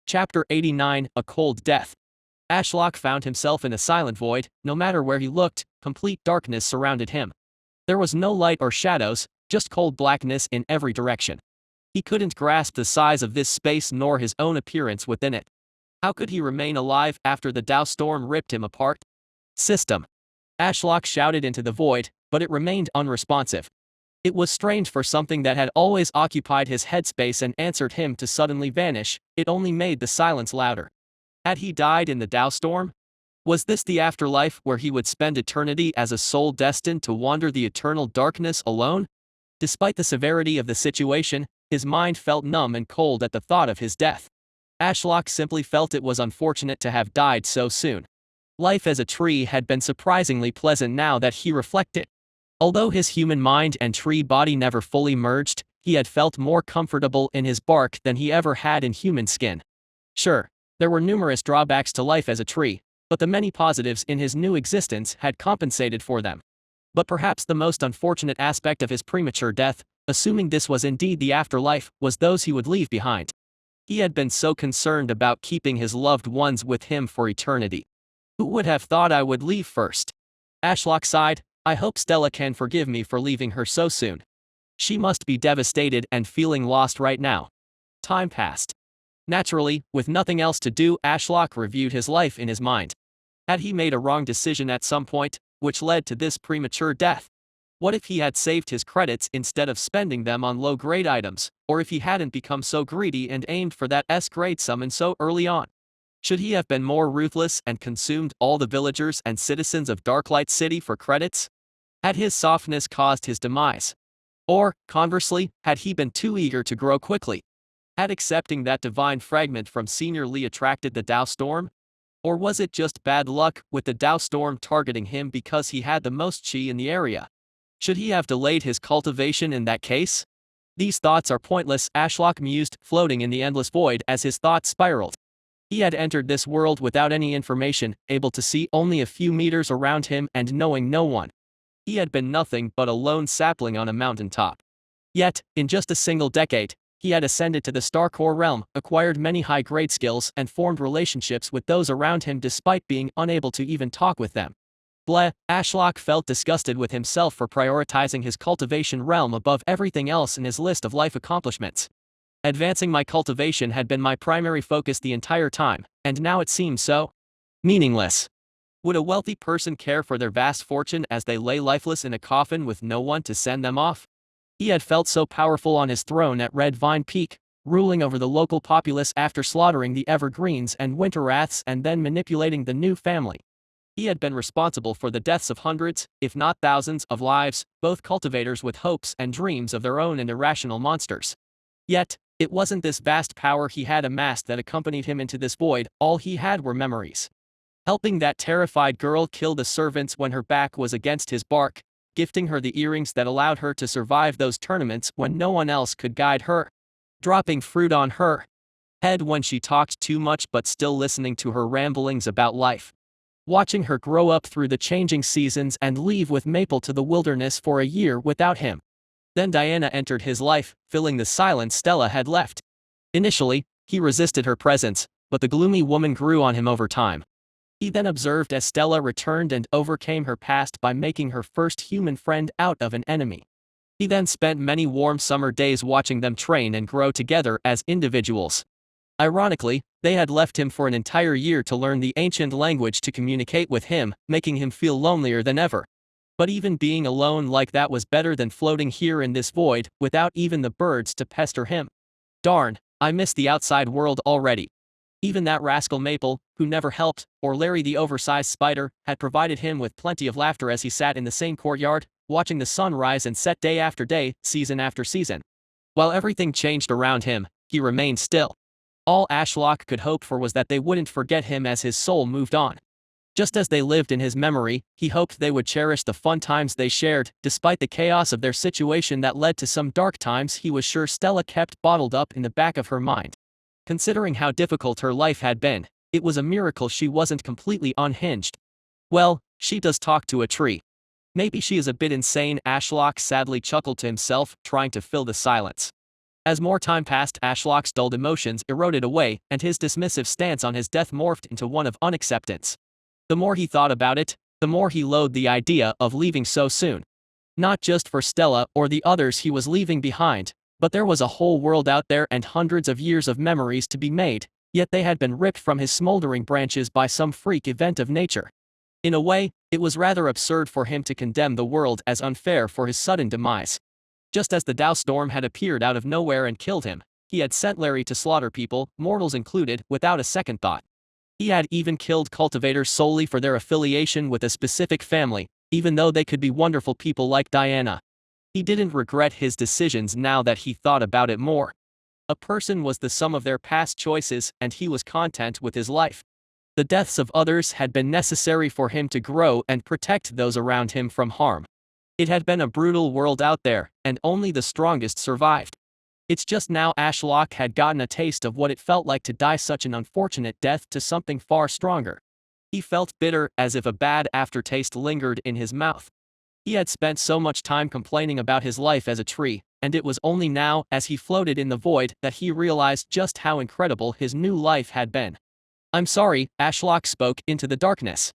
Chapter 89, A Cold Death. Ashlock found himself in a silent void. No matter where he looked, complete darkness surrounded him. There was no light or shadows, just cold blackness in every direction. He couldn't grasp the size of this space nor his own appearance within it. How could he remain alive after the Dow storm ripped him apart? System. Ashlock shouted into the void, but it remained unresponsive. It was strange for something that had always occupied his headspace and answered him to suddenly vanish. It only made the silence louder. Had he died in the Dow storm? Was this the afterlife where he would spend eternity as a soul destined to wander the eternal darkness alone? Despite the severity of the situation, his mind felt numb and cold at the thought of his death. Ashlock simply felt it was unfortunate to have died so soon. Life as a tree had been surprisingly pleasant now that he reflected. Although his human mind and tree body never fully merged, he had felt more comfortable in his bark than he ever had in human skin. Sure, there were numerous drawbacks to life as a tree, but the many positives in his new existence had compensated for them. But perhaps the most unfortunate aspect of his premature death, assuming this was indeed the afterlife, was those he would leave behind. He had been so concerned about keeping his loved ones with him for eternity. Who would have thought I would leave first? Ashlock sighed. I hope Stella can forgive me for leaving her so soon. She must be devastated and feeling lost right now. Time passed. Naturally, with nothing else to do, Ashlock reviewed his life in his mind. Had he made a wrong decision at some point, which led to this premature death? What if he had saved his credits instead of spending them on low-grade items, or if he hadn't become so greedy and aimed for that S-grade summon so early on? Should he have been more ruthless and consumed all the villagers and citizens of Darklight City for credits? Had his softness caused his demise? Or, conversely, had he been too eager to grow quickly? Had accepting that divine fragment from Senior Lee attracted the Dow storm? Or was it just bad luck, with the Dow storm targeting him because he had the most chi in the area? Should he have delayed his cultivation in that case? These thoughts are pointless, Ashlock mused, floating in the endless void as his thoughts spiraled. He had entered this world without any information, able to see only a few meters around him and knowing no one. He had been nothing but a lone sapling on a mountaintop. Yet, in just a single decade, he had ascended to the Starcore realm, acquired many high-grade skills and formed relationships with those around him despite being unable to even talk with them. Bleh, Ashlock felt disgusted with himself for prioritizing his cultivation realm above everything else in his list of life accomplishments. Advancing my cultivation had been my primary focus the entire time, and now it seemed so meaningless. Would a wealthy person care for their vast fortune as they lay lifeless in a coffin with no one to send them off? He had felt so powerful on his throne at Red Vine Peak, ruling over the local populace after slaughtering the Evergreens and Winter Wraths and then manipulating the new family. He had been responsible for the deaths of hundreds, if not thousands, of lives, both cultivators with hopes and dreams of their own and irrational monsters. Yet, it wasn't this vast power he had amassed that accompanied him into this void, all he had were memories. Helping that terrified girl kill the servants when her back was against his bark, gifting her the earrings that allowed her to survive those tournaments when no one else could guide her, dropping fruit on her head when she talked too much but still listening to her ramblings about life, watching her grow up through the changing seasons and leave with Maple to the wilderness for a year without him. Then Diana entered his life, filling the silence Stella had left. Initially, he resisted her presence, but the gloomy woman grew on him over time. He then observed as Stella returned and overcame her past by making her first human friend out of an enemy. He then spent many warm summer days watching them train and grow together as individuals. Ironically, they had left him for an entire year to learn the ancient language to communicate with him, making him feel lonelier than ever. But even being alone like that was better than floating here in this void, without even the birds to pester him. Darn, I miss the outside world already. Even that rascal Maple, who never helped, or Larry the oversized spider, had provided him with plenty of laughter as he sat in the same courtyard, watching the sun rise and set day after day, season after season. While everything changed around him, he remained still. All Ashlock could hope for was that they wouldn't forget him as his soul moved on. Just as they lived in his memory, he hoped they would cherish the fun times they shared, despite the chaos of their situation that led to some dark times he was sure Stella kept bottled up in the back of her mind. Considering how difficult her life had been, it was a miracle she wasn't completely unhinged. Well, she does talk to a tree. Maybe she is a bit insane, Ashlock sadly chuckled to himself, trying to fill the silence. As more time passed, Ashlock's dulled emotions eroded away, and his dismissive stance on his death morphed into one of unacceptance. The more he thought about it, the more he loathed the idea of leaving so soon. Not just for Stella or the others he was leaving behind, but there was a whole world out there and hundreds of years of memories to be made, yet they had been ripped from his smoldering branches by some freak event of nature. In a way, it was rather absurd for him to condemn the world as unfair for his sudden demise. Just as the Dow storm had appeared out of nowhere and killed him, he had sent Larry to slaughter people, mortals included, without a second thought. He had even killed cultivators solely for their affiliation with a specific family, even though they could be wonderful people like Diana. He didn't regret his decisions now that he thought about it more. A person was the sum of their past choices, and he was content with his life. The deaths of others had been necessary for him to grow and protect those around him from harm. It had been a brutal world out there, and only the strongest survived. It's just now Ashlock had gotten a taste of what it felt like to die such an unfortunate death to something far stronger. He felt bitter, as if a bad aftertaste lingered in his mouth. He had spent so much time complaining about his life as a tree, and it was only now, as he floated in the void, that he realized just how incredible his new life had been. "I'm sorry," Ashlock spoke into the darkness.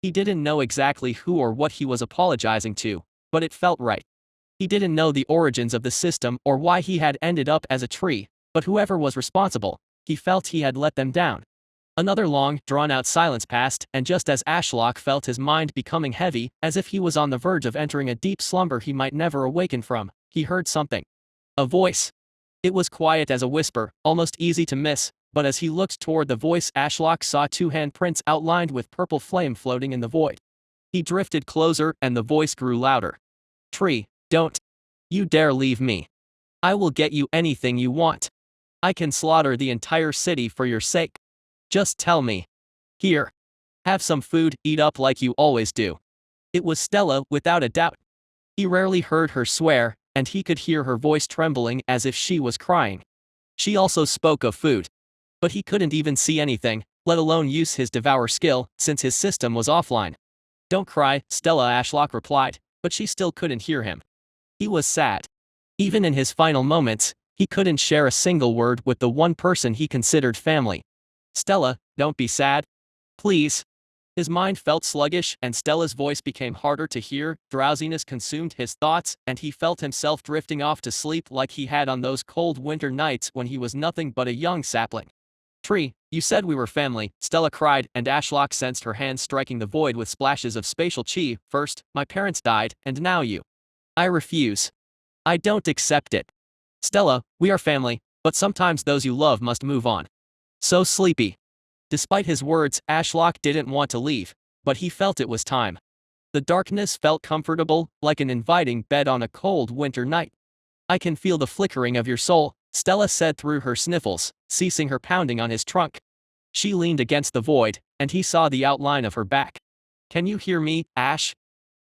He didn't know exactly who or what he was apologizing to, but it felt right. He didn't know the origins of the system or why he had ended up as a tree, but whoever was responsible, he felt he had let them down. Another long, drawn-out silence passed, and just as Ashlock felt his mind becoming heavy, as if he was on the verge of entering a deep slumber he might never awaken from, he heard something. A voice. It was quiet as a whisper, almost easy to miss, but as he looked toward the voice, Ashlock saw two handprints outlined with purple flame floating in the void. He drifted closer, and the voice grew louder. "Tree, don't you dare leave me. I will get you anything you want. I can slaughter the entire city for your sake. Just tell me. Here. Have some food, eat up like you always do." It was Stella, without a doubt. He rarely heard her swear, and he could hear her voice trembling as if she was crying. She also spoke of food. But he couldn't even see anything, let alone use his devour skill, since his system was offline. "Don't cry," Stella Ashlock replied, but she still couldn't hear him. He was sad. Even in his final moments, he couldn't share a single word with the one person he considered family. "Stella, don't be sad. Please." His mind felt sluggish, and Stella's voice became harder to hear. Drowsiness consumed his thoughts, and he felt himself drifting off to sleep like he had on those cold winter nights when he was nothing but a young sapling. "Tree, you said we were family," Stella cried, and Ashlock sensed her hands striking the void with splashes of spatial chi. "First, my parents died, and now you. I refuse. I don't accept it. Stella, we are family, but sometimes those you love must move on." So sleepy. Despite his words, Ashlock didn't want to leave, but he felt it was time. The darkness felt comfortable, like an inviting bed on a cold winter night. "I can feel the flickering of your soul," Stella said through her sniffles, ceasing her pounding on his trunk. She leaned against the void, and he saw the outline of her back. "Can you hear me, Ash?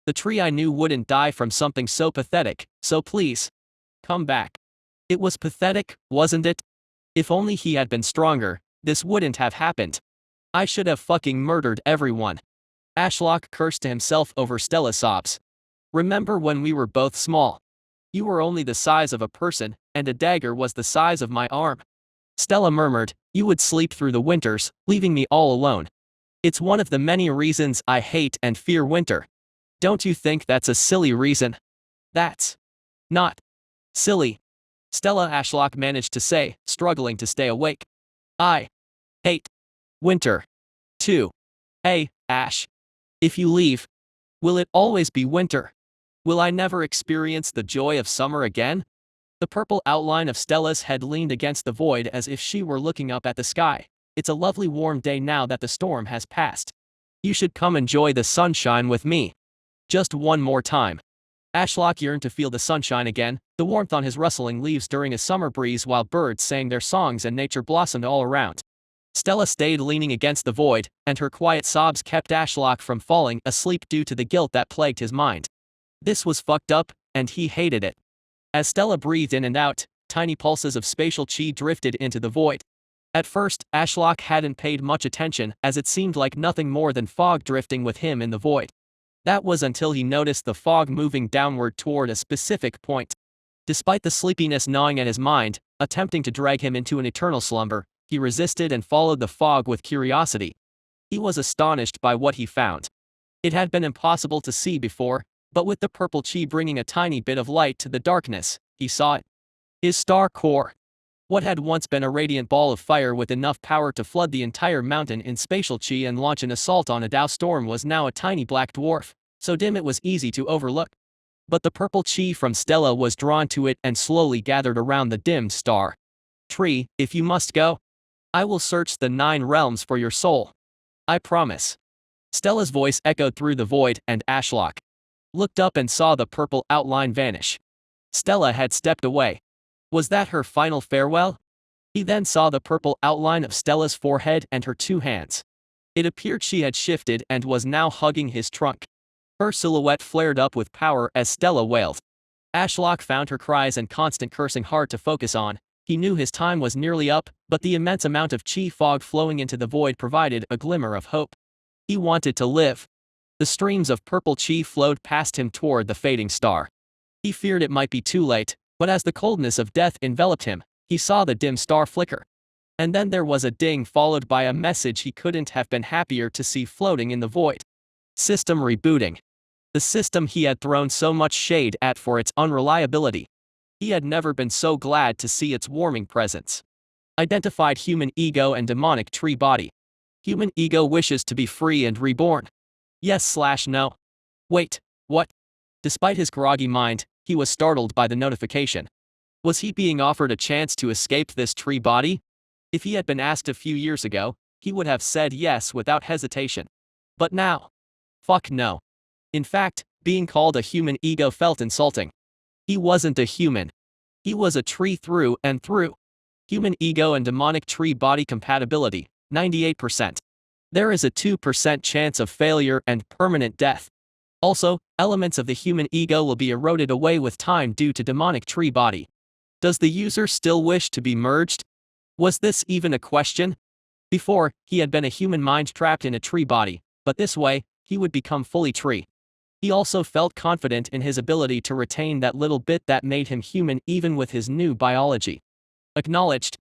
The tree I knew wouldn't die from something so pathetic, so please. Come back." It was pathetic, wasn't it? If only he had been stronger, this wouldn't have happened. "I should have fucking murdered everyone." Ashlock cursed to himself over Stella's sobs. "Remember when we were both small? You were only the size of a person, and a dagger was the size of my arm." Stella murmured, "You would sleep through the winters, leaving me all alone. It's one of the many reasons I hate and fear winter. Don't you think that's a silly reason?" "That's not silly," Stella Ashlock managed to say, struggling to stay awake. "I hate winter too. Hey, Ash. If you leave, will it always be winter? Will I never experience the joy of summer again?" The purple outline of Stella's head leaned against the void as if she were looking up at the sky. "It's a lovely warm day now that the storm has passed. You should come enjoy the sunshine with me. Just one more time." Ashlock yearned to feel the sunshine again, the warmth on his rustling leaves during a summer breeze while birds sang their songs and nature blossomed all around. Stella stayed leaning against the void, and her quiet sobs kept Ashlock from falling asleep due to the guilt that plagued his mind. This was fucked up, and he hated it. As Stella breathed in and out, tiny pulses of spatial chi drifted into the void. At first, Ashlock hadn't paid much attention, as it seemed like nothing more than fog drifting with him in the void. That was until he noticed the fog moving downward toward a specific point. Despite the sleepiness gnawing at his mind, attempting to drag him into an eternal slumber, he resisted and followed the fog with curiosity. He was astonished by what he found. It had been impossible to see before, but with the purple chi bringing a tiny bit of light to the darkness, he saw it. His star core. What had once been a radiant ball of fire with enough power to flood the entire mountain in spatial chi and launch an assault on a Dao storm was now a tiny black dwarf, so dim it was easy to overlook. But the purple chi from Stella was drawn to it and slowly gathered around the dimmed star. Tree, if you must go, I will search the 9 realms for your soul. I promise. Stella's voice echoed through the void, and Ashlock looked up and saw the purple outline vanish. Stella had stepped away. Was that her final farewell? He then saw the purple outline of Stella's forehead and her 2 hands. It appeared she had shifted and was now hugging his trunk. Her silhouette flared up with power as Stella wailed. Ashlock found her cries and constant cursing hard to focus on. He knew his time was nearly up, but the immense amount of chi fog flowing into the void provided a glimmer of hope. He wanted to live. The streams of purple chi flowed past him toward the fading star. He feared it might be too late, but as the coldness of death enveloped him, he saw the dim star flicker. And then there was a ding followed by a message he couldn't have been happier to see floating in the void. System rebooting. The system he had thrown so much shade at for its unreliability. He had never been so glad to see its warming presence. Identified human ego and demonic tree body. Human ego wishes to be free and reborn. Yes/no. Wait, what? Despite his groggy mind, he was startled by the notification. Was he being offered a chance to escape this tree body? If he had been asked a few years ago, he would have said yes without hesitation. But now? Fuck no. In fact, being called a human ego felt insulting. He wasn't a human. He was a tree through and through. Human ego and demonic tree body compatibility, 98%. There is a 2% chance of failure and permanent death. Also, elements of the human ego will be eroded away with time due to demonic tree body. Does the user still wish to be merged? Was this even a question? Before, he had been a human mind trapped in a tree body, but this way, he would become fully tree. He also felt confident in his ability to retain that little bit that made him human even with his new biology. Acknowledged.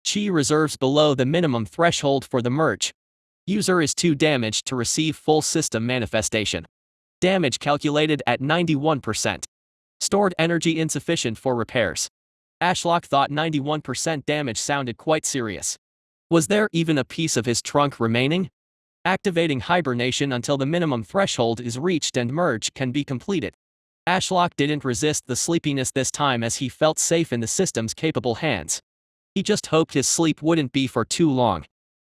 Chi reserves below the minimum threshold for the merge. User is too damaged to receive full system manifestation. Damage calculated at 91%. Stored energy insufficient for repairs. Ashlock thought 91% damage sounded quite serious. Was there even a piece of his trunk remaining? Activating hibernation until the minimum threshold is reached and merge can be completed. Ashlock didn't resist the sleepiness this time as he felt safe in the system's capable hands. He just hoped his sleep wouldn't be for too long.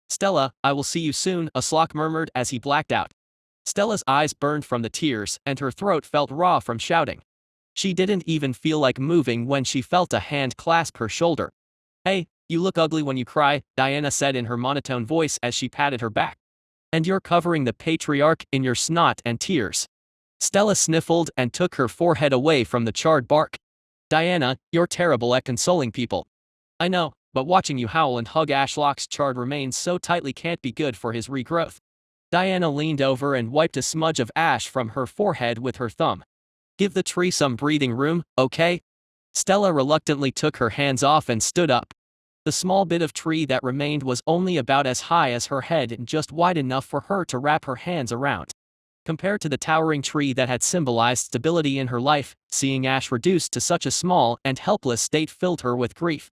Stella, I will see you soon, Ashlock murmured as he blacked out. Stella's eyes burned from the tears and her throat felt raw from shouting. She didn't even feel like moving when she felt a hand clasp her shoulder. Hey, you look ugly when you cry, Diana said in her monotone voice as she patted her back. And you're covering the patriarch in your snot and tears. Stella sniffled and took her forehead away from the charred bark. Diana, you're terrible at consoling people. I know, but watching you howl and hug Ashlock's charred remains so tightly can't be good for his regrowth. Diana leaned over and wiped a smudge of ash from her forehead with her thumb. Give the tree some breathing room, okay? Stella reluctantly took her hands off and stood up. The small bit of tree that remained was only about as high as her head and just wide enough for her to wrap her hands around. Compared to the towering tree that had symbolized stability in her life, seeing Ash reduced to such a small and helpless state filled her with grief.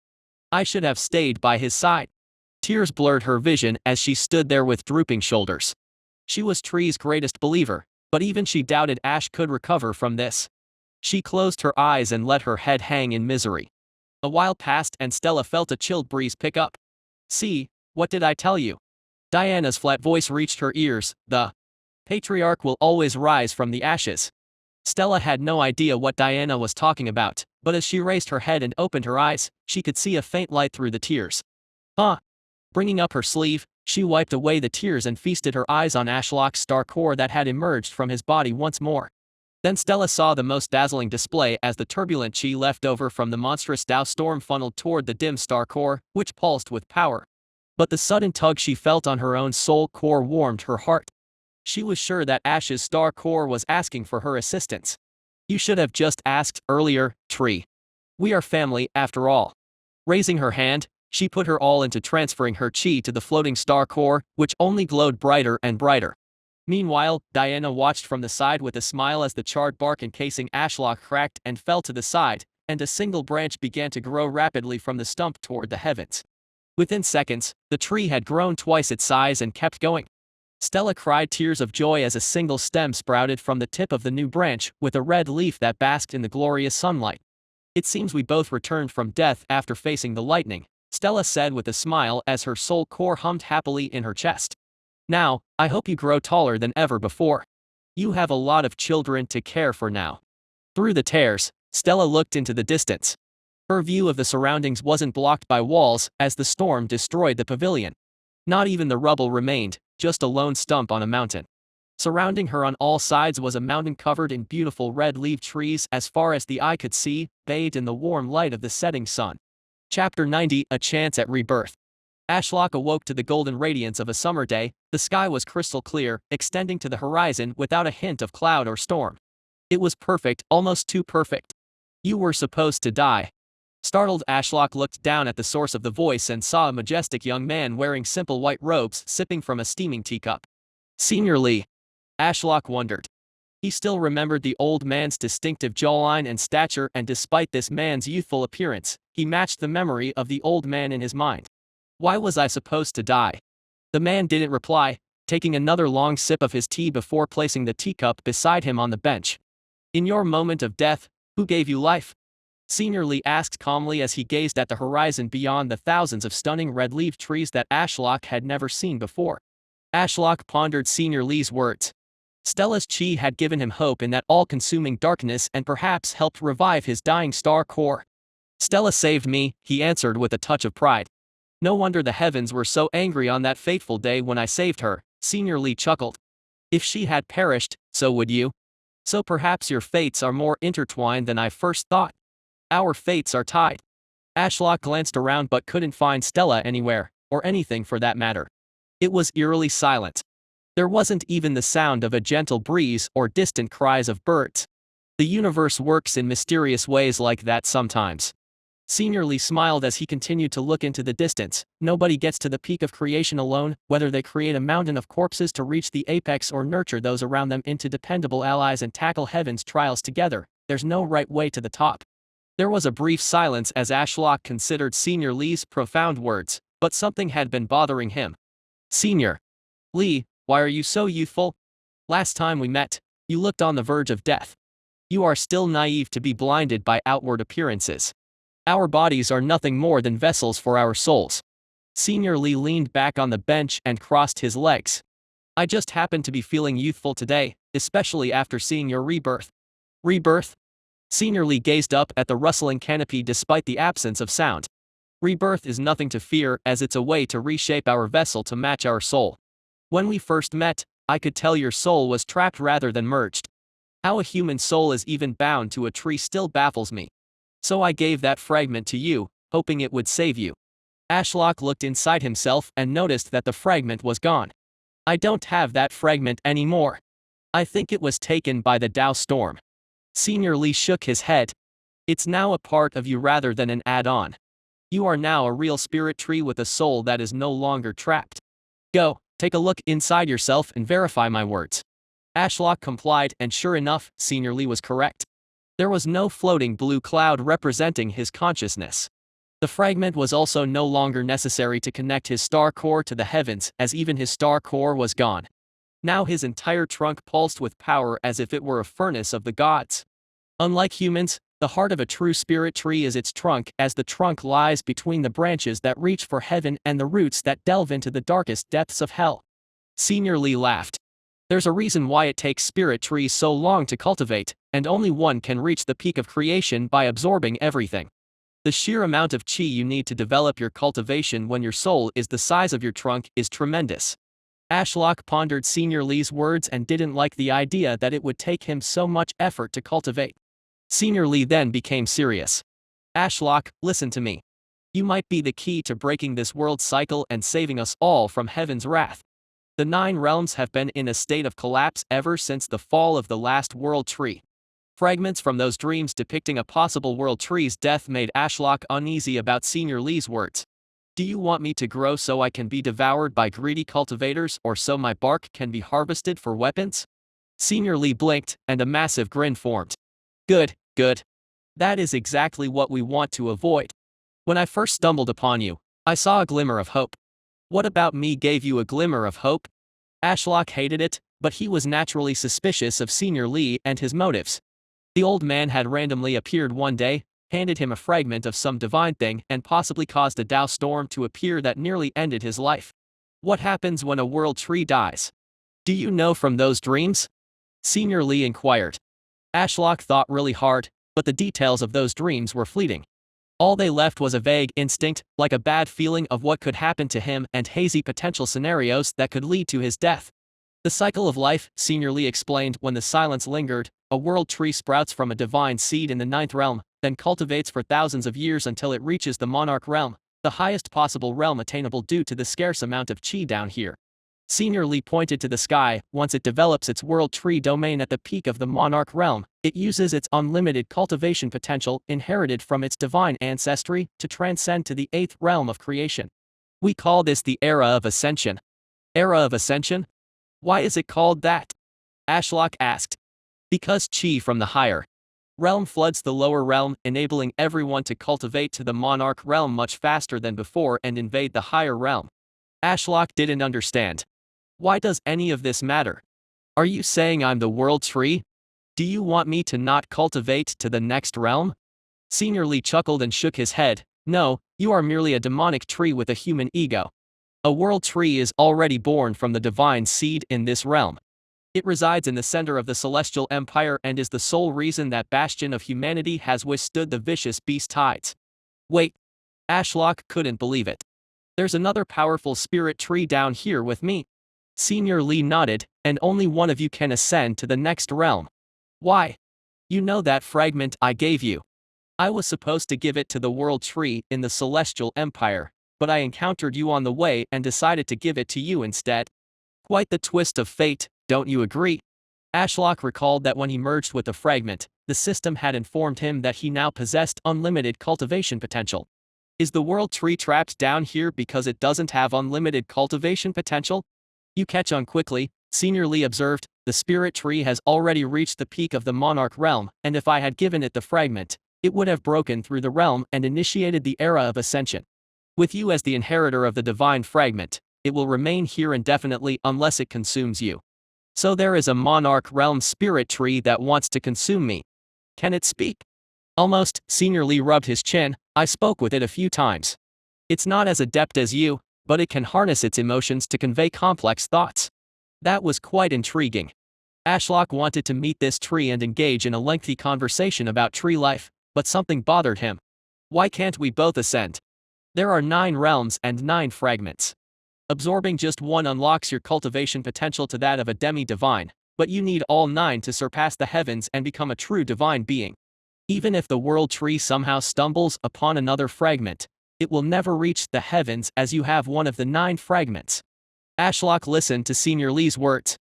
I should have stayed by his side. Tears blurred her vision as she stood there with drooping shoulders. She was Tree's greatest believer, but even she doubted Ash could recover from this. She closed her eyes and let her head hang in misery. A while passed and Stella felt a chilled breeze pick up. See, what did I tell you? Diana's flat voice reached her ears, the patriarch will always rise from the ashes. Stella had no idea what Diana was talking about, but as she raised her head and opened her eyes, she could see a faint light through the tears. Huh? Bringing up her sleeve, she wiped away the tears and feasted her eyes on Ashlock's star core that had emerged from his body once more. Then Stella saw the most dazzling display as the turbulent chi left over from the monstrous Dao storm funneled toward the dim star core, which pulsed with power. But the sudden tug she felt on her own soul core warmed her heart. She was sure that Ash's star core was asking for her assistance. You should have just asked earlier, Tree. We are family, after all. Raising her hand, she put her all into transferring her chi to the floating star core, which only glowed brighter and brighter. Meanwhile, Diana watched from the side with a smile as the charred bark encasing Ashlock cracked and fell to the side, and a single branch began to grow rapidly from the stump toward the heavens. Within seconds, the tree had grown twice its size and kept going. Stella cried tears of joy as a single stem sprouted from the tip of the new branch, with a red leaf that basked in the glorious sunlight. It seems we both returned from death after facing the lightning, Stella said with a smile as her soul core hummed happily in her chest. Now, I hope you grow taller than ever before. You have a lot of children to care for now. Through the tears, Stella looked into the distance. Her view of the surroundings wasn't blocked by walls, as the storm destroyed the pavilion. Not even the rubble remained, just a lone stump on a mountain. Surrounding her on all sides was a mountain covered in beautiful red-leaved trees as far as the eye could see, bathed in the warm light of the setting sun. Chapter 90: A Chance at Rebirth. Ashlock awoke to the golden radiance of a summer day. The sky was crystal clear, extending to the horizon without a hint of cloud or storm. It was perfect, almost too perfect. You were supposed to die. Startled, Ashlock looked down at the source of the voice and saw a majestic young man wearing simple white robes sipping from a steaming teacup. Senior Lee. Ashlock wondered. He still remembered the old man's distinctive jawline and stature, and despite this man's youthful appearance, he matched the memory of the old man in his mind. Why was I supposed to die? The man didn't reply, taking another long sip of his tea before placing the teacup beside him on the bench. In your moment of death, who gave you life? Senior Lee asked calmly as he gazed at the horizon beyond the thousands of stunning red-leaved trees that Ashlock had never seen before. Ashlock pondered Senior Lee's words. Stella's chi had given him hope in that all-consuming darkness and perhaps helped revive his dying star core. Stella saved me, he answered with a touch of pride. No wonder the heavens were so angry on that fateful day when I saved her, Senior Lee chuckled. If she had perished, so would you. So perhaps your fates are more intertwined than I first thought. Our fates are tied. Ashlock glanced around but couldn't find Stella anywhere, or anything for that matter. It was eerily silent. There wasn't even the sound of a gentle breeze or distant cries of birds. The universe works in mysterious ways like that sometimes. Senior Lee smiled as he continued to look into the distance. Nobody gets to the peak of creation alone, whether they create a mountain of corpses to reach the apex or nurture those around them into dependable allies and tackle heaven's trials together. There's no right way to the top. There was a brief silence as Ashlock considered Senior Lee's profound words, but something had been bothering him. Senior Lee, why are you so youthful? Last time we met, you looked on the verge of death. You are still naive to be blinded by outward appearances. Our bodies are nothing more than vessels for our souls. Senior Lee leaned back on the bench and crossed his legs. I just happened to be feeling youthful today, especially after seeing your rebirth. Rebirth? Senior Lee gazed up at the rustling canopy despite the absence of sound. Rebirth is nothing to fear, as it's a way to reshape our vessel to match our soul. When we first met, I could tell your soul was trapped rather than merged. How a human soul is even bound to a tree still baffles me. So I gave that fragment to you, hoping it would save you. Ashlock looked inside himself and noticed that the fragment was gone. I don't have that fragment anymore. I think it was taken by the Tao storm. Senior Lee shook his head. It's now a part of you rather than an add-on. You are now a real spirit tree with a soul that is no longer trapped. Go, take a look inside yourself and verify my words. Ashlock complied, and sure enough, Senior Lee was correct. There was no floating blue cloud representing his consciousness. The fragment was also no longer necessary to connect his star core to the heavens, as even his star core was gone. Now his entire trunk pulsed with power as if it were a furnace of the gods. Unlike humans, the heart of a true spirit tree is its trunk, as the trunk lies between the branches that reach for heaven and the roots that delve into the darkest depths of hell. Senior Lee laughed. There's a reason why it takes spirit trees so long to cultivate, and only one can reach the peak of creation by absorbing everything. The sheer amount of chi you need to develop your cultivation when your soul is the size of your trunk is tremendous. Ashlock pondered Senior Lee's words and didn't like the idea that it would take him so much effort to cultivate. Senior Lee then became serious. Ashlock, listen to me. You might be the key to breaking this world cycle and saving us all from heaven's wrath. The 9 realms have been in a state of collapse ever since the fall of the last world tree. Fragments from those dreams depicting a possible world tree's death made Ashlock uneasy about Senior Lee's words. Do you want me to grow so I can be devoured by greedy cultivators or so my bark can be harvested for weapons? Senior Lee blinked, and a massive grin formed. Good, good. That is exactly what we want to avoid. When I first stumbled upon you, I saw a glimmer of hope. What about me gave you a glimmer of hope? Ashlock hated it, but he was naturally suspicious of Senior Lee and his motives. The old man had randomly appeared one day, handed him a fragment of some divine thing, and possibly caused a Tao storm to appear that nearly ended his life. What happens when a world tree dies? Do you know from those dreams? Senior Lee inquired. Ashlock thought really hard, but the details of those dreams were fleeting. All they left was a vague instinct, like a bad feeling of what could happen to him and hazy potential scenarios that could lead to his death. The cycle of life, Senior Lee explained when the silence lingered. A world tree sprouts from a divine seed in the ninth realm, then cultivates for thousands of years until it reaches the monarch realm, the highest possible realm attainable due to the scarce amount of chi down here. Senior Lee pointed to the sky. Once it develops its world tree domain at the peak of the monarch realm, it uses its unlimited cultivation potential inherited from its divine ancestry to transcend to the eighth realm of creation. We call this the Era of Ascension. Era of Ascension? Why is it called that? Ashlock asked. Because chi from the higher realm floods the lower realm, enabling everyone to cultivate to the monarch realm much faster than before and invade the higher realm. Ashlock didn't understand. Why does any of this matter? Are you saying I'm the world tree? Do you want me to not cultivate to the next realm? Senior Lee chuckled and shook his head. No, you are merely a demonic tree with a human ego. A world tree is already born from the divine seed in this realm. It resides in the center of the celestial empire and is the sole reason that bastion of humanity has withstood the vicious beast tides. Wait. Ashlock couldn't believe it. There's another powerful spirit tree down here with me. Senior Lee nodded, and only one of you can ascend to the next realm. Why? You know that fragment I gave you. I was supposed to give it to the world tree in the celestial empire, but I encountered you on the way and decided to give it to you instead. Quite the twist of fate, don't you agree? Ashlock recalled that when he merged with the fragment, the system had informed him that he now possessed unlimited cultivation potential. Is the world tree trapped down here because it doesn't have unlimited cultivation potential? You catch on quickly, Senior Lee observed. The spirit tree has already reached the peak of the monarch realm, and if I had given it the fragment, it would have broken through the realm and initiated the era of ascension. With you as the inheritor of the divine fragment, it will remain here indefinitely unless it consumes you. So there is a monarch realm spirit tree that wants to consume me. Can it speak? Almost. Senior Lee rubbed his chin. I spoke with it a few times. It's not as adept as you, but it can harness its emotions to convey complex thoughts. That was quite intriguing. Ashlock wanted to meet this tree and engage in a lengthy conversation about tree life, but something bothered him. Why can't we both ascend? There are 9 realms and 9 fragments. Absorbing just one unlocks your cultivation potential to that of a demi-divine, but you need all 9 to surpass the heavens and become a true divine being. Even if the world tree somehow stumbles upon another fragment, it will never reach the heavens as you have one of the 9 fragments. Ashlock listened to Senior Lee's words.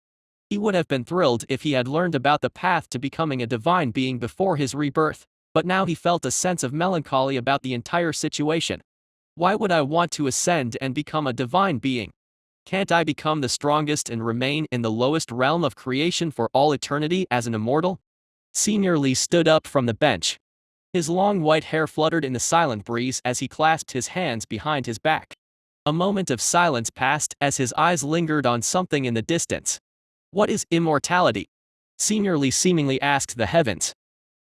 He would have been thrilled if he had learned about the path to becoming a divine being before his rebirth, but now he felt a sense of melancholy about the entire situation. Why would I want to ascend and become a divine being? Can't I become the strongest and remain in the lowest realm of creation for all eternity as an immortal? Senior Lee stood up from the bench. His long white hair fluttered in the silent breeze as he clasped his hands behind his back. A moment of silence passed as his eyes lingered on something in the distance. What is immortality? Senior Lee seemingly asked the heavens.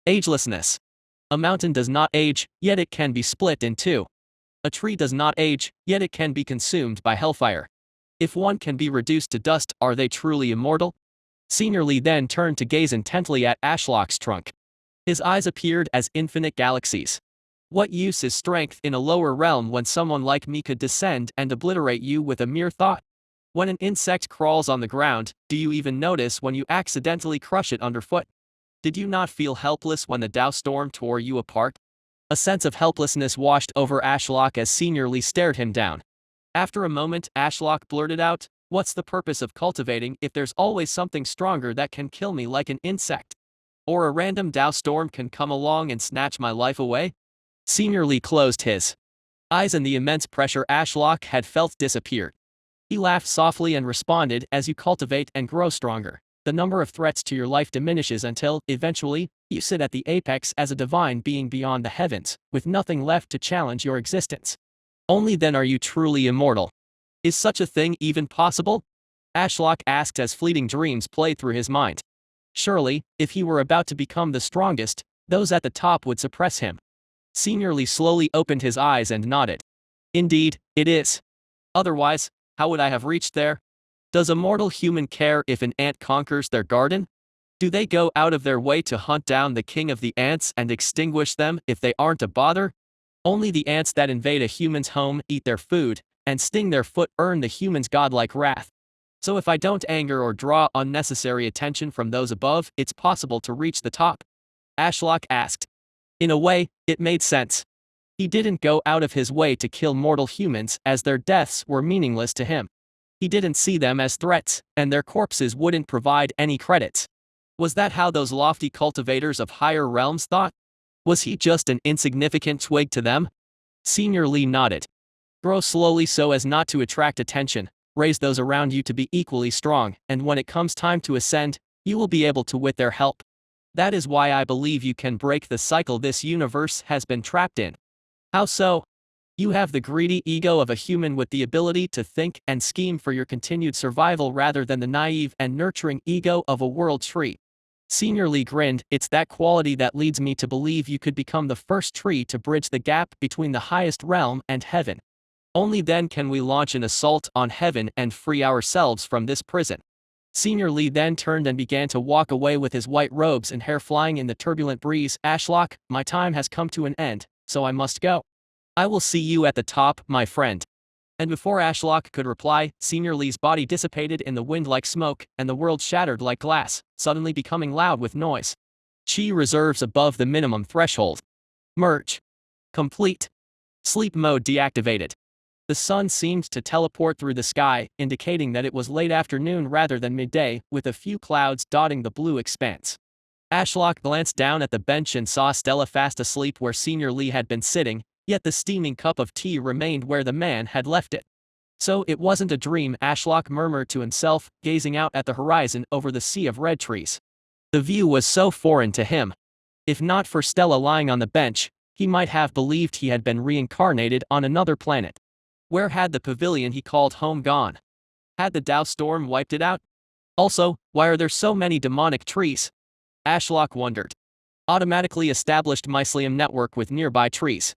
Agelessness. A mountain does not age, yet it can be split in two. A tree does not age, yet it can be consumed by hellfire. If one can be reduced to dust, are they truly immortal? Senior Lee then turned to gaze intently at Ashlock's trunk. His eyes appeared as infinite galaxies. What use is strength in a lower realm when someone like me could descend and obliterate you with a mere thought? When an insect crawls on the ground, do you even notice when you accidentally crush it underfoot? Did you not feel helpless when the Tao storm tore you apart? A sense of helplessness washed over Ashlock as Senior Lee stared him down. After a moment, Ashlock blurted out, "What's the purpose of cultivating if there's always something stronger that can kill me like an insect?" Or a random Dow storm can come along and snatch my life away? Senior Lee closed his eyes and the immense pressure Ashlock had felt disappeared. He laughed softly and responded, as you cultivate and grow stronger, the number of threats to your life diminishes until, eventually, you sit at the apex as a divine being beyond the heavens, with nothing left to challenge your existence. Only then are you truly immortal. Is such a thing even possible? Ashlock asked as fleeting dreams played through his mind. Surely, if he were about to become the strongest, those at the top would suppress him. Senior Lee slowly opened his eyes and nodded. Indeed, it is. Otherwise, how would I have reached there? Does a mortal human care if an ant conquers their garden? Do they go out of their way to hunt down the king of the ants and extinguish them if they aren't a bother? Only the ants that invade a human's home eat their food, and sting their foot earn the human's godlike wrath. So if I don't anger or draw unnecessary attention from those above, it's possible to reach the top? Ashlock asked. In a way, it made sense. He didn't go out of his way to kill mortal humans, as their deaths were meaningless to him. He didn't see them as threats, and their corpses wouldn't provide any credits. Was that how those lofty cultivators of higher realms thought? Was he just an insignificant twig to them? Senior Lee nodded. Grow slowly so as not to attract attention, raise those around you to be equally strong, and when it comes time to ascend, you will be able to with their help. That is why I believe you can break the cycle this universe has been trapped in. How so? You have the greedy ego of a human with the ability to think and scheme for your continued survival rather than the naive and nurturing ego of a world tree. Senior Lee grinned. It's that quality that leads me to believe you could become the first tree to bridge the gap between the highest realm and heaven. Only then can we launch an assault on heaven and free ourselves from this prison. Senior Lee then turned and began to walk away with his white robes and hair flying in the turbulent breeze. Ashlock, my time has come to an end, so I must go. I will see you at the top, my friend. And before Ashlock could reply, Senior Lee's body dissipated in the wind like smoke, and the world shattered like glass, suddenly becoming loud with noise. Chi reserves above the minimum threshold. Merge. Complete. Sleep mode deactivated. The sun seemed to teleport through the sky, indicating that it was late afternoon rather than midday, with a few clouds dotting the blue expanse. Ashlock glanced down at the bench and saw Stella fast asleep where Senior Lee had been sitting, yet the steaming cup of tea remained where the man had left it. So it wasn't a dream, Ashlock murmured to himself, gazing out at the horizon over the sea of red trees. The view was so foreign to him. If not for Stella lying on the bench, he might have believed he had been reincarnated on another planet. Where had the pavilion he called home gone? Had the Dow storm wiped it out? Also, why are there so many demonic trees? Ashlock wondered. Automatically established mycelium network with nearby trees.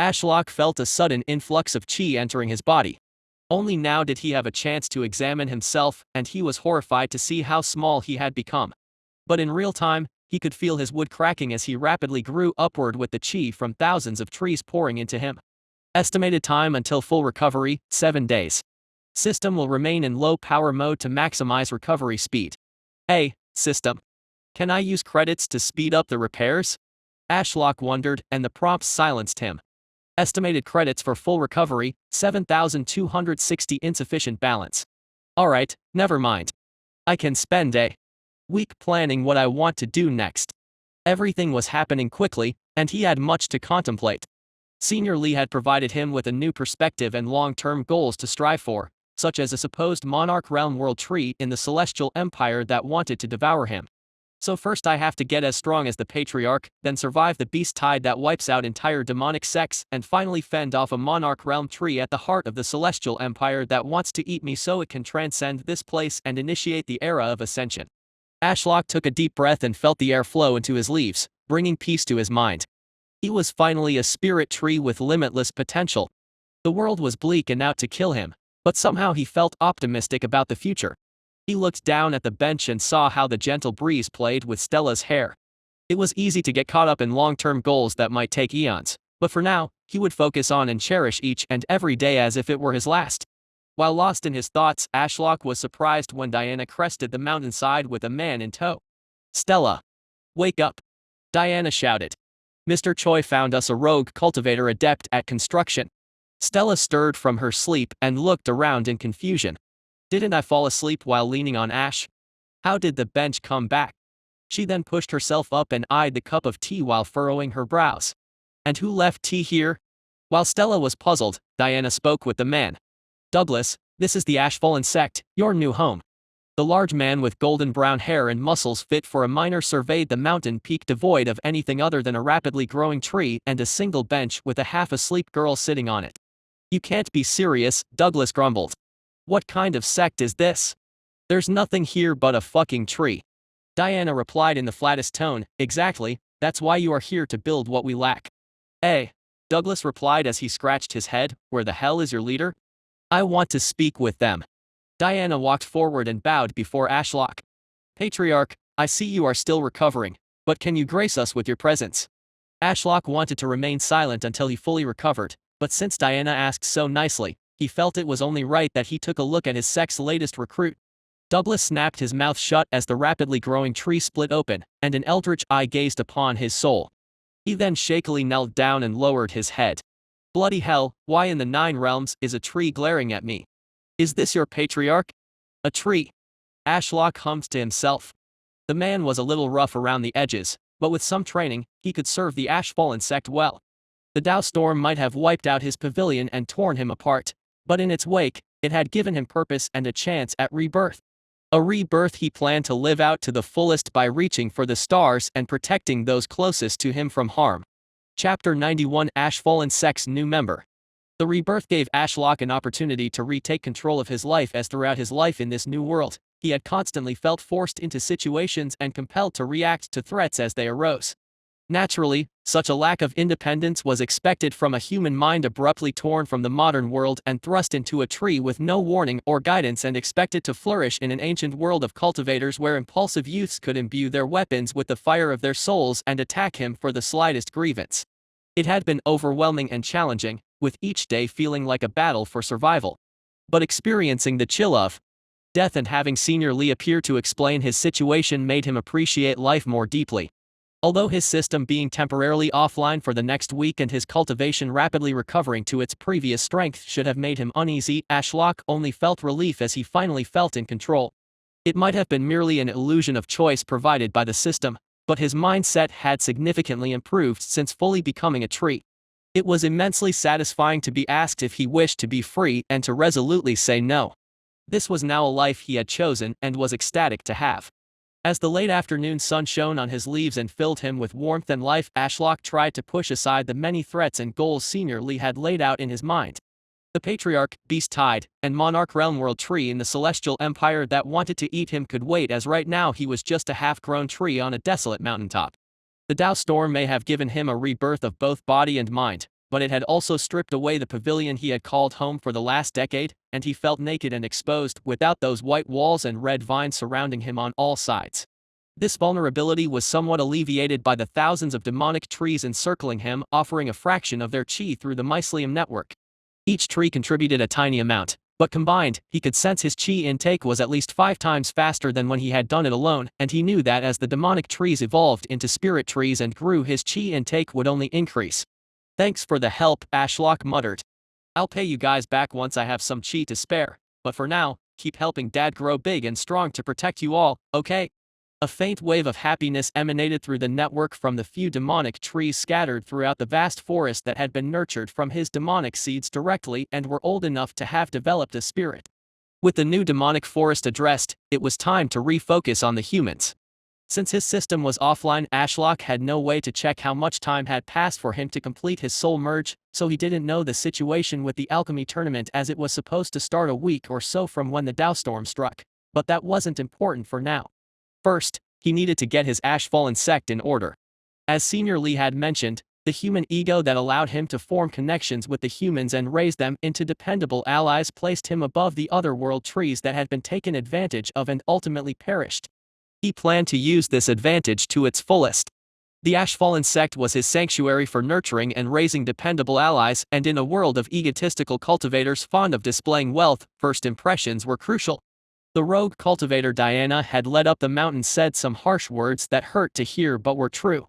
Ashlock felt a sudden influx of chi entering his body. Only now did he have a chance to examine himself, and he was horrified to see how small he had become. But in real time, he could feel his wood cracking as he rapidly grew upward with the chi from thousands of trees pouring into him. Estimated time until full recovery, 7 days. System will remain in low power mode to maximize recovery speed. Hey, system. Can I use credits to speed up the repairs? Ashlock wondered, and the prompts silenced him. Estimated credits for full recovery, 7,260 insufficient balance. Alright, never mind. I can spend a week planning what I want to do next. Everything was happening quickly, and he had much to contemplate. Senior Lee had provided him with a new perspective and long-term goals to strive for, such as a supposed monarch realm world tree in the celestial empire that wanted to devour him. So first I have to get as strong as the patriarch, then survive the beast tide that wipes out entire demonic sects, and finally fend off a monarch realm tree at the heart of the celestial empire that wants to eat me so it can transcend this place and initiate the era of ascension. Ashlock took a deep breath and felt the air flow into his leaves, bringing peace to his mind. He was finally a spirit tree with limitless potential. The world was bleak and out to kill him, but somehow he felt optimistic about the future. He looked down at the bench and saw how the gentle breeze played with Stella's hair. It was easy to get caught up in long-term goals that might take eons, but for now, he would focus on and cherish each and every day as if it were his last. While lost in his thoughts, Ashlock was surprised when Diana crested the mountainside with a man in tow. Stella! Wake up! Diana shouted. Mr. Choi found us a rogue cultivator adept at construction. Stella stirred from her sleep and looked around in confusion. Didn't I fall asleep while leaning on Ash? How did the bench come back? She then pushed herself up and eyed the cup of tea while furrowing her brows. And who left tea here? While Stella was puzzled, Diana spoke with the man. Douglas, this is the Ashfallen sect, your new home. The large man with golden brown hair and muscles fit for a miner surveyed the mountain peak devoid of anything other than a rapidly growing tree and a single bench with a half-asleep girl sitting on it. You can't be serious, Douglas grumbled. What kind of sect is this? There's nothing here but a fucking tree. Diana replied in the flattest tone, exactly, that's why you are here to build what we lack. Douglas replied as he scratched his head, where the hell is your leader? I want to speak with them. Diana walked forward and bowed before Ashlock. Patriarch, I see you are still recovering, but can you grace us with your presence? Ashlock wanted to remain silent until he fully recovered, but since Diana asked so nicely, he felt it was only right that he took a look at his sect's latest recruit. Douglas snapped his mouth shut as the rapidly growing tree split open, and an eldritch eye gazed upon his soul. He then shakily knelt down and lowered his head. Bloody hell, why in the 9 realms is a tree glaring at me? Is this your patriarch? A tree? Ashlock hummed to himself. The man was a little rough around the edges, but with some training, he could serve the Ashfallen sect well. The Dow storm might have wiped out his pavilion and torn him apart, but in its wake, it had given him purpose and a chance at rebirth. A rebirth he planned to live out to the fullest by reaching for the stars and protecting those closest to him from harm. Chapter 91 Ashfallen Sect's New Member. The rebirth gave Ashlock an opportunity to retake control of his life, as throughout his life in this new world, he had constantly felt forced into situations and compelled to react to threats as they arose. Naturally, such a lack of independence was expected from a human mind abruptly torn from the modern world and thrust into a tree with no warning or guidance and expected to flourish in an ancient world of cultivators where impulsive youths could imbue their weapons with the fire of their souls and attack him for the slightest grievance. It had been overwhelming and challenging, with each day feeling like a battle for survival. But experiencing the chill of death and having Senior Lee appear to explain his situation made him appreciate life more deeply. Although his system being temporarily offline for the next week and his cultivation rapidly recovering to its previous strength should have made him uneasy, Ashlock only felt relief as he finally felt in control. It might have been merely an illusion of choice provided by the system, but his mindset had significantly improved since fully becoming a tree. It was immensely satisfying to be asked if he wished to be free and to resolutely say no. This was now a life he had chosen and was ecstatic to have. As the late afternoon sun shone on his leaves and filled him with warmth and life, Ashlock tried to push aside the many threats and goals Senior Lee had laid out in his mind. The Patriarch, Beast Tide, and Monarch Realm World Tree in the Celestial Empire that wanted to eat him could wait, as right now he was just a half-grown tree on a desolate mountaintop. The Dow storm may have given him a rebirth of both body and mind, but it had also stripped away the pavilion he had called home for the last decade, and he felt naked and exposed without those white walls and red vines surrounding him on all sides. This vulnerability was somewhat alleviated by the thousands of demonic trees encircling him, offering a fraction of their chi through the mycelium network. Each tree contributed a tiny amount, but combined, he could sense his chi intake was at least 5 times faster than when he had done it alone, and he knew that as the demonic trees evolved into spirit trees and grew, his chi intake would only increase. Thanks for the help, Ashlock muttered. I'll pay you guys back once I have some chi to spare, but for now, keep helping Dad grow big and strong to protect you all, okay? A faint wave of happiness emanated through the network from the few demonic trees scattered throughout the vast forest that had been nurtured from his demonic seeds directly and were old enough to have developed a spirit. With the new demonic forest addressed, it was time to refocus on the humans. Since his system was offline, Ashlock had no way to check how much time had passed for him to complete his soul merge, so he didn't know the situation with the alchemy tournament, as it was supposed to start a week or so from when the Dow storm struck. But that wasn't important for now. First, he needed to get his Ashfallen sect in order. As Senior Lee had mentioned, the human ego that allowed him to form connections with the humans and raise them into dependable allies placed him above the other world trees that had been taken advantage of and ultimately perished. He planned to use this advantage to its fullest. The Ashfallen sect was his sanctuary for nurturing and raising dependable allies, and in a world of egotistical cultivators fond of displaying wealth, first impressions were crucial. The rogue cultivator Diana had led up the mountain said some harsh words that hurt to hear but were true.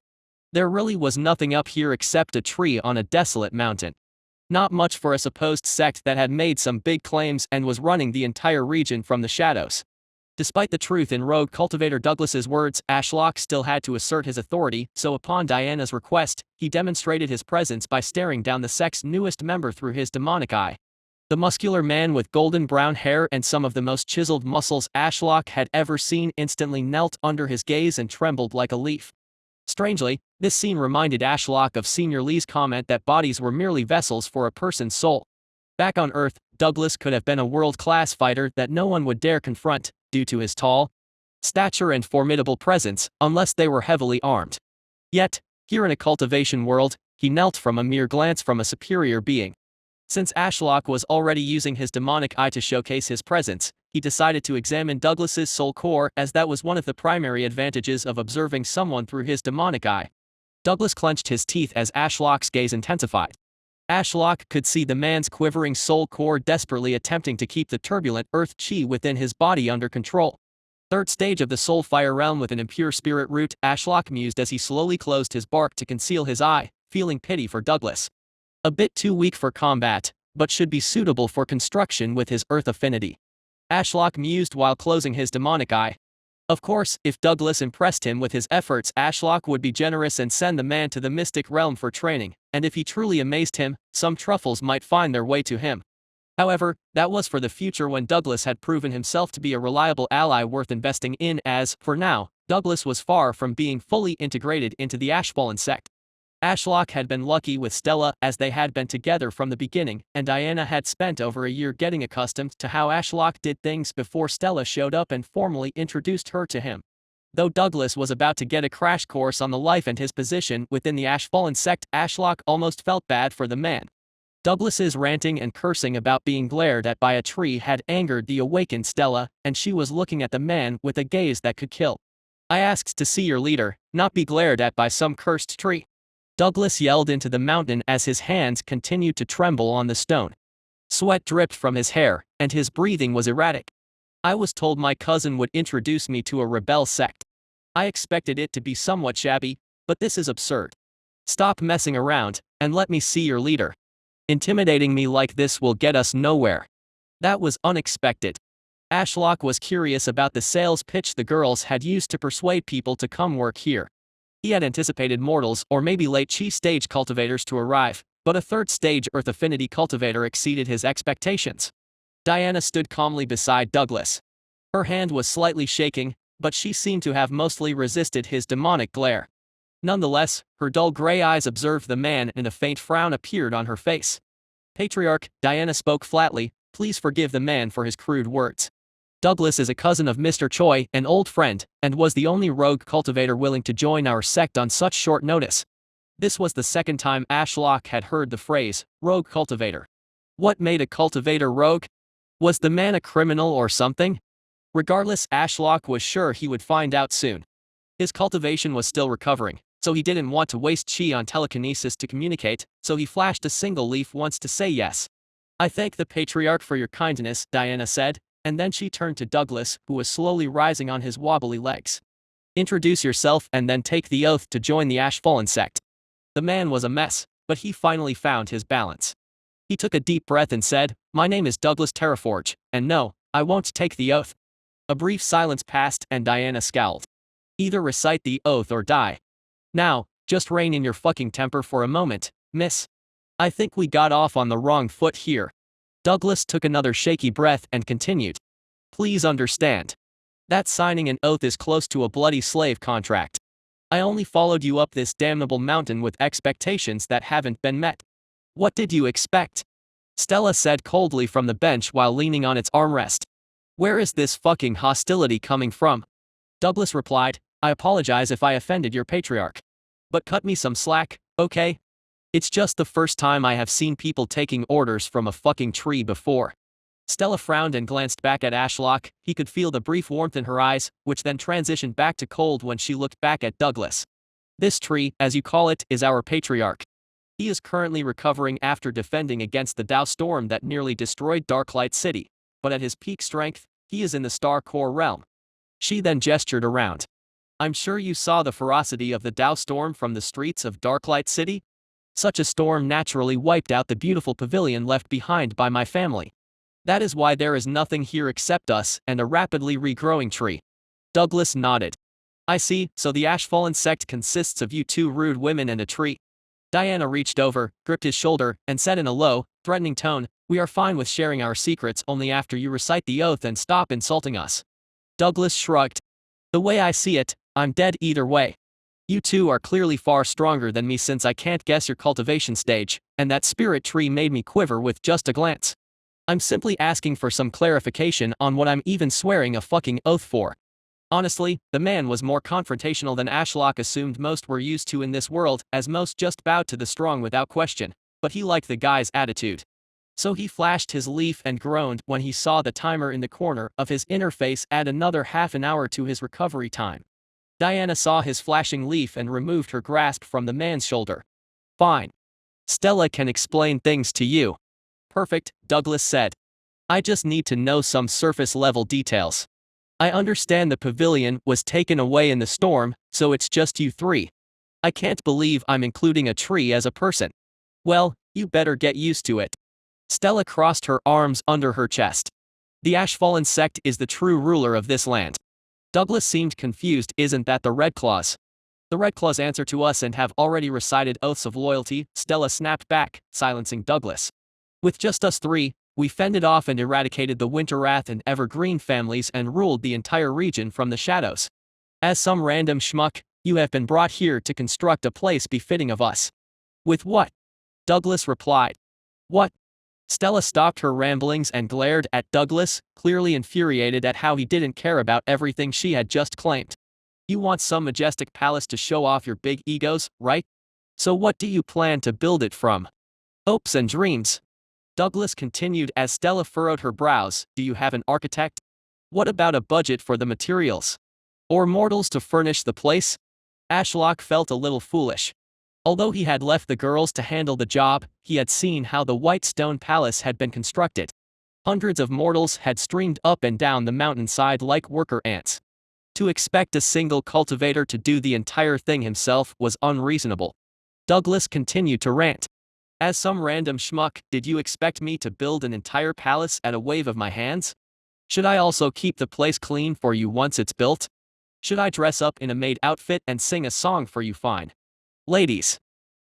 There really was nothing up here except a tree on a desolate mountain. Not much for a supposed sect that had made some big claims and was running the entire region from the shadows. Despite the truth in rogue cultivator Douglas's words, Ashlock still had to assert his authority, so upon Diana's request, he demonstrated his presence by staring down the sect's newest member through his demonic eye. The muscular man with golden brown hair and some of the most chiseled muscles Ashlock had ever seen instantly knelt under his gaze and trembled like a leaf. Strangely, this scene reminded Ashlock of Senior Lee's comment that bodies were merely vessels for a person's soul. Back on Earth, Douglas could have been a world-class fighter that no one would dare confront, due to his tall stature and formidable presence, unless they were heavily armed. Yet, here in a cultivation world, he knelt from a mere glance from a superior being. Since Ashlock was already using his demonic eye to showcase his presence, he decided to examine Douglas's soul core, as that was one of the primary advantages of observing someone through his demonic eye. Douglas clenched his teeth as Ashlock's gaze intensified. Ashlock could see the man's quivering soul core desperately attempting to keep the turbulent earth chi within his body under control. Third stage of the soul fire realm with an impure spirit root, Ashlock mused as he slowly closed his bark to conceal his eye, feeling pity for Douglas. A bit too weak for combat, but should be suitable for construction with his earth affinity. Ashlock mused while closing his demonic eye. Of course, if Douglas impressed him with his efforts, Ashlock would be generous and send the man to the mystic realm for training, and if he truly amazed him, some truffles might find their way to him. However, that was for the future when Douglas had proven himself to be a reliable ally worth investing in as, for now, Douglas was far from being fully integrated into the Ashfallen sect. Ashlock had been lucky with Stella as they had been together from the beginning, and Diana had spent over a year getting accustomed to how Ashlock did things before Stella showed up and formally introduced her to him. Though Douglas was about to get a crash course on the life and his position within the Ashfallen sect, Ashlock almost felt bad for the man. Douglas's ranting and cursing about being glared at by a tree had angered the awakened Stella, and she was looking at the man with a gaze that could kill. "I asked to see your leader, not be glared at by some cursed tree," Douglas yelled into the mountain as his hands continued to tremble on the stone. Sweat dripped from his hair, and his breathing was erratic. "I was told my cousin would introduce me to a rebel sect. I expected it to be somewhat shabby, but this is absurd. Stop messing around, and let me see your leader. Intimidating me like this will get us nowhere." That was unexpected. Ashlock was curious about the sales pitch the girls had used to persuade people to come work here. He had anticipated mortals or maybe late chi stage cultivators to arrive, but a third stage earth affinity cultivator exceeded his expectations. Diana stood calmly beside Douglas. Her hand was slightly shaking, but she seemed to have mostly resisted his demonic glare. Nonetheless, her dull gray eyes observed the man and a faint frown appeared on her face. "Patriarch," Diana spoke flatly, "please forgive the man for his crude words. Douglas is a cousin of Mr. Choi, an old friend, and was the only rogue cultivator willing to join our sect on such short notice." This was the second time Ashlock had heard the phrase, rogue cultivator. What made a cultivator rogue? Was the man a criminal or something? Regardless, Ashlock was sure he would find out soon. His cultivation was still recovering, so he didn't want to waste chi on telekinesis to communicate, so he flashed a single leaf once to say yes. "I thank the Patriarch for your kindness," Diana said, and then she turned to Douglas, who was slowly rising on his wobbly legs. "Introduce yourself and then take the oath to join the Ashfallen sect." The man was a mess, but he finally found his balance. He took a deep breath and said, "My name is Douglas Terraforge, and no, I won't take the oath." A brief silence passed and Diana scowled. "Either recite the oath or die. Now, just rein in your fucking temper for a moment, miss. I think we got off on the wrong foot here." Douglas took another shaky breath and continued. "Please understand. That signing an oath is close to a bloody slave contract. I only followed you up this damnable mountain with expectations that haven't been met. What did you expect?" Stella said coldly from the bench while leaning on its armrest. "Where is this fucking hostility coming from?" Douglas replied, "I apologize if I offended your patriarch. But cut me some slack, okay? It's just the first time I have seen people taking orders from a fucking tree before." Stella frowned and glanced back at Ashlock. He could feel the brief warmth in her eyes, which then transitioned back to cold when she looked back at Douglas. "This tree, as you call it, is our patriarch. He is currently recovering after defending against the Tao storm that nearly destroyed Darklight City, but at his peak strength, he is in the Star Core realm." She then gestured around. "I'm sure you saw the ferocity of the Tao storm from the streets of Darklight City? Such a storm naturally wiped out the beautiful pavilion left behind by my family. That is why there is nothing here except us and a rapidly regrowing tree. Douglas nodded. I see, so the Ashfallen sect consists of you two rude women and a tree. Diana reached over, gripped his shoulder, and said in a low, threatening tone, we are fine with sharing our secrets only after you recite the oath and stop insulting us. Douglas shrugged. The way I see it, I'm dead either way. You two are clearly far stronger than me since I can't guess your cultivation stage, and that spirit tree made me quiver with just a glance. I'm simply asking for some clarification on what I'm even swearing a fucking oath for. Honestly, the man was more confrontational than Ashlock assumed most were used to in this world, as most just bowed to the strong without question, but he liked the guy's attitude. So he flashed his leaf and groaned when he saw the timer in the corner of his interface add another half an hour to his recovery time. Diana saw his flashing leaf and removed her grasp from the man's shoulder. Fine. Stella can explain things to you. Perfect, Douglas said. I just need to know some surface-level details. I understand the pavilion was taken away in the storm, so it's just you three. I can't believe I'm including a tree as a person. Well, you better get used to it. Stella crossed her arms under her chest. The Ashfallen sect is the true ruler of this land. Douglas seemed confused. Isn't that the Red Claws? The Red Claws answer to us and have already recited oaths of loyalty, Stella snapped back, silencing Douglas. With just us three, we fended off and eradicated the Winterwrath and Evergreen families and ruled the entire region from the shadows. As some random schmuck, you have been brought here to construct a place befitting of us. With what? Douglas replied. What? Stella stopped her ramblings and glared at Douglas, clearly infuriated at how he didn't care about everything she had just claimed. You want some majestic palace to show off your big egos, right? So what do you plan to build it from? Hopes and dreams. Douglas continued as Stella furrowed her brows. Do you have an architect? What about a budget for the materials? Or mortals to furnish the place? Ashlock felt a little foolish. Although he had left the girls to handle the job, he had seen how the white stone palace had been constructed. Hundreds of mortals had streamed up and down the mountainside like worker ants. To expect a single cultivator to do the entire thing himself was unreasonable. Douglas continued to rant. As some random schmuck, did you expect me to build an entire palace at a wave of my hands? Should I also keep the place clean for you once it's built? Should I dress up in a maid outfit and sing a song for you fine ladies?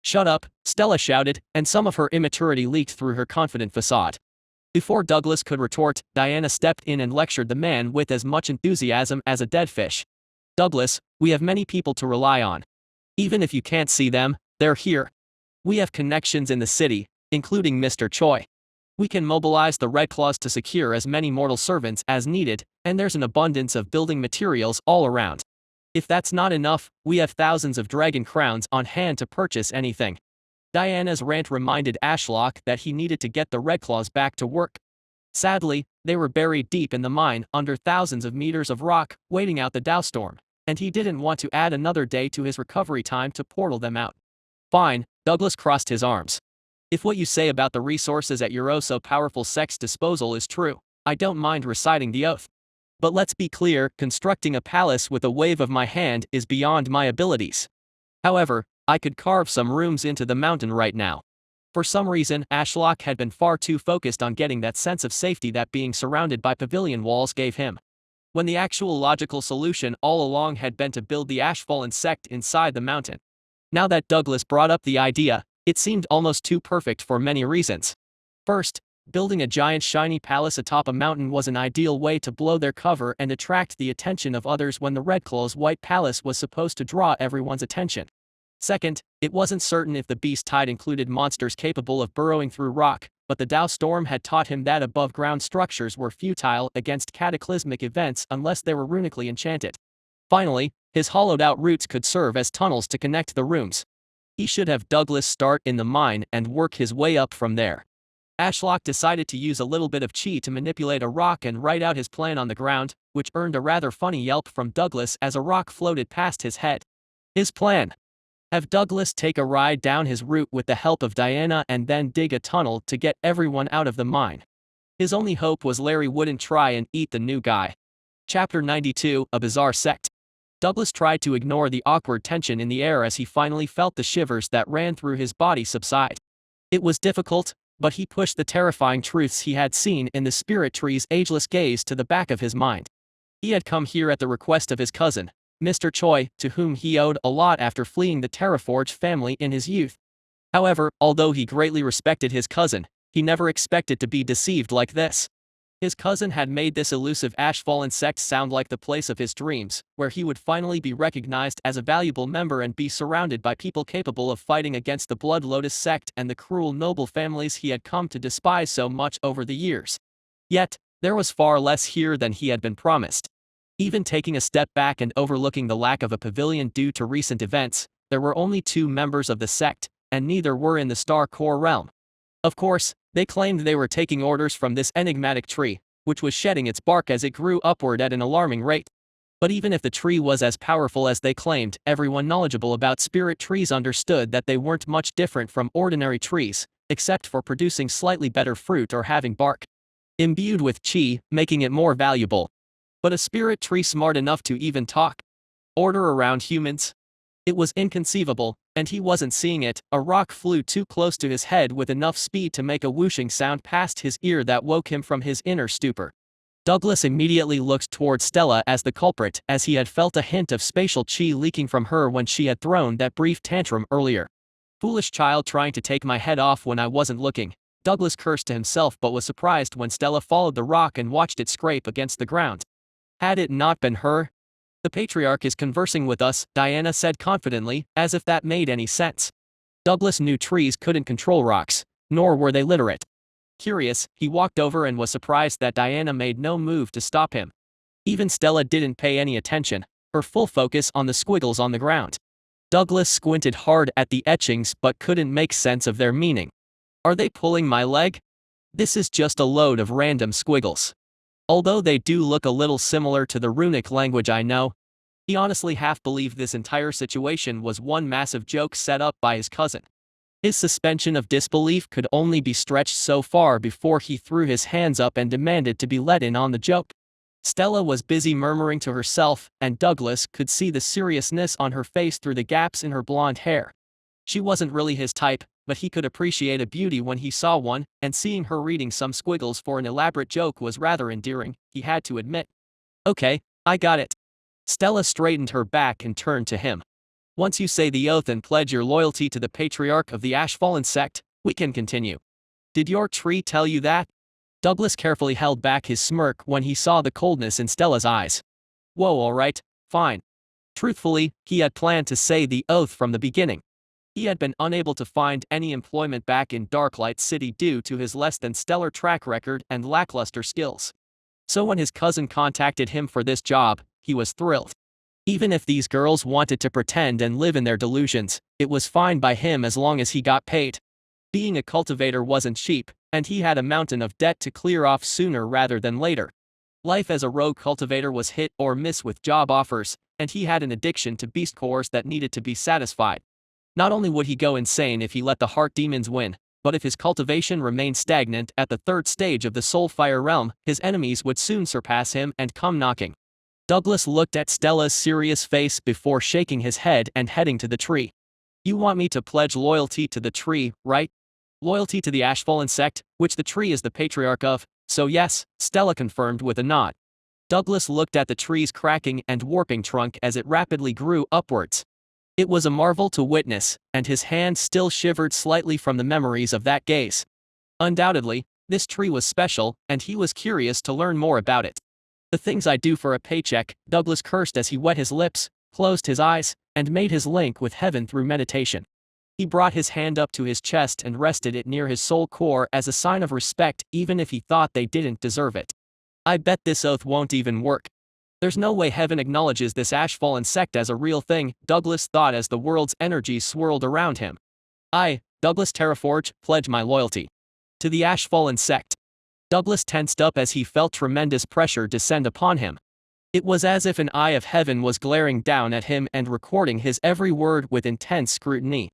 Shut up, Stella shouted, and some of her immaturity leaked through her confident facade. Before Douglas could retort, Diana stepped in and lectured the man with as much enthusiasm as a dead fish. Douglas, we have many people to rely on. Even if you can't see them, they're here. We have connections in the city, including Mr. Choi. We can mobilize the Red Claws to secure as many mortal servants as needed, and there's an abundance of building materials all around. If that's not enough, we have thousands of dragon crowns on hand to purchase anything. Diana's rant reminded Ashlock that he needed to get the Red Claws back to work. Sadly, they were buried deep in the mine under thousands of meters of rock, waiting out the Dowstorm, and he didn't want to add another day to his recovery time to portal them out. Fine, Douglas crossed his arms. If what you say about the resources at your oh-so-powerful sect's disposal is true, I don't mind reciting the oath. But let's be clear, constructing a palace with a wave of my hand is beyond my abilities. However, I could carve some rooms into the mountain right now. For some reason, Ashlock had been far too focused on getting that sense of safety that being surrounded by pavilion walls gave him. When the actual logical solution all along had been to build the Ashfallen sect inside the mountain. Now that Douglas brought up the idea, it seemed almost too perfect for many reasons. First, building a giant shiny palace atop a mountain was an ideal way to blow their cover and attract the attention of others when the Red Claws' white palace was supposed to draw everyone's attention. Second, it wasn't certain if the beast tide included monsters capable of burrowing through rock, but the Dowstorm had taught him that above-ground structures were futile against cataclysmic events unless they were runically enchanted. Finally, his hollowed-out roots could serve as tunnels to connect the rooms. He should have Douglas start in the mine and work his way up from there. Ashlock decided to use a little bit of chi to manipulate a rock and write out his plan on the ground, which earned a rather funny yelp from Douglas as a rock floated past his head. His plan: have Douglas take a ride down his route with the help of Diana and then dig a tunnel to get everyone out of the mine. His only hope was Larry wouldn't try and eat the new guy. Chapter 92, A Bizarre Sect. Douglas tried to ignore the awkward tension in the air as he finally felt the shivers that ran through his body subside. It was difficult, But he pushed the terrifying truths he had seen in the spirit tree's ageless gaze to the back of his mind. He had come here at the request of his cousin, Mr. Choi, to whom he owed a lot after fleeing the Terraforge family in his youth. However, although he greatly respected his cousin, he never expected to be deceived like this. His cousin had made this elusive Ashfallen sect sound like the place of his dreams, where he would finally be recognized as a valuable member and be surrounded by people capable of fighting against the Blood Lotus sect and the cruel noble families he had come to despise so much over the years. Yet, there was far less here than he had been promised. Even taking a step back and overlooking the lack of a pavilion due to recent events, there were only 2 members of the sect, and neither were in the Star Core realm. Of course, they claimed they were taking orders from this enigmatic tree, which was shedding its bark as it grew upward at an alarming rate. But even if the tree was as powerful as they claimed, everyone knowledgeable about spirit trees understood that they weren't much different from ordinary trees, except for producing slightly better fruit or having bark imbued with chi, making it more valuable. But a spirit tree smart enough to even talk order around humans? It was inconceivable, and he wasn't seeing it. A rock flew too close to his head with enough speed to make a whooshing sound past his ear that woke him from his inner stupor. Douglas immediately looked toward Stella as the culprit, as he had felt a hint of spatial chi leaking from her when she had thrown that brief tantrum earlier. Foolish child trying to take my head off when I wasn't looking. Douglas cursed to himself but was surprised when Stella followed the rock and watched it scrape against the ground. Had it not been her? The patriarch is conversing with us, Diana said confidently, as if that made any sense. Douglas knew trees couldn't control rocks, nor were they literate. Curious, he walked over and was surprised that Diana made no move to stop him. Even Stella didn't pay any attention, her full focus on the squiggles on the ground. Douglas squinted hard at the etchings but couldn't make sense of their meaning. Are they pulling my leg? This is just a load of random squiggles. Although they do look a little similar to the runic language I know. He honestly half believed this entire situation was one massive joke set up by his cousin. His suspension of disbelief could only be stretched so far before he threw his hands up and demanded to be let in on the joke. Stella was busy murmuring to herself, and Douglas could see the seriousness on her face through the gaps in her blonde hair. She wasn't really his type, but he could appreciate a beauty when he saw one, and seeing her reading some squiggles for an elaborate joke was rather endearing, he had to admit. Okay, I got it. Stella straightened her back and turned to him. Once you say the oath and pledge your loyalty to the patriarch of the Ashfallen sect, we can continue. Did your tree tell you that? Douglas carefully held back his smirk when he saw the coldness in Stella's eyes. Whoa, alright, fine. Truthfully, he had planned to say the oath from the beginning. He had been unable to find any employment back in Darklight City due to his less than stellar track record and lackluster skills. So when his cousin contacted him for this job, he was thrilled. Even if these girls wanted to pretend and live in their delusions, it was fine by him as long as he got paid. Being a cultivator wasn't cheap, and he had a mountain of debt to clear off sooner rather than later. Life as a rogue cultivator was hit or miss with job offers, and he had an addiction to beast cores that needed to be satisfied. Not only would he go insane if he let the heart demons win, but if his cultivation remained stagnant at the 3rd stage of the Soulfire realm, his enemies would soon surpass him and come knocking. Douglas looked at Stella's serious face before shaking his head and heading to the tree. You want me to pledge loyalty to the tree, right? Loyalty to the Ashfallen sect, which the tree is the patriarch of, so yes, Stella confirmed with a nod. Douglas looked at the tree's cracking and warping trunk as it rapidly grew upwards. It was a marvel to witness, and his hand still shivered slightly from the memories of that gaze. Undoubtedly, this tree was special, and he was curious to learn more about it. The things I do for a paycheck, Douglas cursed as he wet his lips, closed his eyes, and made his link with heaven through meditation. He brought his hand up to his chest and rested it near his soul core as a sign of respect even if he thought they didn't deserve it. I bet this oath won't even work. There's no way heaven acknowledges this Ashfallen sect as a real thing, Douglas thought as the world's energy swirled around him. I, Douglas Terraforge, pledge my loyalty to the Ashfallen sect. Douglas tensed up as he felt tremendous pressure descend upon him. It was as if an eye of heaven was glaring down at him and recording his every word with intense scrutiny.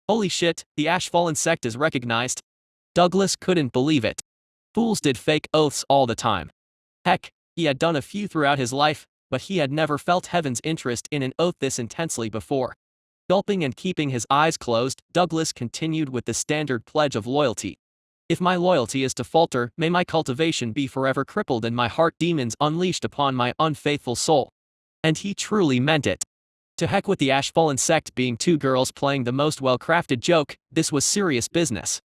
Holy shit, the Ashfallen sect is recognized. Douglas couldn't believe it. Fools did fake oaths all the time. Heck, he had done a few throughout his life, but he had never felt heaven's interest in an oath this intensely before. Gulping and keeping his eyes closed, Douglas continued with the standard pledge of loyalty. If my loyalty is to falter, may my cultivation be forever crippled and my heart demons unleashed upon my unfaithful soul. And he truly meant it. To heck with the Ashfallen sect being two girls playing the most well-crafted joke, this was serious business.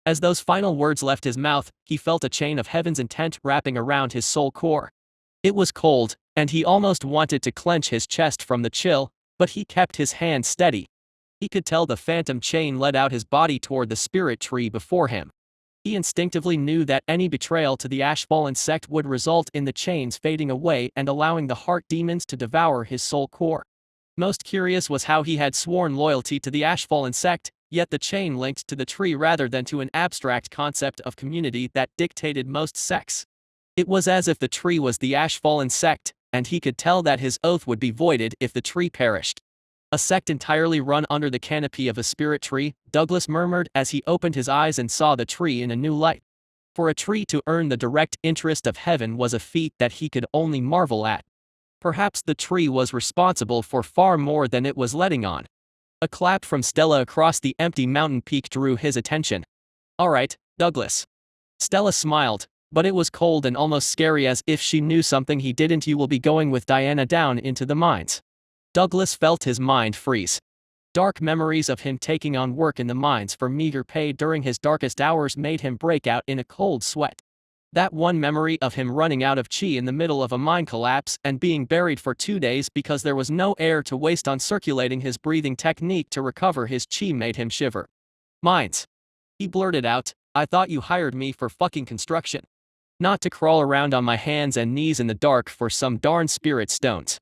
As those final words left his mouth, he felt a chain of heaven's intent wrapping around his soul core. It was cold, and he almost wanted to clench his chest from the chill, but he kept his hand steady. He could tell the phantom chain led out his body toward the spirit tree before him. He instinctively knew that any betrayal to the Ashfallen sect would result in the chains fading away and allowing the heart demons to devour his soul core. Most curious was how he had sworn loyalty to the Ashfallen sect, yet the chain linked to the tree rather than to an abstract concept of community that dictated most sects. It was as if the tree was the Ashfallen sect, and he could tell that his oath would be voided if the tree perished. A sect entirely run under the canopy of a spirit tree, Douglas murmured as he opened his eyes and saw the tree in a new light. For a tree to earn the direct interest of heaven was a feat that he could only marvel at. Perhaps the tree was responsible for far more than it was letting on. A clap from Stella across the empty mountain peak drew his attention. "All right, Douglas." Stella smiled, but it was cold and almost scary as if she knew something he didn't. "You will be going with Diana down into the mines." Douglas felt his mind freeze. Dark memories of him taking on work in the mines for meager pay during his darkest hours made him break out in a cold sweat. That one memory of him running out of chi in the middle of a mine collapse and being buried for 2 days because there was no air to waste on circulating his breathing technique to recover his chi made him shiver. "Mines." He blurted out, "I thought you hired me for fucking construction. Not to crawl around on my hands and knees in the dark for some darn spirit stones.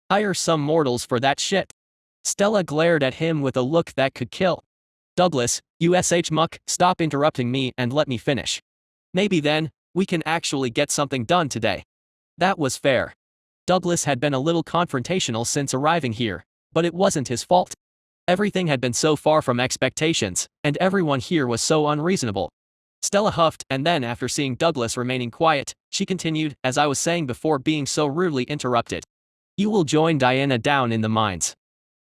Hire some mortals for that shit." Stella glared at him with a look that could kill. "Douglas, USH muck, stop interrupting me and let me finish. Maybe then, we can actually get something done today." That was fair. Douglas had been a little confrontational since arriving here, but it wasn't his fault. Everything had been so far from expectations, and everyone here was so unreasonable. Stella huffed, and then after seeing Douglas remaining quiet, she continued, "As I was saying before being so rudely interrupted. You will join Diana down in the mines.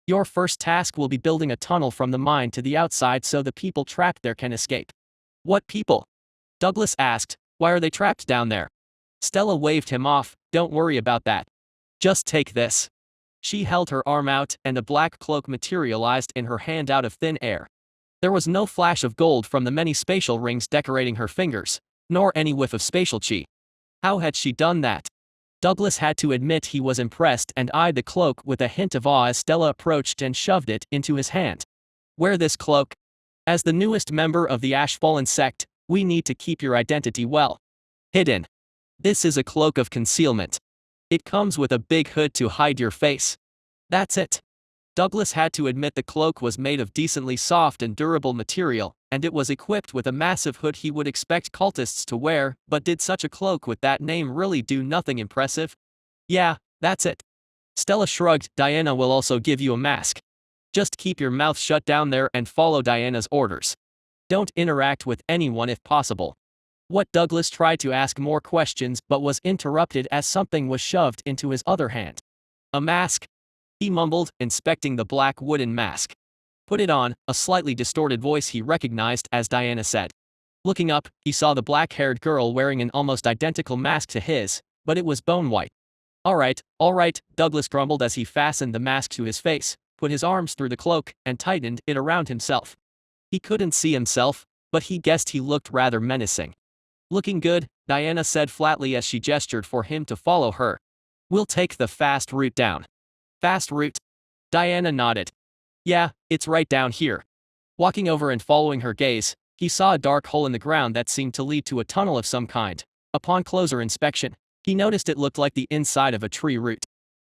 Your first task will be building a tunnel from the mine to the outside so the people trapped there can escape." "What people?" Douglas asked. "Why are they trapped down there?" Stella waved him off. "Don't worry about that. Just take this." She held her arm out, and a black cloak materialized in her hand out of thin air. There was no flash of gold from the many spatial rings decorating her fingers, nor any whiff of spatial chi. How had she done that? Douglas had to admit he was impressed and eyed the cloak with a hint of awe as Stella approached and shoved it into his hand. "Wear this cloak. As the newest member of the Ashfallen sect, we need to keep your identity well hidden. This is a cloak of concealment. It comes with a big hood to hide your face. That's it." Douglas had to admit the cloak was made of decently soft and durable material, and it was equipped with a massive hood he would expect cultists to wear, but did such a cloak with that name really do nothing impressive? "Yeah, that's it." Stella shrugged. "Diana will also give you a mask. Just keep your mouth shut down there and follow Diana's orders. Don't interact with anyone if possible." What Douglas tried to ask more questions but was interrupted as something was shoved into his other hand. "A mask?" he mumbled, inspecting the black wooden mask. "Put it on," a slightly distorted voice he recognized as Diana said. Looking up, he saw the black-haired girl wearing an almost identical mask to his, but it was bone white. All right, Douglas grumbled as he fastened the mask to his face, put his arms through the cloak, and tightened it around himself. He couldn't see himself, but he guessed he looked rather menacing. "Looking good," Diana said flatly as she gestured for him to follow her. "We'll take the fast route down." "Fast route?" Diana nodded. "Yeah, it's right down here." Walking over and following her gaze, he saw a dark hole in the ground that seemed to lead to a tunnel of some kind. Upon closer inspection, he noticed it looked like the inside of a tree root.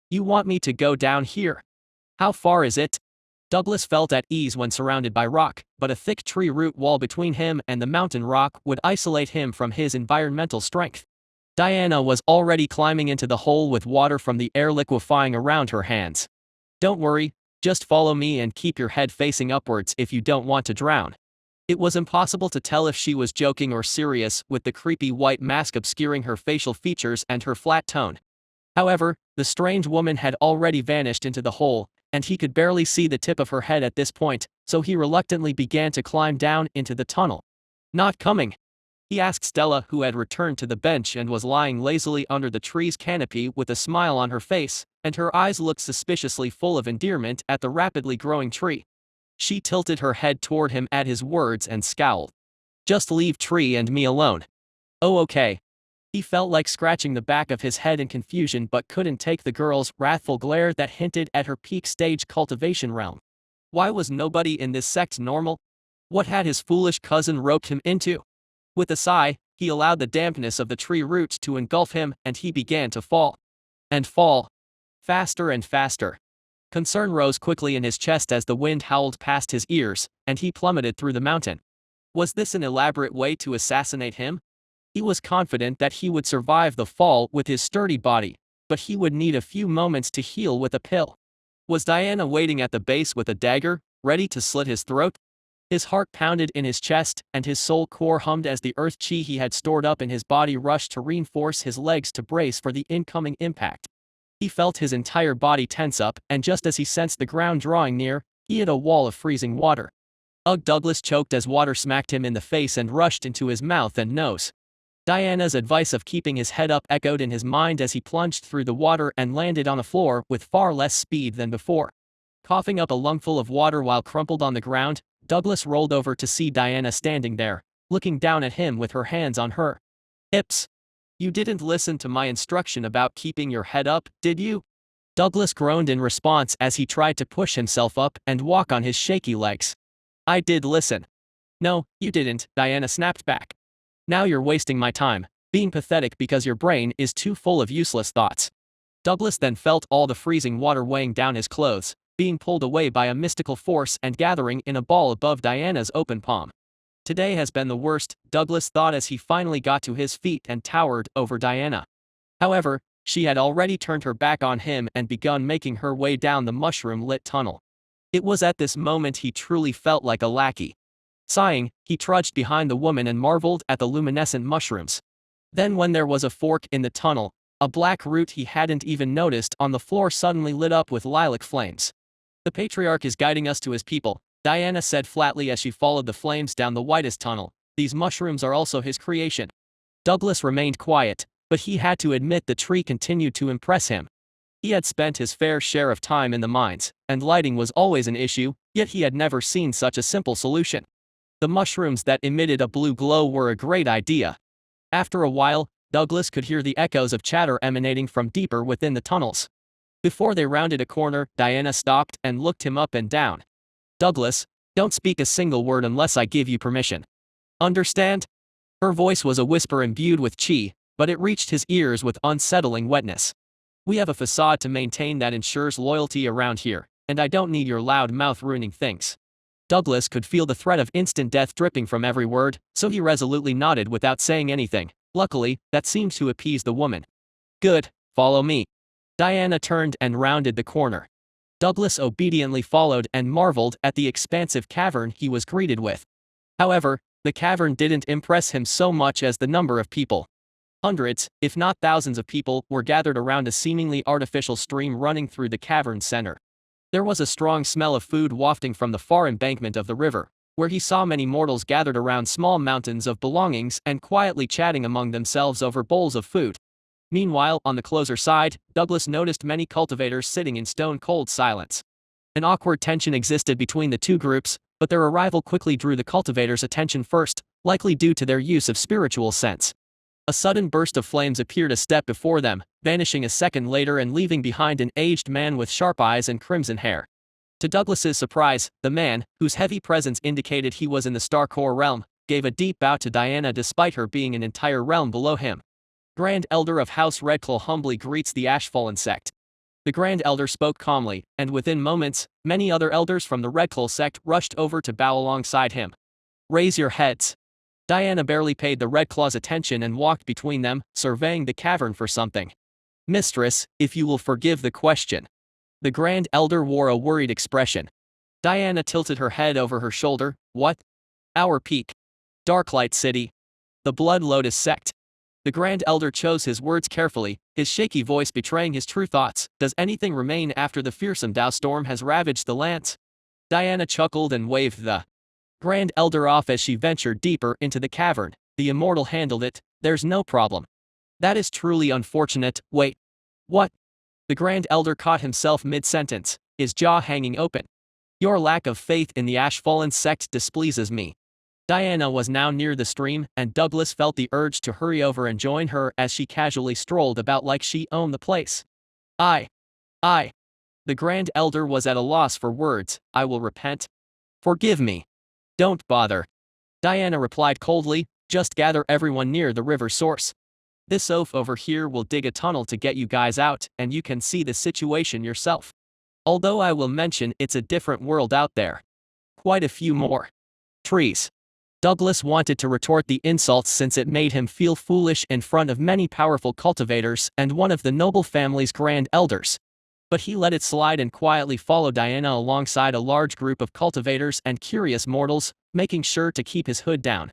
"You want me to go down here? How far is it?" Douglas felt at ease when surrounded by rock, but a thick tree root wall between him and the mountain rock would isolate him from his environmental strength. Diana was already climbing into the hole with water from the air liquefying around her hands. "Don't worry, just follow me and keep your head facing upwards if you don't want to drown." It was impossible to tell if she was joking or serious, with the creepy white mask obscuring her facial features and her flat tone. However, the strange woman had already vanished into the hole, and he could barely see the tip of her head at this point, so he reluctantly began to climb down into the tunnel. "Not coming." he asked Stella, who had returned to the bench and was lying lazily under the tree's canopy with a smile on her face, and her eyes looked suspiciously full of endearment at the rapidly growing tree. She tilted her head toward him at his words and scowled. "Just leave Tree and me alone." "Oh, okay." He felt like scratching the back of his head in confusion but couldn't take the girl's wrathful glare that hinted at her peak stage cultivation realm. Why was nobody in this sect normal? What had his foolish cousin roped him into? With a sigh, he allowed the dampness of the tree roots to engulf him and he began to fall. And fall. Faster and faster. Concern rose quickly in his chest as the wind howled past his ears, and he plummeted through the mountain. Was this an elaborate way to assassinate him? He was confident that he would survive the fall with his sturdy body, but he would need a few moments to heal with a pill. Was Diana waiting at the base with a dagger, ready to slit his throat? His heart pounded in his chest, and his soul core hummed as the earth chi he had stored up in his body rushed to reinforce his legs to brace for the incoming impact. He felt his entire body tense up, and just as he sensed the ground drawing near, he hit a wall of freezing water. Ugh! Douglas choked as water smacked him in the face and rushed into his mouth and nose. Diana's advice of keeping his head up echoed in his mind as he plunged through the water and landed on the floor with far less speed than before. Coughing up a lungful of water while crumpled on the ground, Douglas rolled over to see Diana standing there, looking down at him with her hands on her hips. "You didn't listen to my instruction about keeping your head up, did you?" Douglas groaned in response as he tried to push himself up and walk on his shaky legs. "I did listen." "No, you didn't," Diana snapped back. "Now you're wasting my time, being pathetic because your brain is too full of useless thoughts." Douglas then felt all the freezing water weighing down his clothes, being pulled away by a mystical force and gathering in a ball above Diana's open palm. Today has been the worst, Douglas thought as he finally got to his feet and towered over Diana. However, she had already turned her back on him and begun making her way down the mushroom-lit tunnel. It was at this moment he truly felt like a lackey. Sighing, he trudged behind the woman and marveled at the luminescent mushrooms. Then when there was a fork in the tunnel, a black root he hadn't even noticed on the floor suddenly lit up with lilac flames. "The patriarch is guiding us to his people," Diana said flatly as she followed the flames down the widest tunnel. "These mushrooms are also his creation." Douglas remained quiet, but he had to admit the tree continued to impress him. He had spent his fair share of time in the mines, and lighting was always an issue, yet he had never seen such a simple solution. The mushrooms that emitted a blue glow were a great idea. After a while, Douglas could hear the echoes of chatter emanating from deeper within the tunnels. Before they rounded a corner, Diana stopped and looked him up and down. "Douglas, don't speak a single word unless I give you permission. Understand?" Her voice was a whisper imbued with chi, but it reached his ears with unsettling wetness. "We have a facade to maintain that ensures loyalty around here, and I don't need your loud mouth ruining things." Douglas could feel the threat of instant death dripping from every word, so he resolutely nodded without saying anything. Luckily, that seemed to appease the woman. "Good, follow me." Diana turned and rounded the corner. Douglas obediently followed and marveled at the expansive cavern he was greeted with. However, the cavern didn't impress him so much as the number of people. Hundreds, if not thousands of people were gathered around a seemingly artificial stream running through the cavern's center. There was a strong smell of food wafting from the far embankment of the river, where he saw many mortals gathered around small mountains of belongings and quietly chatting among themselves over bowls of food. Meanwhile, on the closer side, Douglas noticed many cultivators sitting in stone-cold silence. An awkward tension existed between the two groups, but their arrival quickly drew the cultivators' attention first, likely due to their use of spiritual sense. A sudden burst of flames appeared a step before them, vanishing a second later and leaving behind an aged man with sharp eyes and crimson hair. To Douglas's surprise, the man, whose heavy presence indicated he was in the Starcore realm, gave a deep bow to Diana despite her being an entire realm below him. "Grand Elder of House Redclaw humbly greets the Ashfallen sect." The Grand Elder spoke calmly, and within moments, many other elders from the Redclaw sect rushed over to bow alongside him. "Raise your heads." Diana barely paid the Redclaws attention and walked between them, surveying the cavern for something. "Mistress, if you will forgive the question." The Grand Elder wore a worried expression. Diana tilted her head over her shoulder. "What?" "Our peak. Darklight City. The Blood Lotus sect." The Grand Elder chose his words carefully, his shaky voice betraying his true thoughts. "Does anything remain after the fearsome Dao storm has ravaged the lands?" Diana chuckled and waved the Grand Elder off as she ventured deeper into the cavern, The immortal handled it, there's no problem. That is truly unfortunate. Wait. What? The Grand Elder caught himself mid-sentence, his jaw hanging open. Your lack of faith in the Ashfallen sect displeases me. Diana was now near the stream, and Douglas felt the urge to hurry over and join her as she casually strolled about like she owned the place. I. The Grand Elder was at a loss for words. I will repent. Forgive me. Don't bother. Diana replied coldly, just gather everyone near the river source. This oaf over here will dig a tunnel to get you guys out, and you can see the situation yourself. Although I will mention it's a different world out there. Quite a few more trees. Douglas wanted to retort the insults since it made him feel foolish in front of many powerful cultivators and one of the noble family's grand elders. But he let it slide and quietly followed Diana alongside a large group of cultivators and curious mortals, making sure to keep his hood down.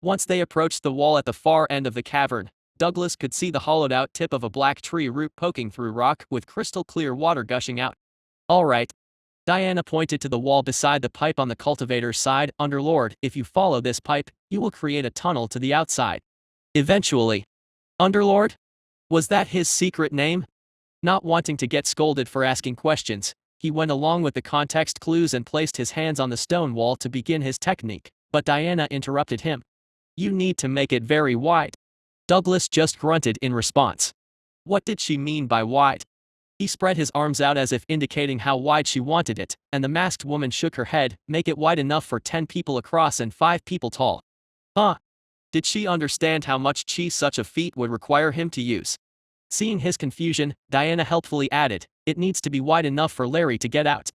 Once they approached the wall at the far end of the cavern, Douglas could see the hollowed-out tip of a black tree root poking through rock with crystal-clear water gushing out. All right. Diana pointed to the wall beside the pipe on the cultivator's side. Underlord, if you follow this pipe, you will create a tunnel to the outside. Eventually. Underlord? Was that his secret name? Not wanting to get scolded for asking questions, he went along with the context clues and placed his hands on the stone wall to begin his technique, but Diana interrupted him. You need to make it very wide. Douglas just grunted in response. What did she mean by wide? He spread his arms out as if indicating how wide she wanted it, and the masked woman shook her head. Make it wide enough for 10 people across and 5 people tall. Huh? Did she understand how much chi such a feat would require him to use? Seeing his confusion, Diana helpfully added, it needs to be wide enough for Larry to get out.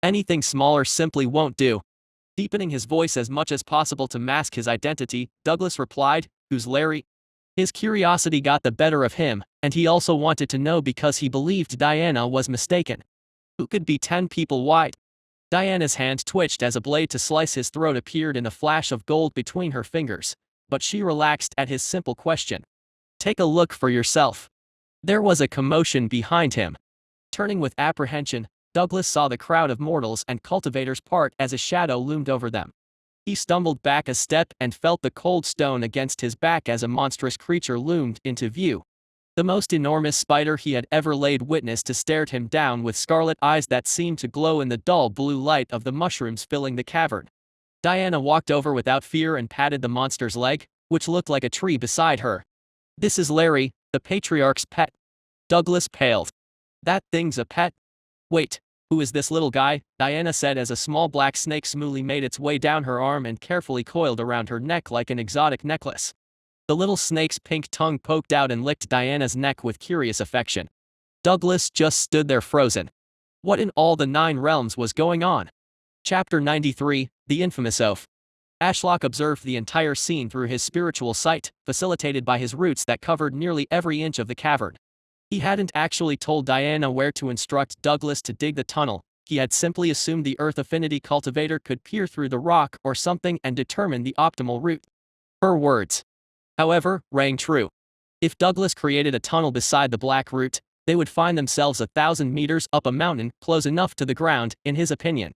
Anything smaller simply won't do. Deepening his voice as much as possible to mask his identity, Douglas replied, Who's Larry? His curiosity got the better of him, and he also wanted to know because he believed Diana was mistaken. Who could be 10 people wide? Diana's hand twitched as a blade to slice his throat appeared in a flash of gold between her fingers, but she relaxed at his simple question. Take a look for yourself. There was a commotion behind him. Turning with apprehension, Douglas saw the crowd of mortals and cultivators part as a shadow loomed over them. He stumbled back a step and felt the cold stone against his back as a monstrous creature loomed into view. The most enormous spider he had ever laid witness to stared him down with scarlet eyes that seemed to glow in the dull blue light of the mushrooms filling the cavern. Diana walked over without fear and patted the monster's leg, which looked like a tree beside her. This is Larry, the patriarch's pet. Douglas paled. That thing's a pet? Wait. Who is this little guy? Diana said as a small black snake smoothly made its way down her arm and carefully coiled around her neck like an exotic necklace. The little snake's pink tongue poked out and licked Diana's neck with curious affection. Douglas just stood there frozen. What in all the 9 realms was going on? Chapter 93, The Infamous Oaf. Ashlock observed the entire scene through his spiritual sight, facilitated by his roots that covered nearly every inch of the cavern. He hadn't actually told Diana where to instruct Douglas to dig the tunnel, he had simply assumed the Earth Affinity cultivator could peer through the rock or something and determine the optimal route. Her words, however, rang true. If Douglas created a tunnel beside the black route, they would find themselves 1,000 meters up a mountain, close enough to the ground, in his opinion.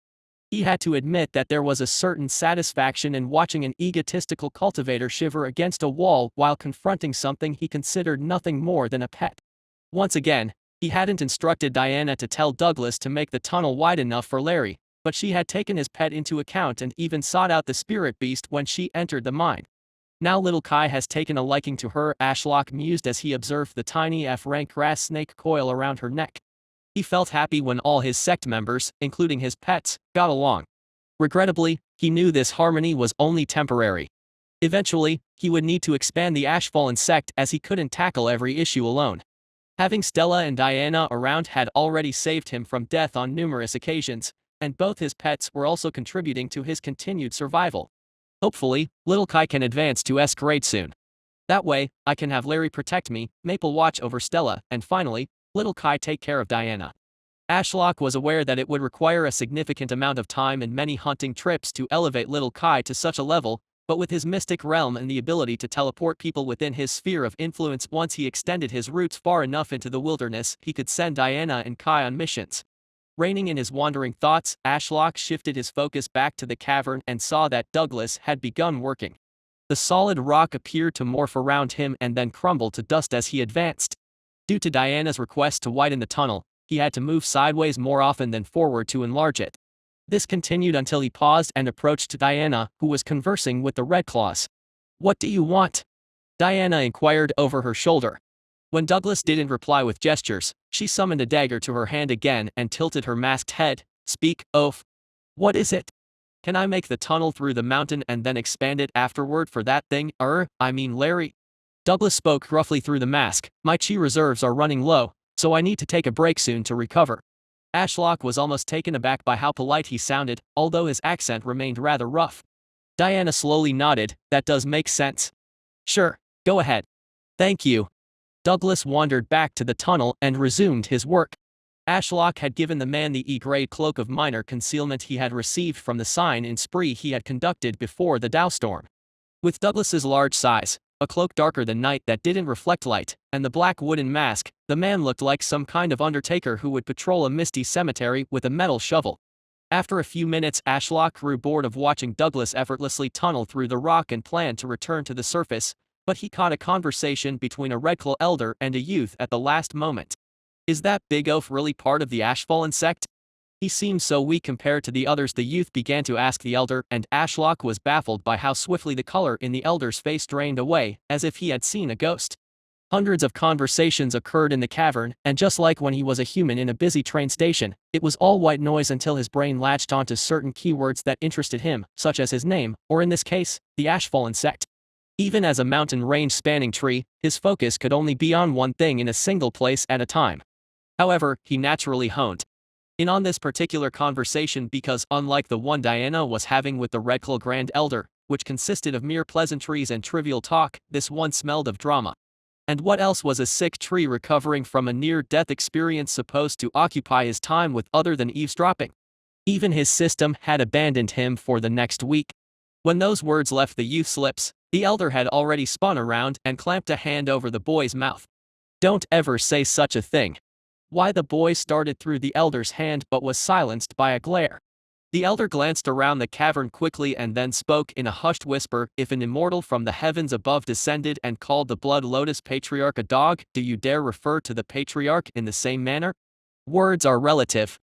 He had to admit that there was a certain satisfaction in watching an egotistical cultivator shiver against a wall while confronting something he considered nothing more than a pet. Once again, he hadn't instructed Diana to tell Douglas to make the tunnel wide enough for Larry, but she had taken his pet into account and even sought out the spirit beast when she entered the mine. Now little Kai has taken a liking to her, Ashlock mused as he observed the tiny F-rank grass snake coil around her neck. He felt happy when all his sect members, including his pets, got along. Regrettably, he knew this harmony was only temporary. Eventually, he would need to expand the Ashfallen sect as he couldn't tackle every issue alone. Having Stella and Diana around had already saved him from death on numerous occasions, and both his pets were also contributing to his continued survival. Hopefully, little Kai can advance to S grade soon. That way, I can have Larry protect me, Maple watch over Stella, and finally, little Kai take care of Diana. Ashlock was aware that it would require a significant amount of time and many hunting trips to elevate little Kai to such a level, but with his mystic realm and the ability to teleport people within his sphere of influence once he extended his roots far enough into the wilderness, he could send Diana and Kai on missions. Reining in his wandering thoughts, Ashlock shifted his focus back to the cavern and saw that Douglas had begun working. The solid rock appeared to morph around him and then crumble to dust as he advanced. Due to Diana's request to widen the tunnel, he had to move sideways more often than forward to enlarge it. This continued until he paused and approached Diana, who was conversing with the Red Claws. "What do you want?" Diana inquired over her shoulder. When Douglas didn't reply with gestures, she summoned a dagger to her hand again and tilted her masked head. "Speak, oaf. What is it? Can I make the tunnel through the mountain and then expand it afterward for that thing, I mean Larry?" Douglas spoke gruffly through the mask. "My chi reserves are running low, so I need to take a break soon to recover." Ashlock was almost taken aback by how polite he sounded, although his accent remained rather rough. Diana slowly nodded. "That does make sense. Sure, go ahead." "Thank you." Douglas wandered back to the tunnel and resumed his work. Ashlock had given the man the E-grade cloak of minor concealment he had received from the sign-in spree he had conducted before the Dow storm. With Douglas's large size, a cloak darker than night that didn't reflect light, and the black wooden mask, the man looked like some kind of undertaker who would patrol a misty cemetery with a metal shovel. After a few minutes, Ashlock grew bored of watching Douglas effortlessly tunnel through the rock and planned to return to the surface, but he caught a conversation between a Redclaw elder and a youth at the last moment. "Is that big oaf really part of the Ashfallen sect? He seems so weak compared to the others," the youth began to ask the elder, and Ashlock was baffled by how swiftly the color in the elder's face drained away, as if he had seen a ghost. Hundreds of conversations occurred in the cavern, and just like when he was a human in a busy train station, it was all white noise until his brain latched onto certain keywords that interested him, such as his name, or in this case, the Ashfallen sect. Even as a mountain range-spanning tree, his focus could only be on one thing in a single place at a time. However, he naturally honed in on this particular conversation because, unlike the one Diana was having with the Redclaw Grand Elder, which consisted of mere pleasantries and trivial talk, this one smelled of drama. And what else was a sick tree recovering from a near-death experience supposed to occupy his time with other than eavesdropping? Even his system had abandoned him for the next week. When those words left the youth's lips, the elder had already spun around and clamped a hand over the boy's mouth. "Don't ever say such a thing." Why, the boy started through the elder's hand but was silenced by a glare. The elder glanced around the cavern quickly and then spoke in a hushed whisper. "If an immortal from the heavens above descended and called the Blood Lotus Patriarch a dog, do you dare refer to the Patriarch in the same manner? Words are relative.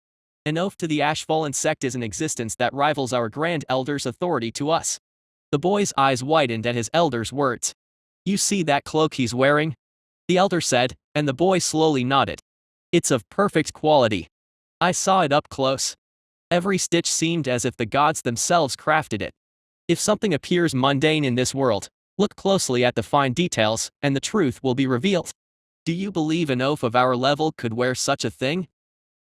An oath to the Ashfallen sect is an existence that rivals our Grand Elder's authority to us." The boy's eyes widened at his elder's words. "You see that cloak he's wearing?" the elder said, and the boy slowly nodded. "It's of perfect quality. I saw it up close. Every stitch seemed as if the gods themselves crafted it. If something appears mundane in this world, look closely at the fine details, and the truth will be revealed. Do you believe an oaf of our level could wear such a thing?"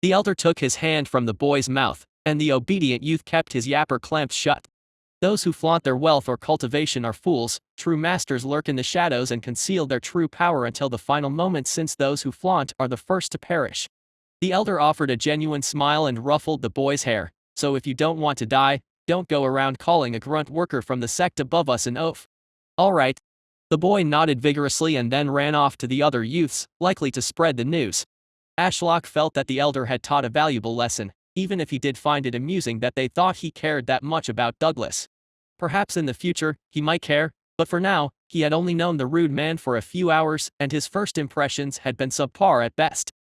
The elder took his hand from the boy's mouth, and the obedient youth kept his yapper clamped shut. Those who flaunt their wealth or cultivation are fools. True masters lurk in the shadows and conceal their true power until the final moment, since those who flaunt are the first to perish. The elder offered a genuine smile and ruffled the boy's hair. "So if you don't want to die, don't go around calling a grunt worker from the sect above us an oaf." "All right." The boy nodded vigorously and then ran off to the other youths, likely to spread the news. Ashlock felt that the elder had taught a valuable lesson, even if he did find it amusing that they thought he cared that much about Douglas. Perhaps in the future, he might care, but for now, he had only known the rude man for a few hours, and his first impressions had been subpar at best.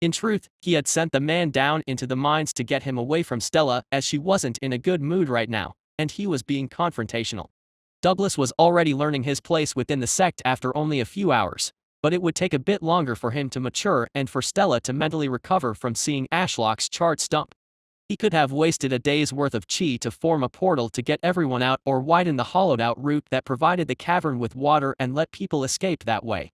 In truth, he had sent the man down into the mines to get him away from Stella, as she wasn't in a good mood right now, and he was being confrontational. Douglas was already learning his place within the sect after only a few hours, but it would take a bit longer for him to mature and for Stella to mentally recover from seeing Ashlock's charred stump. He could have wasted a day's worth of chi to form a portal to get everyone out, or widen the hollowed-out route that provided the cavern with water and let people escape that way.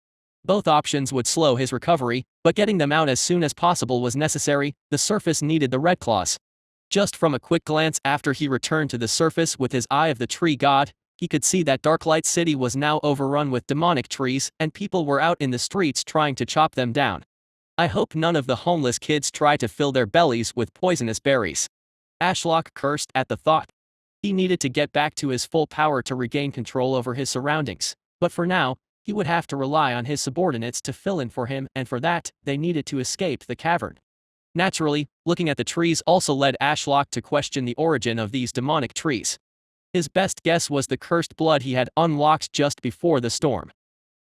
Both options would slow his recovery, but getting them out as soon as possible was necessary. The surface needed the Red Claws. Just from a quick glance after he returned to the surface with his eye of the tree god, he could see that Darklight City was now overrun with demonic trees, and people were out in the streets trying to chop them down. "I hope none of the homeless kids try to fill their bellies with poisonous berries." Ashlock cursed at the thought. He needed to get back to his full power to regain control over his surroundings, but for now, he would have to rely on his subordinates to fill in for him, and for that, they needed to escape the cavern. Naturally, looking at the trees also led Ashlock to question the origin of these demonic trees. His best guess was the cursed blood he had unlocked just before the storm.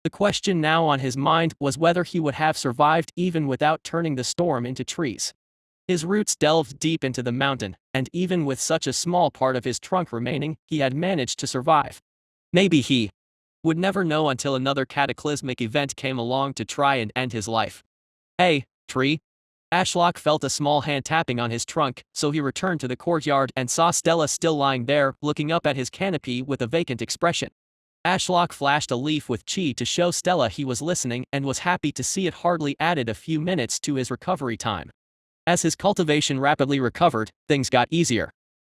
The question now on his mind was whether he would have survived even without turning the storm into trees. His roots delved deep into the mountain, and even with such a small part of his trunk remaining, he had managed to survive. Maybe he would never know until another cataclysmic event came along to try and end his life. Hey, tree. Ashlock felt a small hand tapping on his trunk, so he returned to the courtyard and saw Stella still lying there, looking up at his canopy with a vacant expression. Ashlock flashed a leaf with chi to show Stella he was listening and was happy to see it hardly added a few minutes to his recovery time. As his cultivation rapidly recovered, things got easier.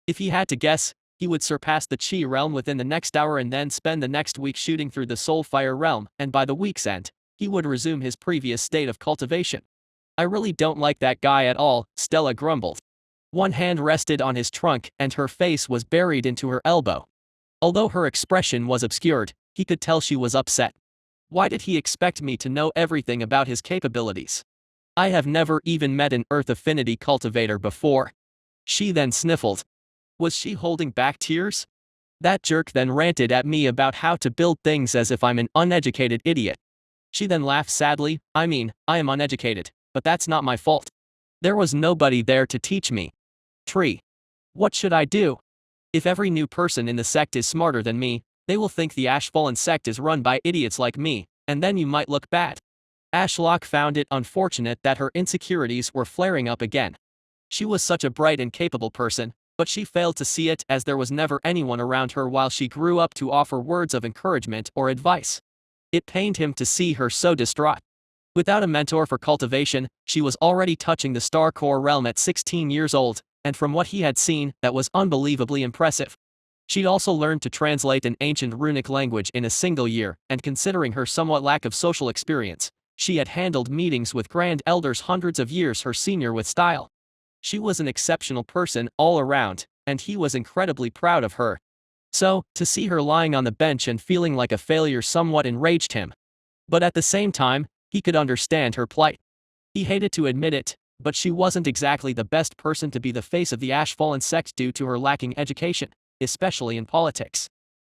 If he had to guess, he would surpass the Chi realm within the next hour and then spend the next week shooting through the Soul Fire realm, and by the week's end, he would resume his previous state of cultivation. I really don't like that guy at all, Stella grumbled. One hand rested on his trunk and her face was buried into her elbow. Although her expression was obscured, he could tell she was upset. Why did he expect me to know everything about his capabilities? I have never even met an Earth Affinity cultivator before. She then sniffled. Was she holding back tears? That jerk then ranted at me about how to build things as if I'm an uneducated idiot. She then laughed sadly. I am uneducated, but that's not my fault. There was nobody there to teach me. Tree. What should I do? If every new person in the sect is smarter than me, they will think the Ashfallen sect is run by idiots like me, and then you might look bad. Ashlock found it unfortunate that her insecurities were flaring up again. She was such a bright and capable person, but she failed to see it as there was never anyone around her while she grew up to offer words of encouragement or advice. It pained him to see her so distraught. Without a mentor for cultivation, she was already touching the Star Core realm at 16 years old, and from what he had seen, that was unbelievably impressive. She'd also learned to translate an ancient runic language in a single year, and considering her somewhat lack of social experience, she had handled meetings with grand elders hundreds of years her senior with style. She was an exceptional person all around, and he was incredibly proud of her. So, to see her lying on the bench and feeling like a failure somewhat enraged him. But at the same time, he could understand her plight. He hated to admit it, but she wasn't exactly the best person to be the face of the Ashfallen sect due to her lacking education, especially in politics.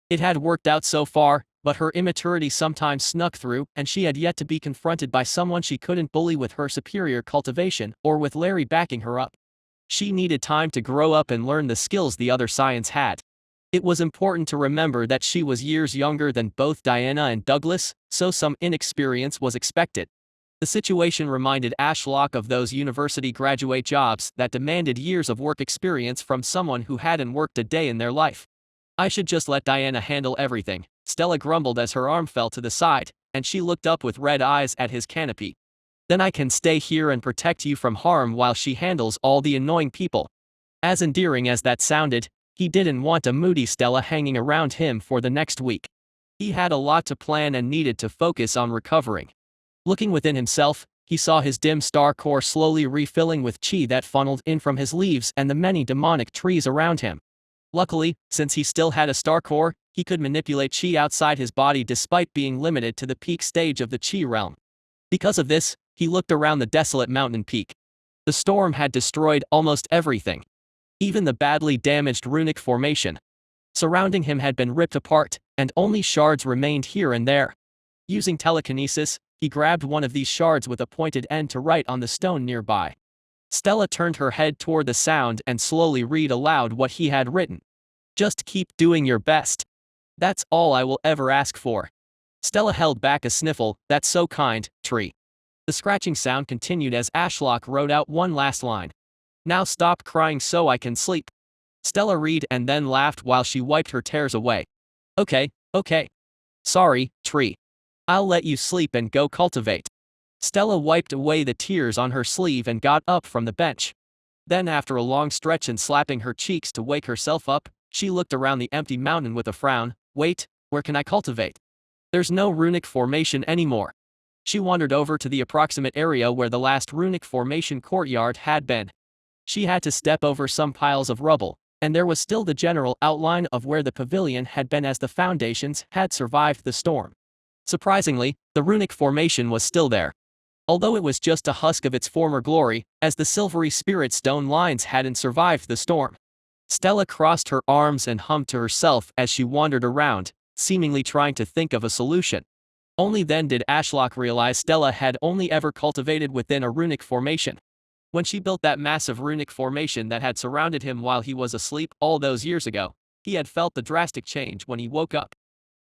It had worked out so far, but her immaturity sometimes snuck through, and she had yet to be confronted by someone she couldn't bully with her superior cultivation or with Larry backing her up. She needed time to grow up and learn the skills the other scions had. It was important to remember that she was years younger than both Diana and Douglas, so some inexperience was expected. The situation reminded Ashlock of those university graduate jobs that demanded years of work experience from someone who hadn't worked a day in their life. I should just let Diana handle everything, Stella grumbled as her arm fell to the side, and she looked up with red eyes at his canopy. Then I can stay here and protect you from harm while she handles all the annoying people. As endearing as that sounded, he didn't want a moody Stella hanging around him for the next week. He had a lot to plan and needed to focus on recovering. Looking within himself, he saw his dim star core slowly refilling with chi that funneled in from his leaves and the many demonic trees around him. Luckily, since he still had a star core, he could manipulate chi outside his body despite being limited to the peak stage of the chi realm. Because of this, he looked around the desolate mountain peak. The storm had destroyed almost everything. Even the badly damaged runic formation surrounding him had been ripped apart, and only shards remained here and there. Using telekinesis, he grabbed one of these shards with a pointed end to write on the stone nearby. Stella turned her head toward the sound and slowly read aloud what he had written. Just keep doing your best. That's all I will ever ask for. Stella held back a sniffle. That's so kind, tree. The scratching sound continued as Ashlock wrote out one last line. Now stop crying so I can sleep. Stella read and then laughed while she wiped her tears away. Okay. Sorry, tree. I'll let you sleep and go cultivate. Stella wiped away the tears on her sleeve and got up from the bench. Then after a long stretch and slapping her cheeks to wake herself up, she looked around the empty mountain with a frown. Wait, where can I cultivate? There's no runic formation anymore. She wandered over to the approximate area where the last runic formation courtyard had been. She had to step over some piles of rubble, and there was still the general outline of where the pavilion had been as the foundations had survived the storm. Surprisingly, the runic formation was still there. Although it was just a husk of its former glory, as the silvery spirit stone lines hadn't survived the storm. Stella crossed her arms and hummed to herself as she wandered around, seemingly trying to think of a solution. Only then did Ashlock realize Stella had only ever cultivated within a runic formation. When she built that massive runic formation that had surrounded him while he was asleep all those years ago, he had felt the drastic change when he woke up.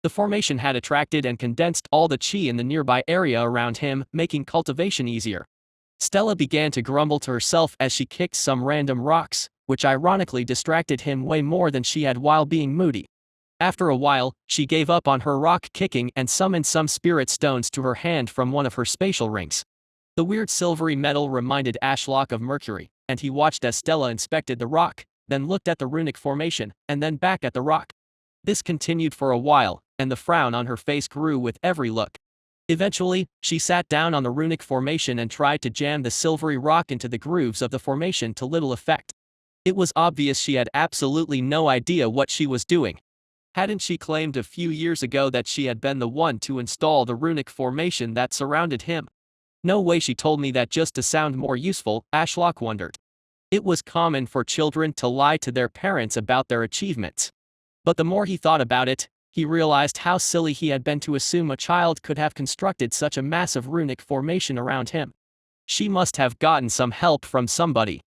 The formation had attracted and condensed all the chi in the nearby area around him, making cultivation easier. Stella began to grumble to herself as she kicked some random rocks, which ironically distracted him way more than she had while being moody. After a while, she gave up on her rock kicking and summoned some spirit stones to her hand from one of her spatial rings. The weird silvery metal reminded Ashlock of Mercury, and he watched as Stella inspected the rock, then looked at the runic formation, and then back at the rock. This continued for a while, and the frown on her face grew with every look. Eventually, she sat down on the runic formation and tried to jam the silvery rock into the grooves of the formation to little effect. It was obvious she had absolutely no idea what she was doing. Hadn't she claimed a few years ago that she had been the one to install the runic formation that surrounded him? No way she told me that just to sound more useful, Ashlock wondered. It was common for children to lie to their parents about their achievements. But the more he thought about it, he realized how silly he had been to assume a child could have constructed such a massive runic formation around him. She must have gotten some help from somebody.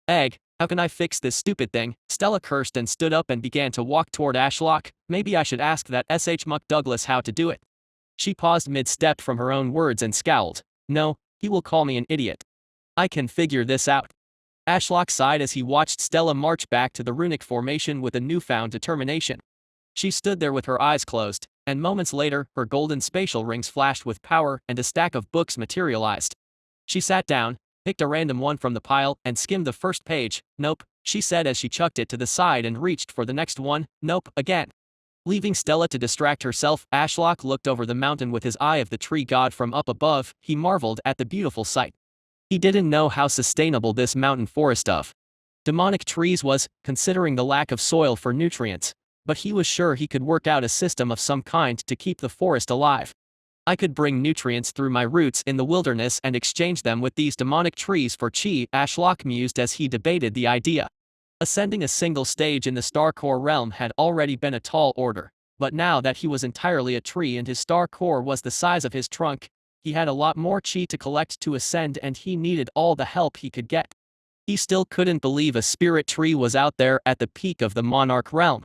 Egg, how can I fix this stupid thing? Stella cursed and stood up and began to walk toward Ashlock. Maybe I should ask that Muck Douglas how to do it. She paused mid-step from her own words and scowled. No, he will call me an idiot. I can figure this out. Ashlock sighed as he watched Stella march back to the runic formation with a newfound determination. She stood there with her eyes closed, and moments later, her golden spatial rings flashed with power and a stack of books materialized. She sat down, picked a random one from the pile, and skimmed the first page. Nope, she said as she chucked it to the side and reached for the next one. Nope, again. Leaving Stella to distract herself, Ashlock looked over the mountain with his eye of the tree god from up above. He marveled at the beautiful sight. He didn't know how sustainable this mountain forest of demonic trees was, considering the lack of soil for nutrients, but he was sure he could work out a system of some kind to keep the forest alive. I could bring nutrients through my roots in the wilderness and exchange them with these demonic trees for chi, Ashlock mused as he debated the idea. Ascending a single stage in the star core realm had already been a tall order, but now that he was entirely a tree and his star core was the size of his trunk, he had a lot more chi to collect to ascend and he needed all the help he could get. He still couldn't believe a spirit tree was out there at the peak of the monarch realm.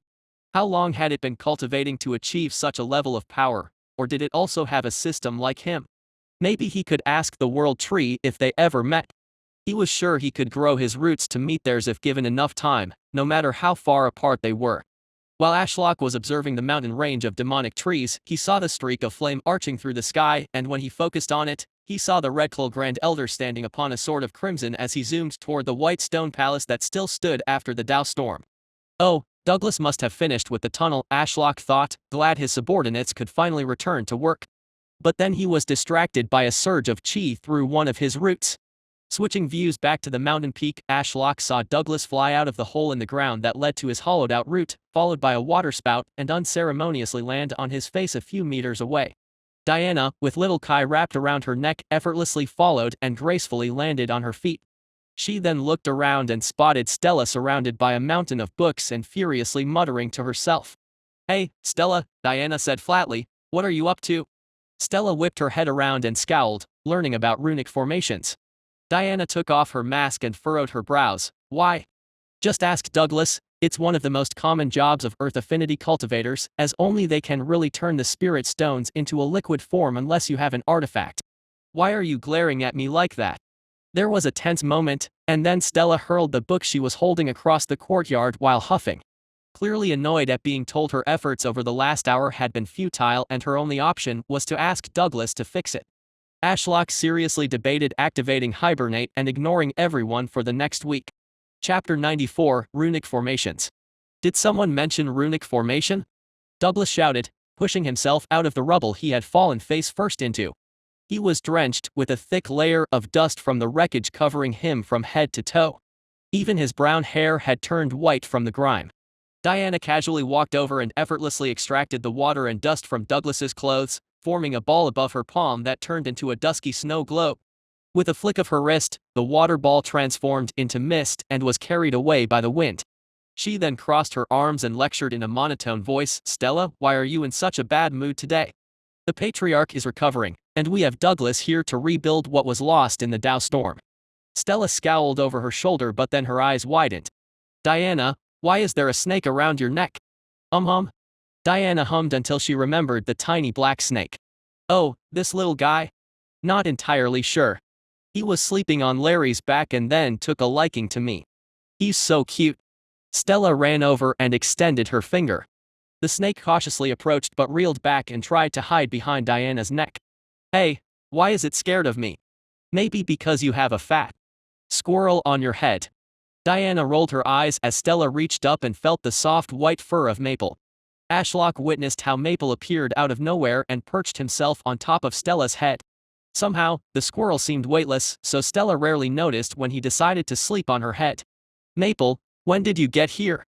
How long had it been cultivating to achieve such a level of power, or did it also have a system like him? Maybe he could ask the world tree if they ever met. He was sure he could grow his roots to meet theirs if given enough time, no matter how far apart they were. While Ashlock was observing the mountain range of demonic trees, he saw the streak of flame arching through the sky, and when he focused on it, he saw the Redclaw Grand Elder standing upon a sword of crimson as he zoomed toward the white stone palace that still stood after the Dow storm. Oh, Douglas must have finished with the tunnel, Ashlock thought, glad his subordinates could finally return to work. But then he was distracted by a surge of chi through one of his roots. Switching views back to the mountain peak, Ashlock saw Douglas fly out of the hole in the ground that led to his hollowed-out root, followed by a waterspout, and unceremoniously land on his face a few meters away. Diana, with little Kai wrapped around her neck, effortlessly followed and gracefully landed on her feet. She then looked around and spotted Stella surrounded by a mountain of books and furiously muttering to herself. Hey, Stella, Diana said flatly, what are you up to? Stella whipped her head around and scowled, learning about runic formations. Diana took off her mask and furrowed her brows. Why? Just ask Douglas, it's one of the most common jobs of Earth Affinity cultivators, as only they can really turn the spirit stones into a liquid form unless you have an artifact. Why are you glaring at me like that? There was a tense moment, and then Stella hurled the book she was holding across the courtyard while huffing. Clearly annoyed at being told her efforts over the last hour had been futile and her only option was to ask Douglas to fix it. Ashlock seriously debated activating Hibernate and ignoring everyone for the next week. Chapter 94, Runic Formations. Did someone mention runic formation? Douglas shouted, pushing himself out of the rubble he had fallen face first into. He was drenched, with a thick layer of dust from the wreckage covering him from head to toe. Even his brown hair had turned white from the grime. Diana casually walked over and effortlessly extracted the water and dust from Douglas's clothes, forming a ball above her palm that turned into a dusky snow globe. With a flick of her wrist, the water ball transformed into mist and was carried away by the wind. She then crossed her arms and lectured in a monotone voice, "Stella, why are you in such a bad mood today? The patriarch is recovering, and we have Douglas here to rebuild what was lost in the Dow storm." Stella scowled over her shoulder, but then her eyes widened. "Diana, why is there a snake around your neck?" Hum. Diana hummed until she remembered the tiny black snake. "Oh, this little guy? Not entirely sure. He was sleeping on Larry's back and then took a liking to me. He's so cute." Stella ran over and extended her finger. The snake cautiously approached but reeled back and tried to hide behind Diana's neck. "Hey, why is it scared of me? Maybe because you have a fat squirrel on your head." Diana rolled her eyes as Stella reached up and felt the soft white fur of Maple. Ashlock witnessed how Maple appeared out of nowhere and perched himself on top of Stella's head. Somehow, the squirrel seemed weightless, so Stella rarely noticed when he decided to sleep on her head. "Maple, when did you get here?"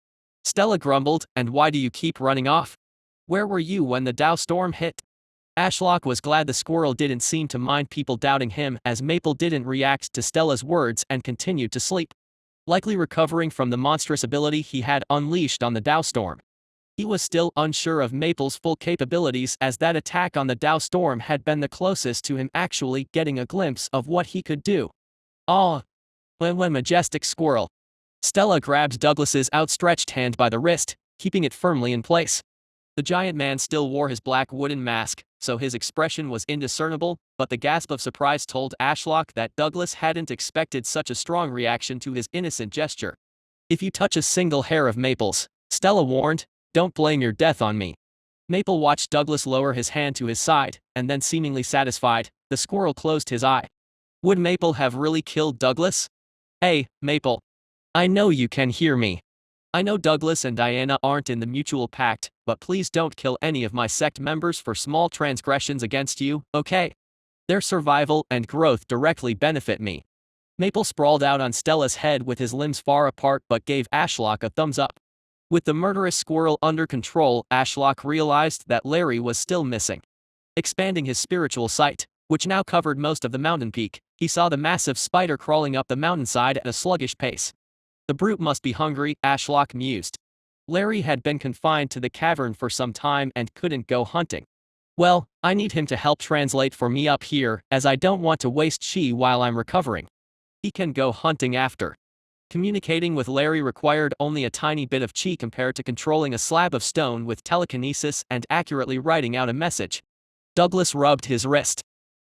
Stella grumbled, "And why do you keep running off? Where were you when the Dow storm hit?" Ashlock was glad the squirrel didn't seem to mind people doubting him, as Maple didn't react to Stella's words and continued to sleep, likely recovering from the monstrous ability he had unleashed on the Dow storm. He was still unsure of Maple's full capabilities, as that attack on the Dow storm had been the closest to him actually getting a glimpse of what he could do. "Aw, when majestic squirrel." Stella grabbed Douglas's outstretched hand by the wrist, keeping it firmly in place. The giant man still wore his black wooden mask, so his expression was indiscernible, but the gasp of surprise told Ashlock that Douglas hadn't expected such a strong reaction to his innocent gesture. "If you touch a single hair of Maple's," Stella warned, "don't blame your death on me." Maple watched Douglas lower his hand to his side, and then, seemingly satisfied, the squirrel closed his eye. Would Maple have really killed Douglas? "Hey, Maple. I know you can hear me. I know Douglas and Diana aren't in the mutual pact, but please don't kill any of my sect members for small transgressions against you, okay? Their survival and growth directly benefit me." Maple sprawled out on Stella's head with his limbs far apart but gave Ashlock a thumbs up. With the murderous squirrel under control, Ashlock realized that Larry was still missing. Expanding his spiritual sight, which now covered most of the mountain peak, he saw the massive spider crawling up the mountainside at a sluggish pace. The brute must be hungry, Ashlock mused. Larry had been confined to the cavern for some time and couldn't go hunting. "Well, I need him to help translate for me up here, as I don't want to waste chi while I'm recovering. He can go hunting after." Communicating with Larry required only a tiny bit of chi compared to controlling a slab of stone with telekinesis and accurately writing out a message. Douglas rubbed his wrist.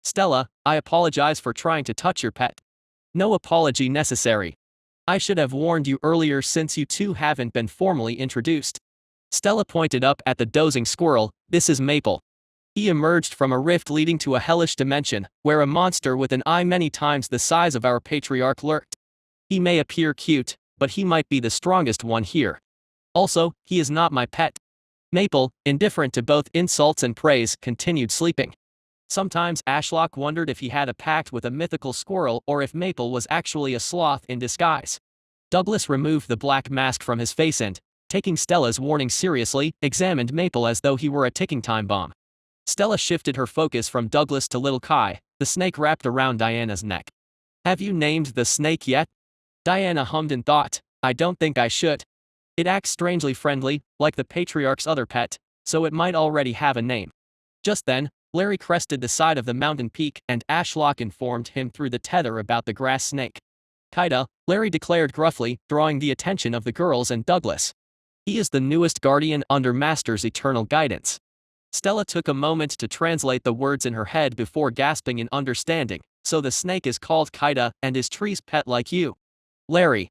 "Stella, I apologize for trying to touch your pet." "No apology necessary. I should have warned you earlier since you two haven't been formally introduced." Stella pointed up at the dozing squirrel. "This is Maple. He emerged from a rift leading to a hellish dimension, where a monster with an eye many times the size of our patriarch lurked. He may appear cute, but he might be the strongest one here. Also, he is not my pet." Maple, indifferent to both insults and praise, continued sleeping. Sometimes Ashlock wondered if he had a pact with a mythical squirrel or if Maple was actually a sloth in disguise. Douglas removed the black mask from his face and, taking Stella's warning seriously, examined Maple as though he were a ticking time bomb. Stella shifted her focus from Douglas to little Kai, the snake wrapped around Diana's neck. "Have you named the snake yet?" Diana hummed in thought. "I don't think I should. It acts strangely friendly, like the patriarch's other pet, so it might already have a name." Just then, Larry crested the side of the mountain peak and Ashlock informed him through the tether about the grass snake. "Kaida," Larry declared gruffly, drawing the attention of the girls and Douglas. "He is the newest guardian under Master's eternal guidance." Stella took a moment to translate the words in her head before gasping in understanding. "So the snake is called Kaida and is Tree's pet like you?" Larry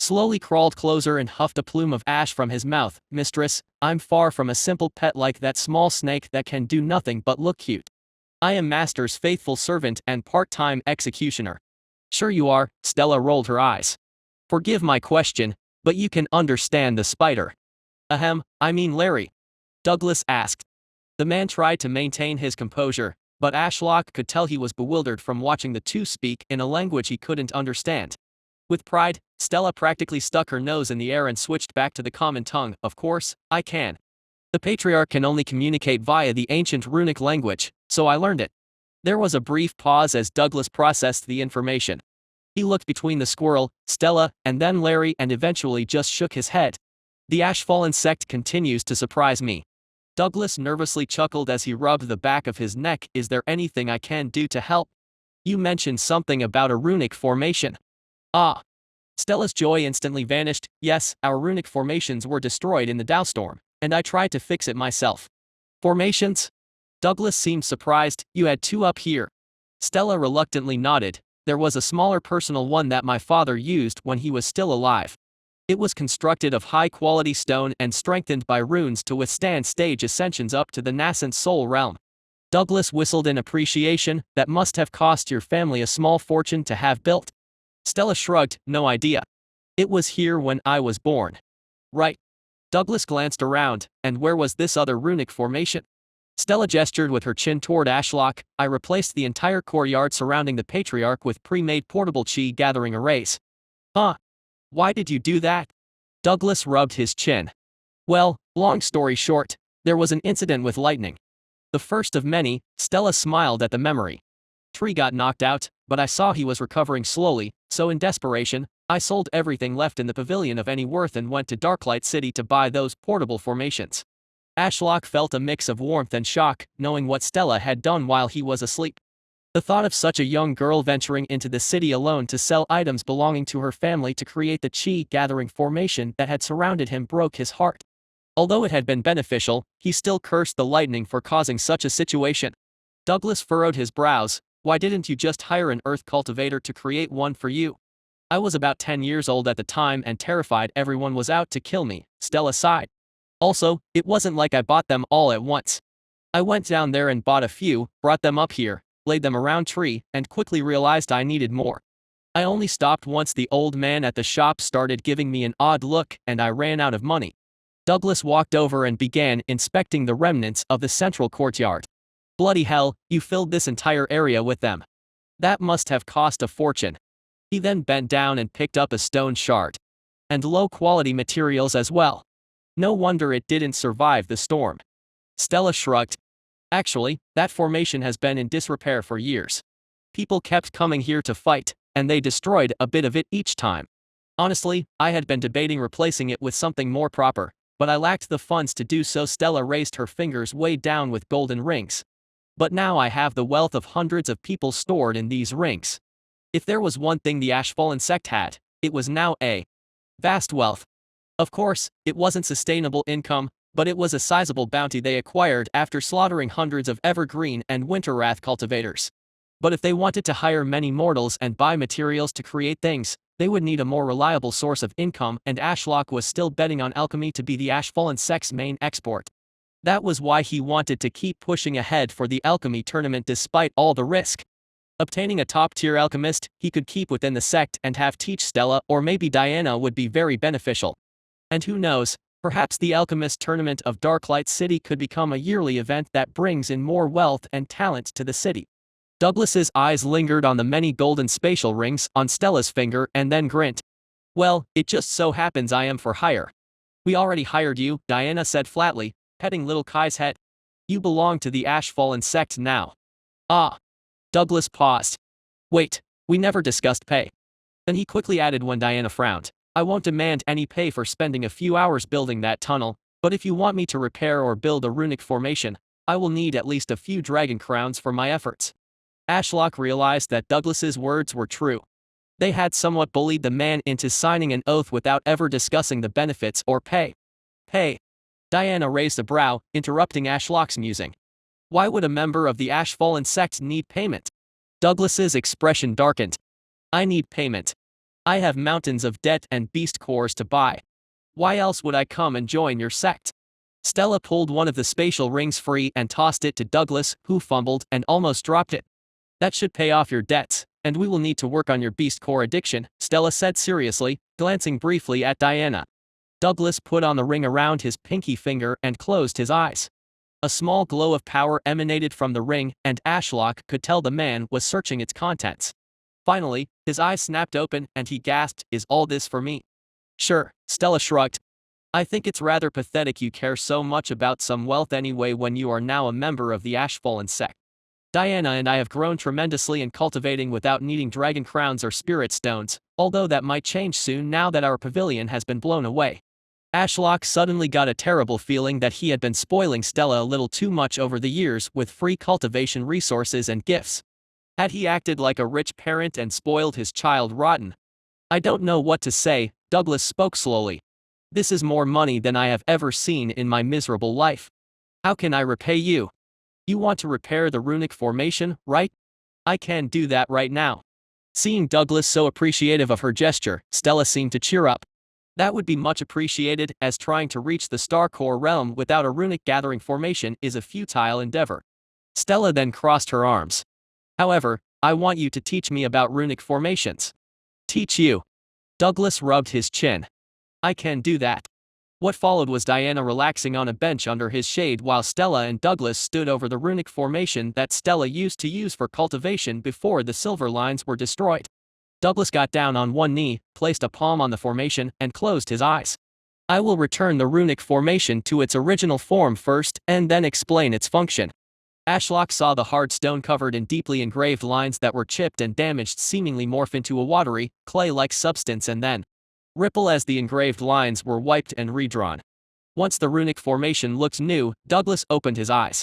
slowly crawled closer and huffed a plume of ash from his mouth. "Mistress, I'm far from a simple pet like that small snake that can do nothing but look cute. I am Master's faithful servant and part-time executioner." "Sure you are," Stella rolled her eyes. "Forgive my question, but you can understand the spider." "Ahem, I mean Larry?" Douglas asked. The man tried to maintain his composure, but Ashlock could tell he was bewildered from watching the two speak in a language he couldn't understand. With pride, Stella practically stuck her nose in the air and switched back to the common tongue. "Of course, I can. The patriarch can only communicate via the ancient runic language, so I learned it." There was a brief pause as Douglas processed the information. He looked between the squirrel, Stella, and then Larry and eventually just shook his head. The Ashfallen sect continues to surprise me. Douglas nervously chuckled as he rubbed the back of his neck. Is there anything I can do to help? You mentioned something about a runic formation. Ah. Stella's joy instantly vanished. Yes, our runic formations were destroyed in the Dowstorm, and I tried to fix it myself. Formations? Douglas seemed surprised. You had two up here. Stella reluctantly nodded. There was a smaller personal one that my father used when he was still alive. It was constructed of high-quality stone and strengthened by runes to withstand stage ascensions up to the nascent soul realm. Douglas whistled in appreciation. That must have cost your family a small fortune to have built. Stella shrugged. No idea. It was here when I was born. Right. Douglas glanced around, and where was this other runic formation? Stella gestured with her chin toward Ashlock. I replaced the entire courtyard surrounding the Patriarch with pre-made portable chi gathering arrays. Huh? Why did you do that? Douglas rubbed his chin. Well, long story short, there was an incident with lightning. The first of many. Stella smiled at the memory. Tree got knocked out, but I saw he was recovering slowly, so in desperation, I sold everything left in the pavilion of any worth and went to Darklight City to buy those portable formations. Ashlock felt a mix of warmth and shock, knowing what Stella had done while he was asleep. The thought of such a young girl venturing into the city alone to sell items belonging to her family to create the chi-gathering formation that had surrounded him broke his heart. Although it had been beneficial, he still cursed the lightning for causing such a situation. Douglas furrowed his brows. Why didn't you just hire an earth cultivator to create one for you? I was about 10 years old at the time and terrified everyone was out to kill me, Stella sighed. Also, it wasn't like I bought them all at once. I went down there and bought a few, brought them up here, laid them around tree, and quickly realized I needed more. I only stopped once the old man at the shop started giving me an odd look and I ran out of money. Douglas walked over and began inspecting the remnants of the central courtyard. Bloody hell, you filled this entire area with them. That must have cost a fortune. He then bent down and picked up a stone shard. And low-quality materials as well. No wonder it didn't survive the storm. Stella shrugged. Actually, that formation has been in disrepair for years. People kept coming here to fight, and they destroyed a bit of it each time. Honestly, I had been debating replacing it with something more proper, but I lacked the funds to do so. Stella raised her fingers weighed down with golden rings. But now I have the wealth of hundreds of people stored in these rings. If there was one thing the Ashfallen sect had, it was now a vast wealth. Of course, it wasn't sustainable income, but it was a sizable bounty they acquired after slaughtering hundreds of evergreen and winterwrath cultivators. But if they wanted to hire many mortals and buy materials to create things, they would need a more reliable source of income, and Ashlock was still betting on alchemy to be the Ashfallen sect's main export. That was why he wanted to keep pushing ahead for the alchemy tournament despite all the risk. Obtaining a top-tier alchemist he could keep within the sect and have teach Stella or maybe Diana would be very beneficial. And who knows, perhaps the Alchemist Tournament of Darklight City could become a yearly event that brings in more wealth and talent to the city. Douglas's eyes lingered on the many golden spatial rings on Stella's finger and then grinned. Well, it just so happens I am for hire. We already hired you, Diana said flatly, petting little Kai's head. You belong to the Ashfallen sect now. Ah. Douglas paused. Wait, we never discussed pay. Then he quickly added when Diana frowned. I won't demand any pay for spending a few hours building that tunnel, but if you want me to repair or build a runic formation, I will need at least a few dragon crowns for my efforts. Ashlock realized that Douglas's words were true. They had somewhat bullied the man into signing an oath without ever discussing the benefits or pay. Pay. Diana raised a brow, interrupting Ashlock's musing. Why would a member of the Ashfallen sect need payment? Douglas's expression darkened. I need payment. I have mountains of debt and beast cores to buy. Why else would I come and join your sect? Stella pulled one of the spatial rings free and tossed it to Douglas, who fumbled and almost dropped it. That should pay off your debts, and we will need to work on your beast core addiction, Stella said seriously, glancing briefly at Diana. Douglas put on the ring around his pinky finger and closed his eyes. A small glow of power emanated from the ring, and Ashlock could tell the man was searching its contents. Finally, his eyes snapped open and he gasped, "Is all this for me?" Sure, Stella shrugged. I think it's rather pathetic you care so much about some wealth anyway when you are now a member of the Ashfallen sect. Diana and I have grown tremendously in cultivating without needing dragon crowns or spirit stones, although that might change soon now that our pavilion has been blown away. Ashlock suddenly got a terrible feeling that he had been spoiling Stella a little too much over the years with free cultivation resources and gifts. Had he acted like a rich parent and spoiled his child rotten? I don't know what to say, Douglas spoke slowly. This is more money than I have ever seen in my miserable life. How can I repay you? You want to repair the runic formation, right? I can do that right now. Seeing Douglas so appreciative of her gesture, Stella seemed to cheer up. That would be much appreciated, as trying to reach the Star Core realm without a runic gathering formation is a futile endeavor. Stella then crossed her arms. However, I want you to teach me about runic formations. Teach you? Douglas rubbed his chin. I can do that. What followed was Diana relaxing on a bench under his shade while Stella and Douglas stood over the runic formation that Stella used to use for cultivation before the silver lines were destroyed. Douglas got down on one knee, placed a palm on the formation, and closed his eyes. I will return the runic formation to its original form first, and then explain its function. Ashlock saw the hard stone covered in deeply engraved lines that were chipped and damaged seemingly morph into a watery, clay-like substance and then ripple as the engraved lines were wiped and redrawn. Once the runic formation looked new, Douglas opened his eyes.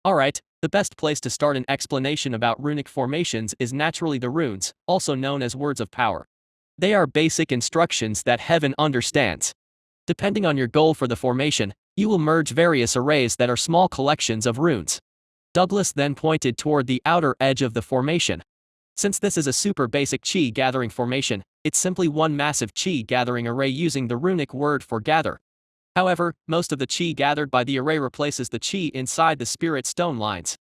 Alright, the best place to start an explanation about runic formations is naturally the runes, also known as words of power. They are basic instructions that heaven understands. Depending on your goal for the formation, you will merge various arrays that are small collections of runes. Douglas then pointed toward the outer edge of the formation. Since this is a super basic chi gathering formation, it's simply one massive chi gathering array using the runic word for gather. However, most of the chi gathered by the array replaces the chi inside the spirit stone lines.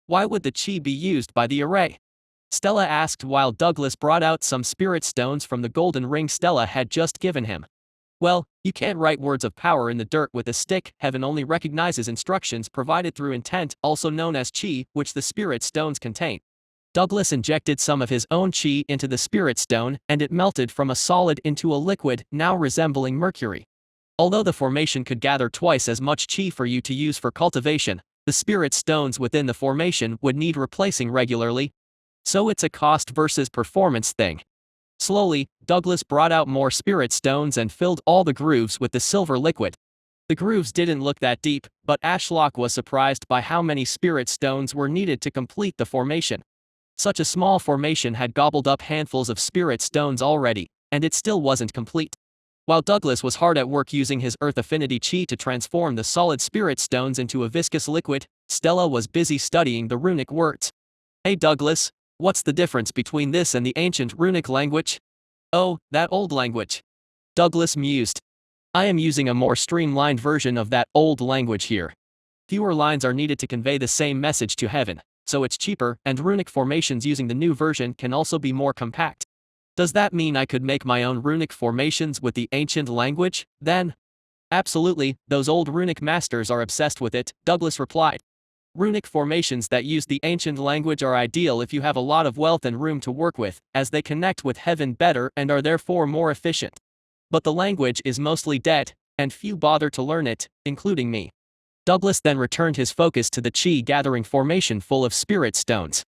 Why would the chi be used by the array? Stella asked while Douglas brought out some spirit stones from the golden ring Stella had just given him. Well, you can't write words of power in the dirt with a stick. Heaven only recognizes instructions provided through intent, also known as chi, which the spirit stones contain. Douglas injected some of his own chi into the spirit stone, and it melted from a solid into a liquid, now resembling mercury. Although the formation could gather twice as much chi for you to use for cultivation, the spirit stones within the formation would need replacing regularly. So it's a cost versus performance thing. Slowly, Douglas brought out more spirit stones and filled all the grooves with the silver liquid. The grooves didn't look that deep, but Ashlock was surprised by how many spirit stones were needed to complete the formation. Such a small formation had gobbled up handfuls of spirit stones already, and it still wasn't complete. While Douglas was hard at work using his earth affinity chi to transform the solid spirit stones into a viscous liquid, Stella was busy studying the runic words. Hey Douglas, what's the difference between this and the ancient runic language? Oh, that old language. Douglas mused. I am using a more streamlined version of that old language here. Fewer lines are needed to convey the same message to heaven, so it's cheaper, and runic formations using the new version can also be more compact. Does that mean I could make my own runic formations with the ancient language, then? Absolutely, those old runic masters are obsessed with it, Douglas replied. Runic formations that use the ancient language are ideal if you have a lot of wealth and room to work with, as they connect with heaven better and are therefore more efficient. But the language is mostly dead, and few bother to learn it, including me. Douglas then returned his focus to the chi gathering formation full of spirit stones.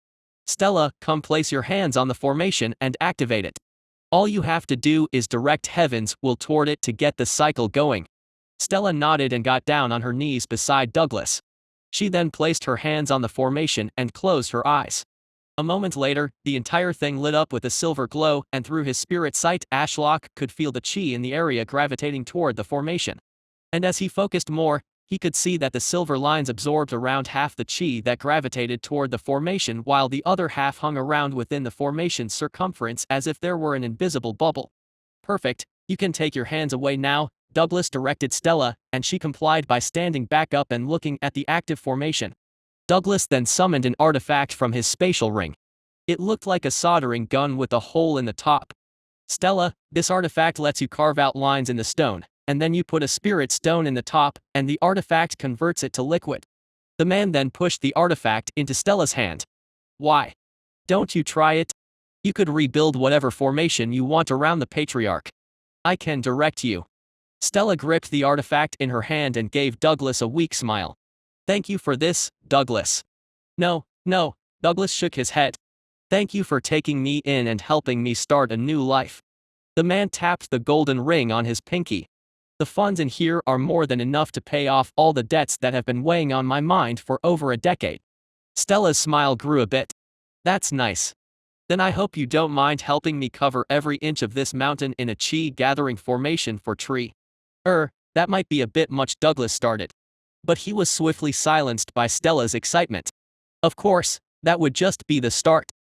Stella, come place your hands on the formation and activate it. All you have to do is direct heaven's will toward it to get the cycle going. Stella nodded and got down on her knees beside Douglas. She then placed her hands on the formation and closed her eyes. A moment later, the entire thing lit up with a silver glow, and through his spirit sight, Ashlock could feel the chi in the area gravitating toward the formation. And as he focused more, he could see that the silver lines absorbed around half the chi that gravitated toward the formation while the other half hung around within the formation's circumference as if there were an invisible bubble. Perfect, you can take your hands away now, Douglas directed Stella, and she complied by standing back up and looking at the active formation. Douglas then summoned an artifact from his spatial ring. It looked like a soldering gun with a hole in the top. Stella, this artifact lets you carve out lines in the stone, and then you put a spirit stone in the top, and the artifact converts it to liquid. The man then pushed the artifact into Stella's hand. Why? Don't you try it? You could rebuild whatever formation you want around the patriarch. I can direct you. Stella gripped the artifact in her hand and gave Douglas a weak smile. Thank you for this, Douglas. No, Douglas shook his head. Thank you for taking me in and helping me start a new life. The man tapped the golden ring on his pinky. The funds in here are more than enough to pay off all the debts that have been weighing on my mind for over a decade. Stella's smile grew a bit. That's nice. Then I hope you don't mind helping me cover every inch of this mountain in a chi gathering formation for tree. That might be a bit much, Douglas started. But he was swiftly silenced by Stella's excitement. Of course, that would just be the start.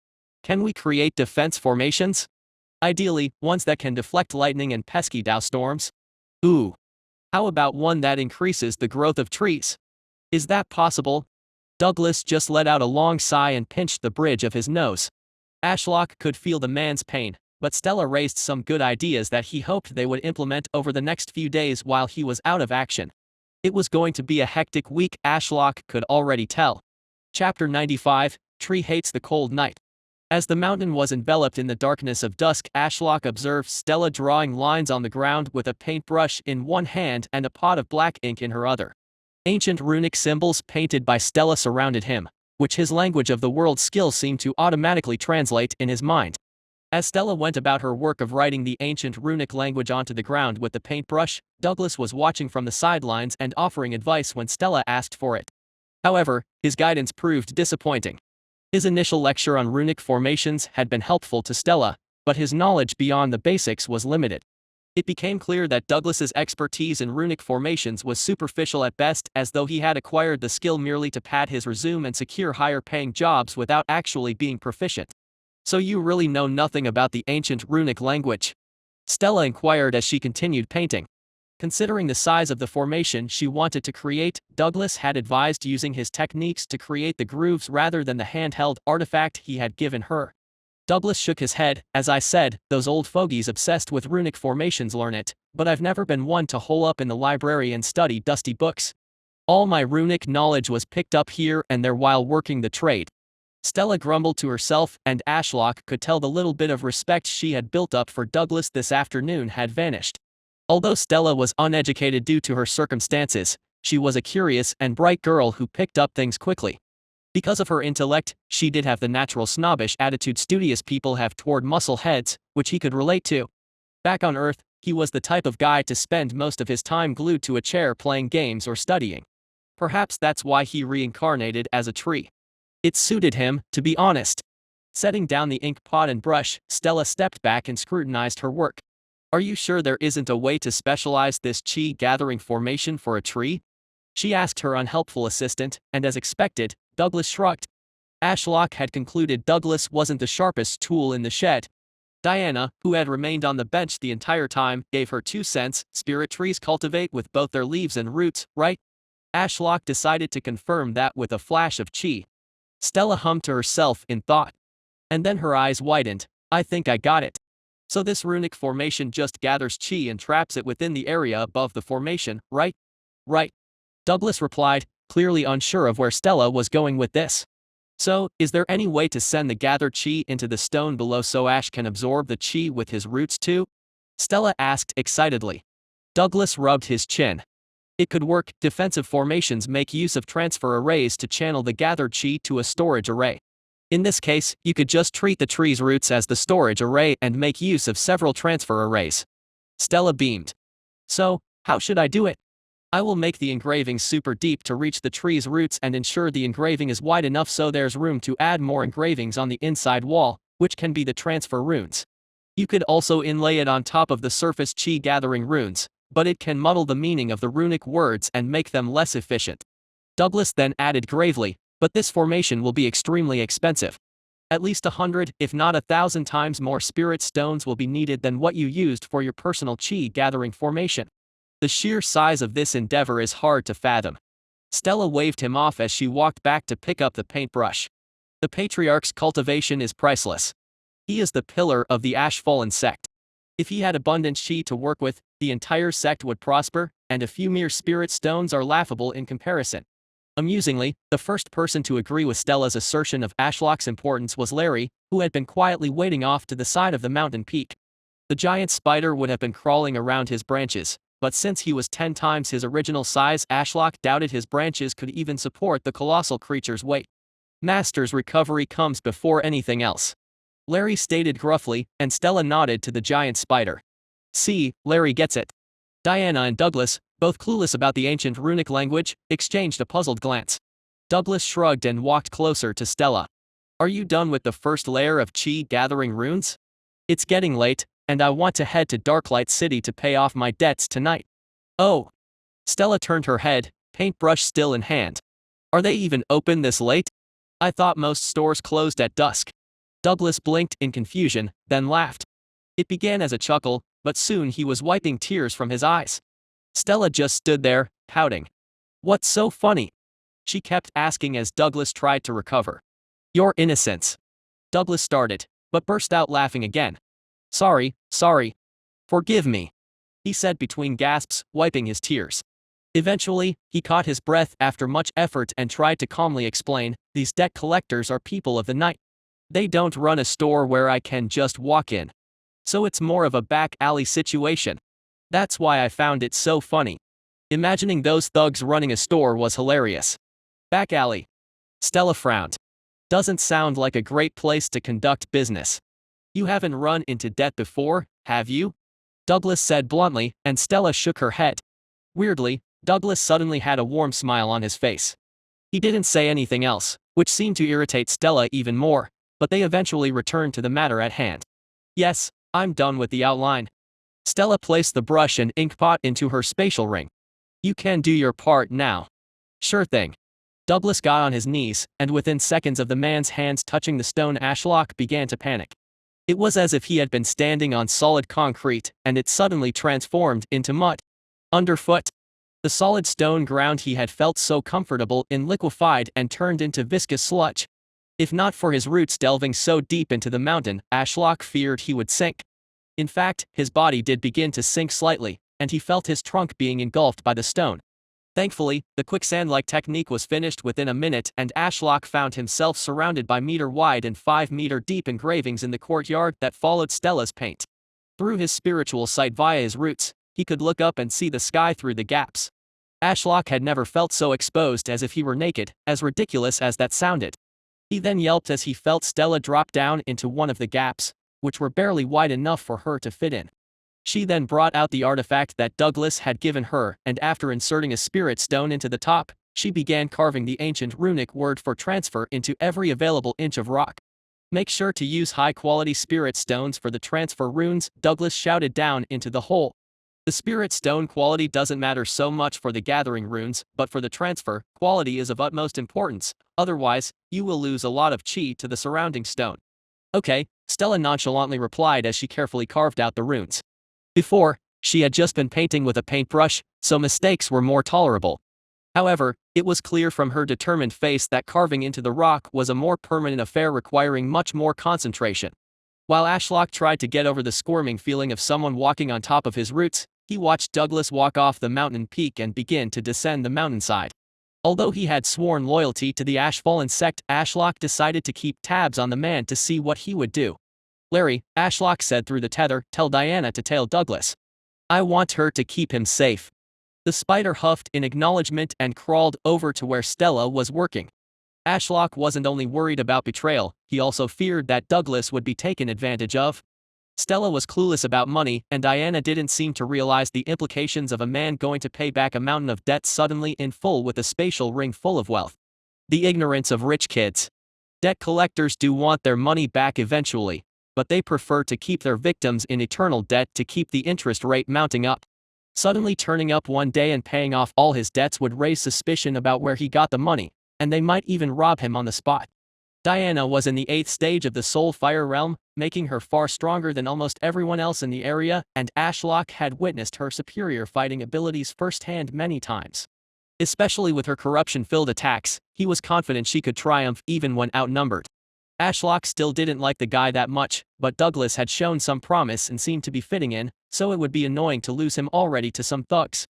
Can we create defense formations? Ideally, ones that can deflect lightning and pesky Dow storms. Ooh. How about one that increases the growth of trees? Is that possible? Douglas just let out a long sigh and pinched the bridge of his nose. Ashlock could feel the man's pain, but Stella raised some good ideas that he hoped they would implement over the next few days while he was out of action. It was going to be a hectic week, Ashlock could already tell. Chapter 95, Tree Hates the Cold Night. As the mountain was enveloped in the darkness of dusk, Ashlock observed Stella drawing lines on the ground with a paintbrush in one hand and a pot of black ink in her other. Ancient runic symbols painted by Stella surrounded him, which his language of the world skill seemed to automatically translate in his mind. As Stella went about her work of writing the ancient runic language onto the ground with the paintbrush, Douglas was watching from the sidelines and offering advice when Stella asked for it. However, his guidance proved disappointing. His initial lecture on runic formations had been helpful to Stella, but his knowledge beyond the basics was limited. It became clear that Douglas's expertise in runic formations was superficial at best, as though he had acquired the skill merely to pad his resume and secure higher-paying jobs without actually being proficient. So you really know nothing about the ancient runic language? Stella inquired as she continued painting. Considering the size of the formation she wanted to create, Douglas had advised using his techniques to create the grooves rather than the handheld artifact he had given her. Douglas shook his head. As I said, those old fogies obsessed with runic formations learn it, but I've never been one to hole up in the library and study dusty books. All my runic knowledge was picked up here and there while working the trade. Stella grumbled to herself, and Ashlock could tell the little bit of respect she had built up for Douglas this afternoon had vanished. Although Stella was uneducated due to her circumstances, she was a curious and bright girl who picked up things quickly. Because of her intellect, she did have the natural snobbish attitude studious people have toward muscle heads, which he could relate to. Back on Earth, he was the type of guy to spend most of his time glued to a chair playing games or studying. Perhaps that's why he reincarnated as a tree. It suited him, to be honest. Setting down the ink pot and brush, Stella stepped back and scrutinized her work. Are you sure there isn't a way to specialize this chi gathering formation for a tree? She asked her unhelpful assistant, and as expected, Douglas shrugged. Ashlock had concluded Douglas wasn't the sharpest tool in the shed. Diana, who had remained on the bench the entire time, gave her 2 cents. Spirit trees cultivate with both their leaves and roots, right? Ashlock decided to confirm that with a flash of chi. Stella hummed to herself in thought. And then her eyes widened. I think I got it. So this runic formation just gathers chi and traps it within the area above the formation, right? Right. Douglas replied, clearly unsure of where Stella was going with this. So, is there any way to send the gathered chi into the stone below so Ash can absorb the chi with his roots too? Stella asked excitedly. Douglas rubbed his chin. It could work. Defensive formations make use of transfer arrays to channel the gathered chi to a storage array. In this case, you could just treat the tree's roots as the storage array and make use of several transfer arrays. Stella beamed. So, how should I do it? I will make the engraving super deep to reach the tree's roots and ensure the engraving is wide enough so there's room to add more engravings on the inside wall, which can be the transfer runes. You could also inlay it on top of the surface chi gathering runes, but it can muddle the meaning of the runic words and make them less efficient. Douglas then added gravely, but this formation will be extremely expensive. At least 100, if not 1,000 times more spirit stones will be needed than what you used for your personal chi gathering formation. The sheer size of this endeavor is hard to fathom. Stella waved him off as she walked back to pick up the paintbrush. The patriarch's cultivation is priceless. He is the pillar of the Ash-Fallen sect. If he had abundant chi to work with, the entire sect would prosper, and a few mere spirit stones are laughable in comparison. Amusingly, the first person to agree with Stella's assertion of Ashlock's importance was Larry, who had been quietly waiting off to the side of the mountain peak. The giant spider would have been crawling around his branches, but since he was 10 times his original size, Ashlock doubted his branches could even support the colossal creature's weight. Master's recovery comes before anything else. Larry stated gruffly, and Stella nodded to the giant spider. See, Larry gets it. Diana and Douglas, both clueless about the ancient runic language, exchanged a puzzled glance. Douglas shrugged and walked closer to Stella. Are you done with the first layer of chi gathering runes? It's getting late, and I want to head to Darklight City to pay off my debts tonight. Oh. Stella turned her head, paintbrush still in hand. Are they even open this late? I thought most stores closed at dusk. Douglas blinked in confusion, then laughed. It began as a chuckle, but soon he was wiping tears from his eyes. Stella just stood there, pouting. What's so funny? She kept asking as Douglas tried to recover. Your innocence. Douglas started, but burst out laughing again. Sorry. Forgive me, he said between gasps, wiping his tears. Eventually, he caught his breath after much effort and tried to calmly explain, these debt collectors are people of the night. They don't run a store where I can just walk in. So it's more of a back alley situation. That's why I found it so funny. Imagining those thugs running a store was hilarious. Back alley. Stella frowned. Doesn't sound like a great place to conduct business. You haven't run into debt before, have you? Douglas said bluntly, and Stella shook her head. Weirdly, Douglas suddenly had a warm smile on his face. He didn't say anything else, which seemed to irritate Stella even more, but they eventually returned to the matter at hand. Yes, I'm done with the outline. Stella placed the brush and ink pot into her spatial ring. You can do your part now. Sure thing. Douglas got on his knees, and within seconds of the man's hands touching the stone, Ashlock began to panic. It was as if he had been standing on solid concrete, and it suddenly transformed into mud. Underfoot. The solid stone ground he had felt so comfortable in liquefied and turned into viscous sludge. If not for his roots delving so deep into the mountain, Ashlock feared he would sink. In fact, his body did begin to sink slightly, and he felt his trunk being engulfed by the stone. Thankfully, the quicksand-like technique was finished within a minute, and Ashlock found himself surrounded by meter-wide and 5-meter-deep engravings in the courtyard that followed Stella's paint. Through his spiritual sight via his roots, he could look up and see the sky through the gaps. Ashlock had never felt so exposed, as if he were naked, as ridiculous as that sounded. He then yelped as he felt Stella drop down into one of the gaps, which were barely wide enough for her to fit in. She then brought out the artifact that Douglas had given her, and after inserting a spirit stone into the top, she began carving the ancient runic word for transfer into every available inch of rock. Make sure to use high-quality spirit stones for the transfer runes, Douglas shouted down into the hole. The spirit stone quality doesn't matter so much for the gathering runes, but for the transfer, quality is of utmost importance, otherwise, you will lose a lot of chi to the surrounding stone. Okay, Stella nonchalantly replied as she carefully carved out the runes. Before, she had just been painting with a paintbrush, so mistakes were more tolerable. However, it was clear from her determined face that carving into the rock was a more permanent affair requiring much more concentration. While Ashlock tried to get over the squirming feeling of someone walking on top of his roots, he watched Douglas walk off the mountain peak and begin to descend the mountainside. Although he had sworn loyalty to the Ashfallen sect, Ashlock decided to keep tabs on the man to see what he would do. Larry, Ashlock said through the tether, tell Diana to tail Douglas. I want her to keep him safe. The spider huffed in acknowledgement and crawled over to where Stella was working. Ashlock wasn't only worried about betrayal, he also feared that Douglas would be taken advantage of. Stella was clueless about money, and Diana didn't seem to realize the implications of a man going to pay back a mountain of debt suddenly in full with a spatial ring full of wealth. The ignorance of rich kids. Debt collectors do want their money back eventually, but they prefer to keep their victims in eternal debt to keep the interest rate mounting up. Suddenly turning up one day and paying off all his debts would raise suspicion about where he got the money, and they might even rob him on the spot. Diana was in the 8th stage of the Soul Fire realm, making her far stronger than almost everyone else in the area, and Ashlock had witnessed her superior fighting abilities firsthand many times. Especially with her corruption-filled attacks, he was confident she could triumph even when outnumbered. Ashlock still didn't like the guy that much, but Douglas had shown some promise and seemed to be fitting in, so it would be annoying to lose him already to some thugs.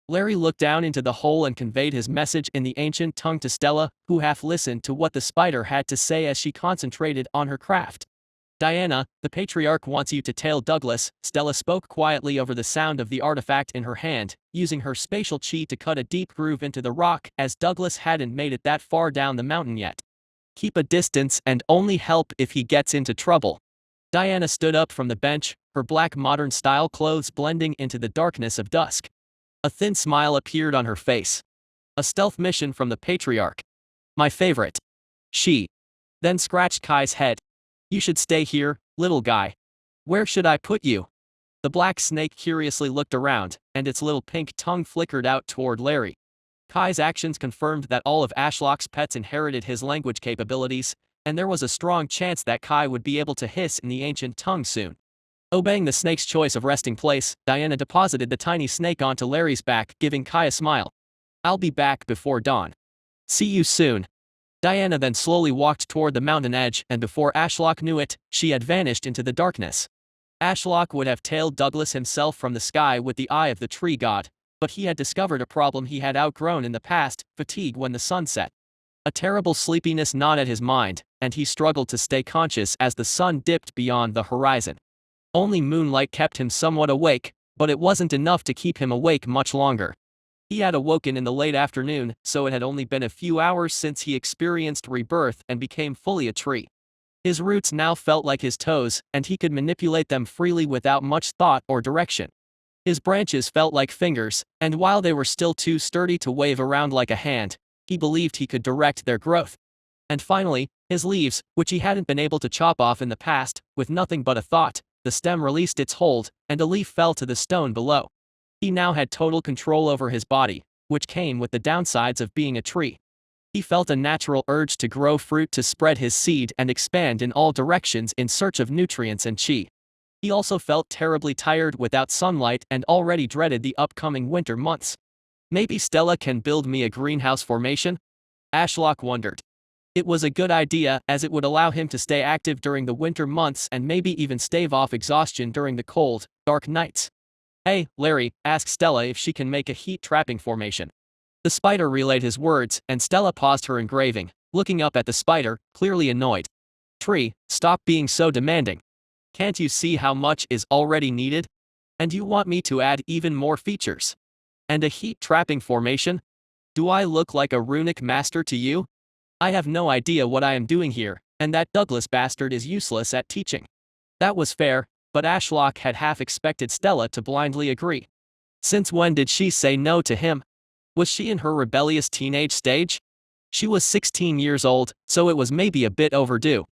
Larry looked down into the hole and conveyed his message in the ancient tongue to Stella, who half listened to what the spider had to say as she concentrated on her craft. Diana, the patriarch wants you to tail Douglas, Stella spoke quietly over the sound of the artifact in her hand, using her spatial chi to cut a deep groove into the rock as Douglas hadn't made it that far down the mountain yet. Keep a distance and only help if he gets into trouble. Diana stood up from the bench, her black modern-style clothes blending into the darkness of dusk. A thin smile appeared on her face. A stealth mission from the Patriarch. My favorite. She then scratched Kai's head. You should stay here, little guy. Where should I put you? The black snake curiously looked around, and its little pink tongue flickered out toward Larry. Kai's actions confirmed that all of Ashlock's pets inherited his language capabilities, and there was a strong chance that Kai would be able to hiss in the ancient tongue soon. Obeying the snake's choice of resting place, Diana deposited the tiny snake onto Larry's back, giving Kai a smile. I'll be back before dawn. See you soon. Diana then slowly walked toward the mountain edge, and before Ashlock knew it, she had vanished into the darkness. Ashlock would have tailed Douglas himself from the sky with the eye of the tree god, but he had discovered a problem he had outgrown in the past: fatigue when the sun set. A terrible sleepiness gnawed at his mind, and he struggled to stay conscious as the sun dipped beyond the horizon. Only moonlight kept him somewhat awake, but it wasn't enough to keep him awake much longer. He had awoken in the late afternoon, so it had only been a few hours since he experienced rebirth and became fully a tree. His roots now felt like his toes, and he could manipulate them freely without much thought or direction. His branches felt like fingers, and while they were still too sturdy to wave around like a hand, he believed he could direct their growth. And finally, his leaves, which he hadn't been able to chop off in the past, with nothing but a thought, the stem released its hold, and a leaf fell to the stone below. He now had total control over his body, which came with the downsides of being a tree. He felt a natural urge to grow fruit, to spread his seed and expand in all directions in search of nutrients and chi. He also felt terribly tired without sunlight and already dreaded the upcoming winter months. Maybe Stella can build me a greenhouse formation? Ashlock wondered. It was a good idea, as it would allow him to stay active during the winter months and maybe even stave off exhaustion during the cold, dark nights. Hey, Larry, ask Stella if she can make a heat-trapping formation. The spider relayed his words, and Stella paused her engraving, looking up at the spider, clearly annoyed. Tree, stop being so demanding. Can't you see how much is already needed? And you want me to add even more features? And a heat-trapping formation? Do I look like a runic master to you? I have no idea what I am doing here, and that Douglas bastard is useless at teaching. That was fair, but Ashlock had half expected Stella to blindly agree. Since when did she say no to him? Was she in her rebellious teenage stage? She was 16 years old, so it was maybe a bit overdue.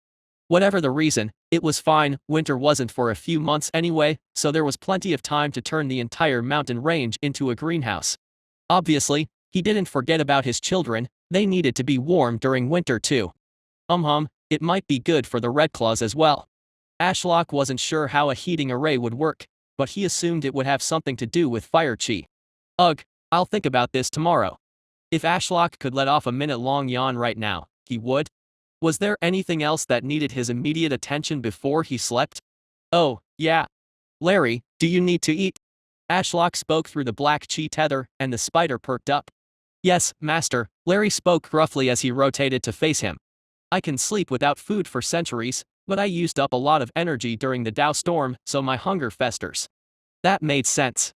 Whatever the reason, it was fine. Winter wasn't for a few months anyway, so there was plenty of time to turn the entire mountain range into a greenhouse. Obviously, he didn't forget about his children. They needed to be warm during winter too. It might be good for the Redclaws as well. Ashlock wasn't sure how a heating array would work, but he assumed it would have something to do with fire chi. Ugh, I'll think about this tomorrow. If Ashlock could let off a minute-long yawn right now, he would. Was there anything else that needed his immediate attention before he slept? Oh, yeah. Larry, do you need to eat? Ashlock spoke through the black chi tether, and the spider perked up. Yes, master, Larry spoke gruffly as he rotated to face him. I can sleep without food for centuries, but I used up a lot of energy during the Dow storm, so my hunger festers. That made sense.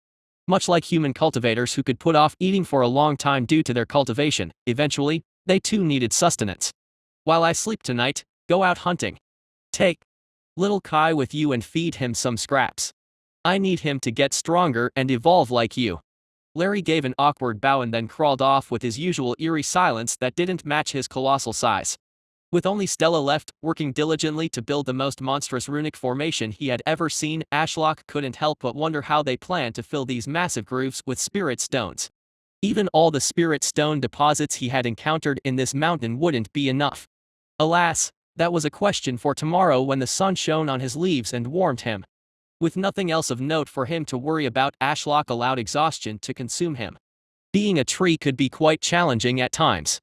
Much like human cultivators who could put off eating for a long time due to their cultivation, eventually, they too needed sustenance. While I sleep tonight, go out hunting. Take little Kai with you and feed him some scraps. I need him to get stronger and evolve like you. Larry gave an awkward bow and then crawled off with his usual eerie silence that didn't match his colossal size. With only Stella left, working diligently to build the most monstrous runic formation he had ever seen, Ashlock couldn't help but wonder how they planned to fill these massive grooves with spirit stones. Even all the spirit stone deposits he had encountered in this mountain wouldn't be enough. Alas, that was a question for tomorrow when the sun shone on his leaves and warmed him. With nothing else of note for him to worry about, Ashlock allowed exhaustion to consume him. Being a tree could be quite challenging at times.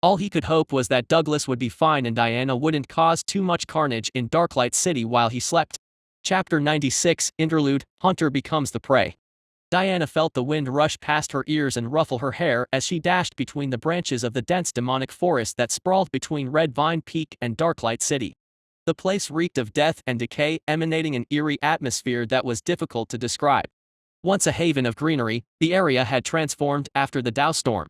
All he could hope was that Douglas would be fine and Diana wouldn't cause too much carnage in Darklight City while he slept. Chapter 96, Interlude, Hunter Becomes the Prey. Diana felt the wind rush past her ears and ruffle her hair as she dashed between the branches of the dense demonic forest that sprawled between Red Vine Peak and Darklight City. The place reeked of death and decay, emanating an eerie atmosphere that was difficult to describe. Once a haven of greenery, the area had transformed after the Dow storm.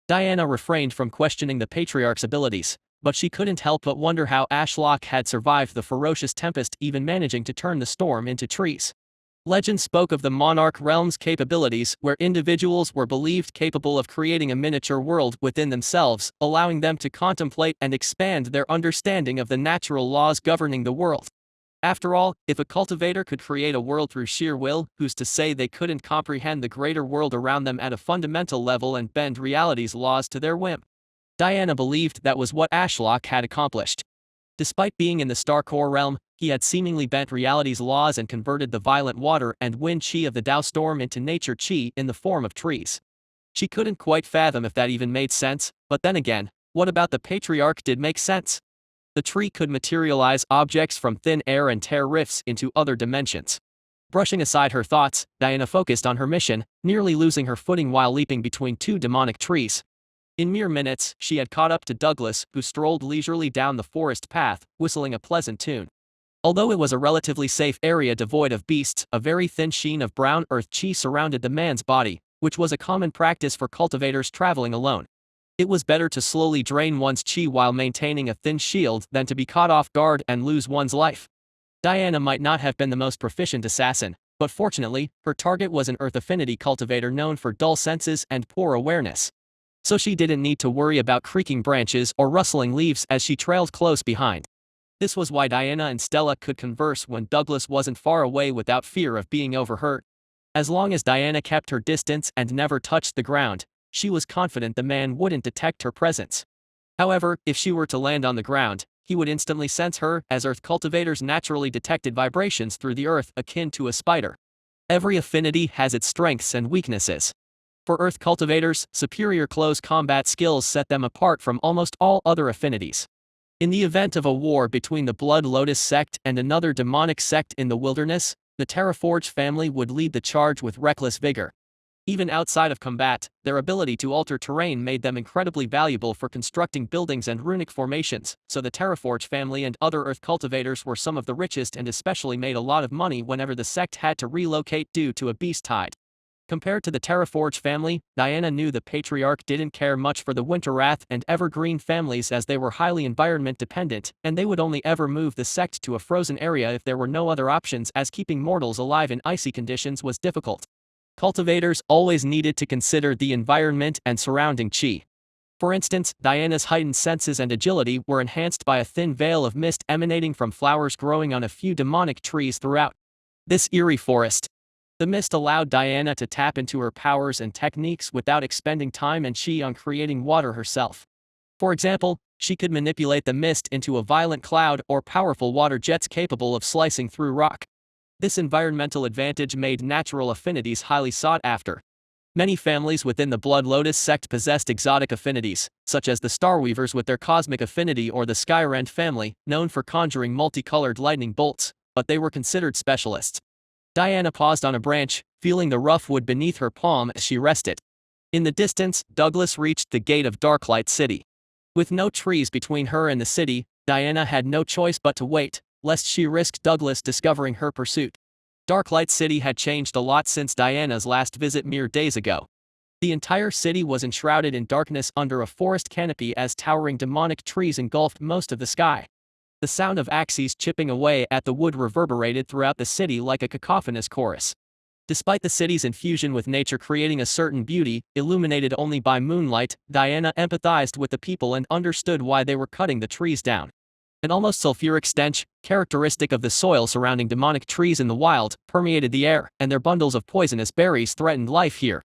Diana refrained from questioning the Patriarch's abilities, But she couldn't help but wonder how Ashlock had survived the ferocious tempest, even managing to turn the storm into trees. Legend spoke of the Monarch Realm's capabilities, where individuals were believed capable of creating a miniature world within themselves, allowing them to contemplate and expand their understanding of the natural laws governing the world. After all, if a cultivator could create a world through sheer will, who's to say they couldn't comprehend the greater world around them at a fundamental level and bend reality's laws to their whim? Diana believed that was what Ashlock had accomplished. Despite being in the Starcore realm, he had seemingly bent reality's laws and converted the violent water and wind chi of the Tao storm into nature chi in the form of trees. She couldn't quite fathom if that even made sense, but then again, what about the patriarch did make sense? The tree could materialize objects from thin air and tear rifts into other dimensions. Brushing aside her thoughts, Diana focused on her mission, nearly losing her footing while leaping between two demonic trees. In mere minutes, she had caught up to Douglas, who strolled leisurely down the forest path, whistling a pleasant tune. Although it was a relatively safe area devoid of beasts, a very thin sheen of brown earth chi surrounded the man's body, which was a common practice for cultivators traveling alone. It was better to slowly drain one's chi while maintaining a thin shield than to be caught off guard and lose one's life. Diana might not have been the most proficient assassin, but fortunately, her target was an earth affinity cultivator known for dull senses and poor awareness. So she didn't need to worry about creaking branches or rustling leaves as she trailed close behind. This was why Diana and Stella could converse when Douglas wasn't far away without fear of being overheard. As long as Diana kept her distance and never touched the ground, she was confident the man wouldn't detect her presence. However, if she were to land on the ground, he would instantly sense her, as earth cultivators naturally detected vibrations through the earth akin to a spider. Every affinity has its strengths and weaknesses. For earth cultivators, superior close combat skills set them apart from almost all other affinities. In the event of a war between the Blood Lotus sect and another demonic sect in the wilderness, the Terraforge family would lead the charge with reckless vigor. Even outside of combat, their ability to alter terrain made them incredibly valuable for constructing buildings and runic formations, so the Terraforge family and other earth cultivators were some of the richest and especially made a lot of money whenever the sect had to relocate due to a beast tide. Compared to the Terraforge family, Diana knew the patriarch didn't care much for the Winterwrath and Evergreen families, as they were highly environment dependent, and they would only ever move the sect to a frozen area if there were no other options, as keeping mortals alive in icy conditions was difficult. Cultivators always needed to consider the environment and surrounding chi. For instance, Diana's heightened senses and agility were enhanced by a thin veil of mist emanating from flowers growing on a few demonic trees throughout this eerie forest. The mist allowed Diana to tap into her powers and techniques without expending time and chi on creating water herself. For example, she could manipulate the mist into a violent cloud or powerful water jets capable of slicing through rock. This environmental advantage made natural affinities highly sought after. Many families within the Blood Lotus sect possessed exotic affinities, such as the Starweavers with their cosmic affinity or the Skyrend family, known for conjuring multicolored lightning bolts, but they were considered specialists. Diana paused on a branch, feeling the rough wood beneath her palm as she rested. In the distance, Douglas reached the gate of Darklight City. With no trees between her and the city, Diana had no choice but to wait, lest she risk Douglas discovering her pursuit. Darklight City had changed a lot since Diana's last visit mere days ago. The entire city was enshrouded in darkness under a forest canopy as towering demonic trees engulfed most of the sky. The sound of axes chipping away at the wood reverberated throughout the city like a cacophonous chorus. Despite the city's infusion with nature creating a certain beauty, illuminated only by moonlight, Diana empathized with the people and understood why they were cutting the trees down. An almost sulfuric stench, characteristic of the soil surrounding demonic trees in the wild, permeated the air, and their bundles of poisonous berries threatened life here.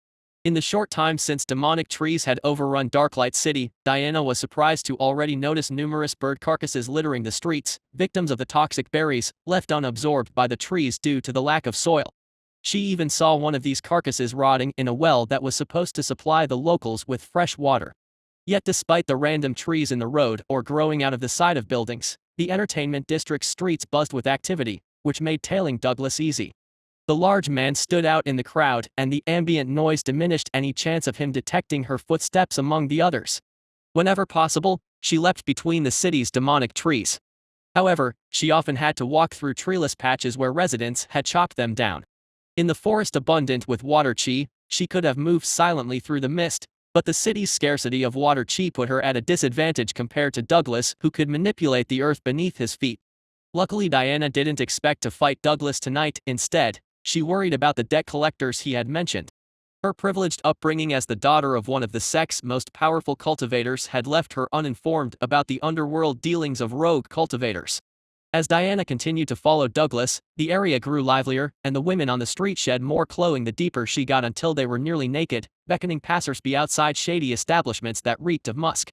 In the short time since demonic trees had overrun Darklight City, Diana was surprised to already notice numerous bird carcasses littering the streets, victims of the toxic berries, left unabsorbed by the trees due to the lack of soil. She even saw one of these carcasses rotting in a well that was supposed to supply the locals with fresh water. Yet despite the random trees in the road or growing out of the side of buildings, the entertainment district's streets buzzed with activity, which made tailing Douglas easy. The large man stood out in the crowd, and the ambient noise diminished any chance of him detecting her footsteps among the others. Whenever possible, she leapt between the city's demonic trees. However, she often had to walk through treeless patches where residents had chopped them down. In the forest abundant with water chi, she could have moved silently through the mist, But the city's scarcity of water chi put her at a disadvantage compared to Douglas, who could manipulate the earth beneath his feet. Luckily, Diana didn't expect to fight Douglas tonight. Instead, she worried about the debt collectors he had mentioned. Her privileged upbringing as the daughter of one of the sect's most powerful cultivators had left her uninformed about the underworld dealings of rogue cultivators. As Diana continued to follow Douglas, the area grew livelier, and the women on the street shed more clothing the deeper she got until they were nearly naked, beckoning passersby outside shady establishments that reeked of musk.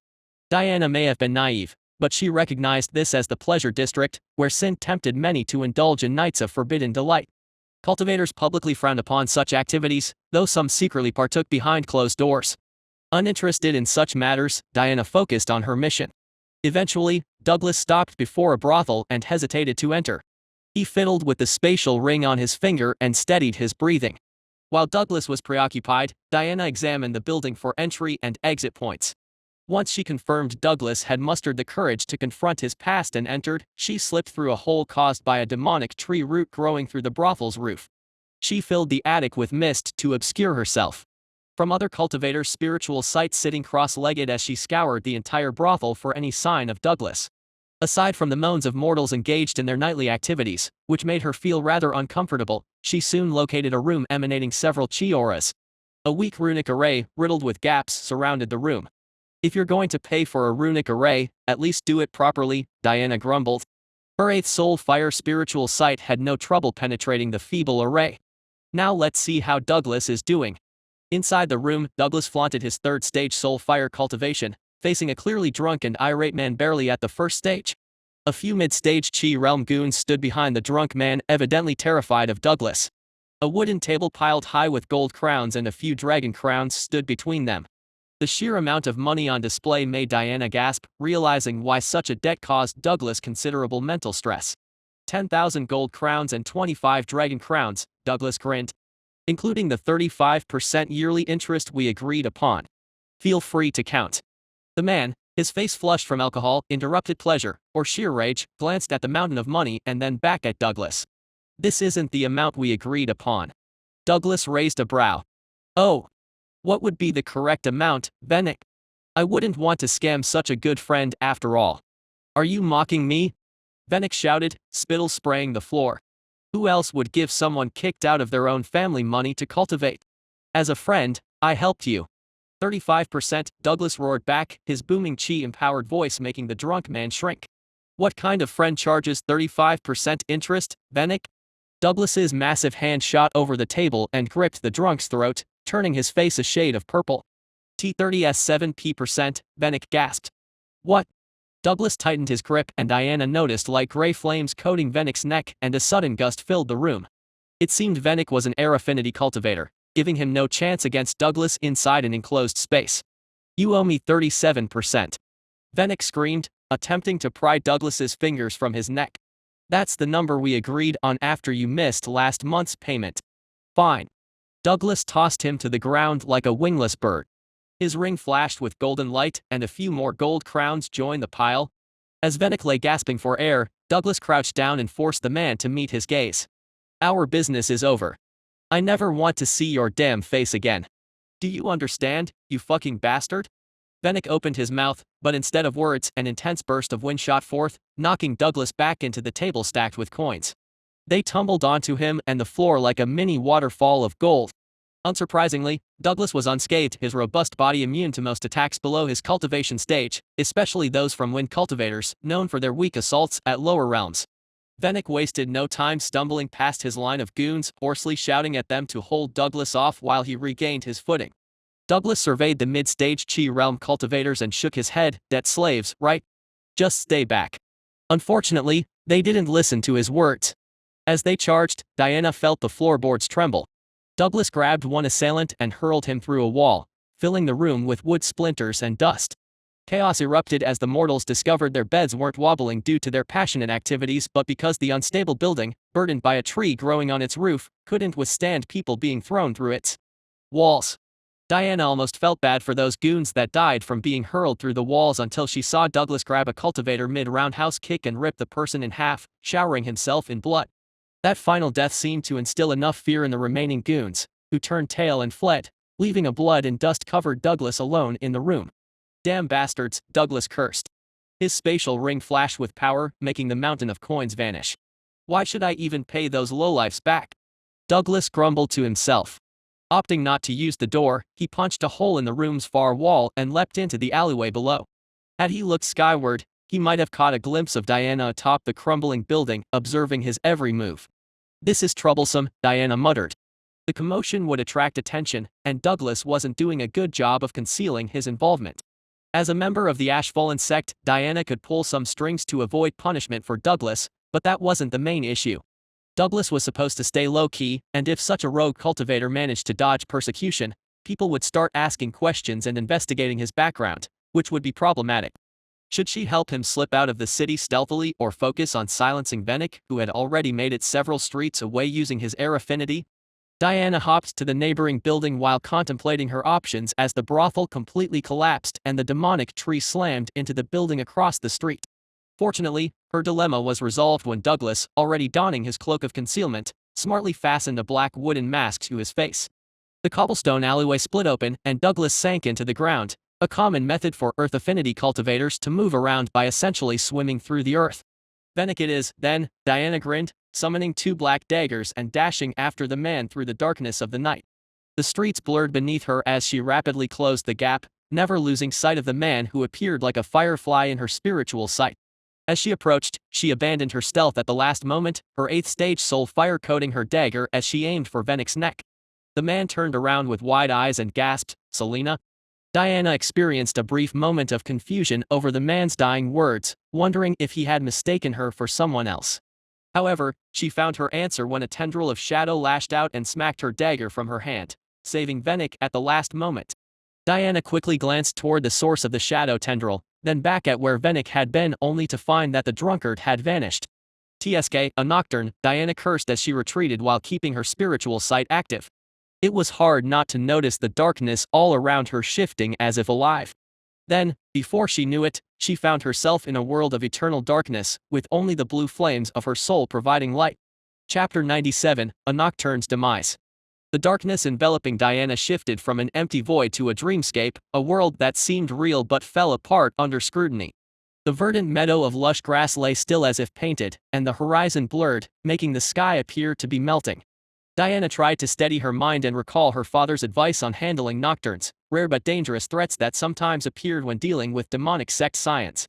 Diana may have been naive, but she recognized this as the pleasure district, where sin tempted many to indulge in nights of forbidden delight. Cultivators publicly frowned upon such activities, though some secretly partook behind closed doors. Uninterested in such matters, Diana focused on her mission. Eventually, Douglas stopped before a brothel and hesitated to enter. He fiddled with the spatial ring on his finger and steadied his breathing. While Douglas was preoccupied, Diana examined the building for entry and exit points. Once she confirmed Douglas had mustered the courage to confront his past and entered, she slipped through a hole caused by a demonic tree root growing through the brothel's roof. She filled the attic with mist to obscure herself from other cultivators' spiritual sight, sitting cross-legged as she scoured the entire brothel for any sign of Douglas. Aside from the moans of mortals engaged in their nightly activities, which made her feel rather uncomfortable, she soon located a room emanating several chi auras. A weak runic array, riddled with gaps, surrounded the room. "If you're going to pay for a runic array, at least do it properly," Diana grumbled. Her eighth soul fire spiritual sight had no trouble penetrating the feeble array. Now let's see how Douglas is doing. Inside the room, Douglas flaunted his third stage soul fire cultivation, facing a clearly drunk and irate man barely at the first stage. A few mid-stage chi realm goons stood behind the drunk man, evidently terrified of Douglas. A wooden table piled high with gold crowns and a few dragon crowns stood between them. The sheer amount of money on display made Diana gasp, realizing why such a debt caused Douglas considerable mental stress. 10,000 gold crowns and 25 dragon crowns, Douglas grinned. "Including the 35% yearly interest we agreed upon. Feel free to count." The man, his face flushed from alcohol, interrupted pleasure, or sheer rage, glanced at the mountain of money and then back at Douglas. "This isn't the amount we agreed upon." Douglas raised a brow. "Oh. What would be the correct amount, Venick? I wouldn't want to scam such a good friend after all." "Are you mocking me?" Venick shouted, spittle spraying the floor. "Who else would give someone kicked out of their own family money to cultivate? As a friend, I helped you." 35%, Douglas roared back, his booming chi-empowered voice making the drunk man shrink. "What kind of friend charges 35% interest, Venick?" Douglas's massive hand shot over the table and gripped the drunk's throat, turning his face a shade of purple. "T30s 7%, Venick gasped. "What?" Douglas tightened his grip and Diana noticed light gray flames coating Venick's neck, and a sudden gust filled the room. It seemed Venick was an air affinity cultivator, giving him no chance against Douglas inside an enclosed space. "You owe me 37%. Venick screamed, attempting to pry Douglas's fingers from his neck. "That's the number we agreed on after you missed last month's payment." "Fine." Douglas tossed him to the ground like a wingless bird. His ring flashed with golden light, and a few more gold crowns joined the pile. As Venick lay gasping for air, Douglas crouched down and forced the man to meet his gaze. "Our business is over. I never want to see your damn face again. Do you understand, you fucking bastard?" Venick opened his mouth, but instead of words, an intense burst of wind shot forth, knocking Douglas back into the table stacked with coins. They tumbled onto him and the floor like a mini waterfall of gold. Unsurprisingly, Douglas was unscathed, his robust body immune to most attacks below his cultivation stage, especially those from wind cultivators, known for their weak assaults at lower realms. Venick wasted no time stumbling past his line of goons, hoarsely shouting at them to hold Douglas off while he regained his footing. Douglas surveyed the mid-stage Chi realm cultivators and shook his head. "Debt slaves, right? Just stay back." Unfortunately, they didn't listen to his words. As they charged, Diana felt the floorboards tremble. Douglas grabbed one assailant and hurled him through a wall, filling the room with wood splinters and dust. Chaos erupted as the mortals discovered their beds weren't wobbling due to their passionate activities but because the unstable building, burdened by a tree growing on its roof, couldn't withstand people being thrown through its walls. Diana almost felt bad for those goons that died from being hurled through the walls until she saw Douglas grab a cultivator mid-roundhouse kick and rip the person in half, showering himself in blood. That final death seemed to instill enough fear in the remaining goons, who turned tail and fled, leaving a blood and dust-covered Douglas alone in the room. "Damn bastards," Douglas cursed. His spatial ring flashed with power, making the mountain of coins vanish. "Why should I even pay those lowlifes back?" Douglas grumbled to himself. Opting not to use the door, he punched a hole in the room's far wall and leapt into the alleyway below. Had he looked skyward, he might have caught a glimpse of Diana atop the crumbling building, observing his every move. "This is troublesome," Diana muttered. The commotion would attract attention, and Douglas wasn't doing a good job of concealing his involvement. As a member of the Ashfallen sect, Diana could pull some strings to avoid punishment for Douglas, but that wasn't the main issue. Douglas was supposed to stay low-key, and if such a rogue cultivator managed to dodge persecution, people would start asking questions and investigating his background, which would be problematic. Should she help him slip out of the city stealthily or focus on silencing Venick, who had already made it several streets away using his air affinity? Diana hopped to the neighboring building while contemplating her options as the brothel completely collapsed and the demonic tree slammed into the building across the street. Fortunately, her dilemma was resolved when Douglas, already donning his cloak of concealment, smartly fastened a black wooden mask to his face. The cobblestone alleyway split open and Douglas sank into the ground, a common method for earth affinity cultivators to move around by essentially swimming through the earth. "Venick it is, then," Diana grinned, summoning 2 black daggers and dashing after the man through the darkness of the night. The streets blurred beneath her as she rapidly closed the gap, never losing sight of the man who appeared like a firefly in her spiritual sight. As she approached, she abandoned her stealth at the last moment, her 8th stage soul fire coating her dagger as she aimed for Venick's neck. The man turned around with wide eyes and gasped, "Selena?" Diana experienced a brief moment of confusion over the man's dying words, wondering if he had mistaken her for someone else. However, she found her answer when a tendril of shadow lashed out and smacked her dagger from her hand, saving Venick at the last moment. Diana quickly glanced toward the source of the shadow tendril, then back at where Venick had been only to find that the drunkard had vanished. "TSK, a nocturne," Diana cursed as she retreated while keeping her spiritual sight active. It was hard not to notice the darkness all around her shifting as if alive. Then, before she knew it, she found herself in a world of eternal darkness, with only the blue flames of her soul providing light. Chapter 97, A Nocturne's Demise. The darkness enveloping Diana shifted from an empty void to a dreamscape, a world that seemed real but fell apart under scrutiny. The verdant meadow of lush grass lay still as if painted, and the horizon blurred, making the sky appear to be melting. Diana tried to steady her mind and recall her father's advice on handling nocturnes, rare but dangerous threats that sometimes appeared when dealing with demonic sect science.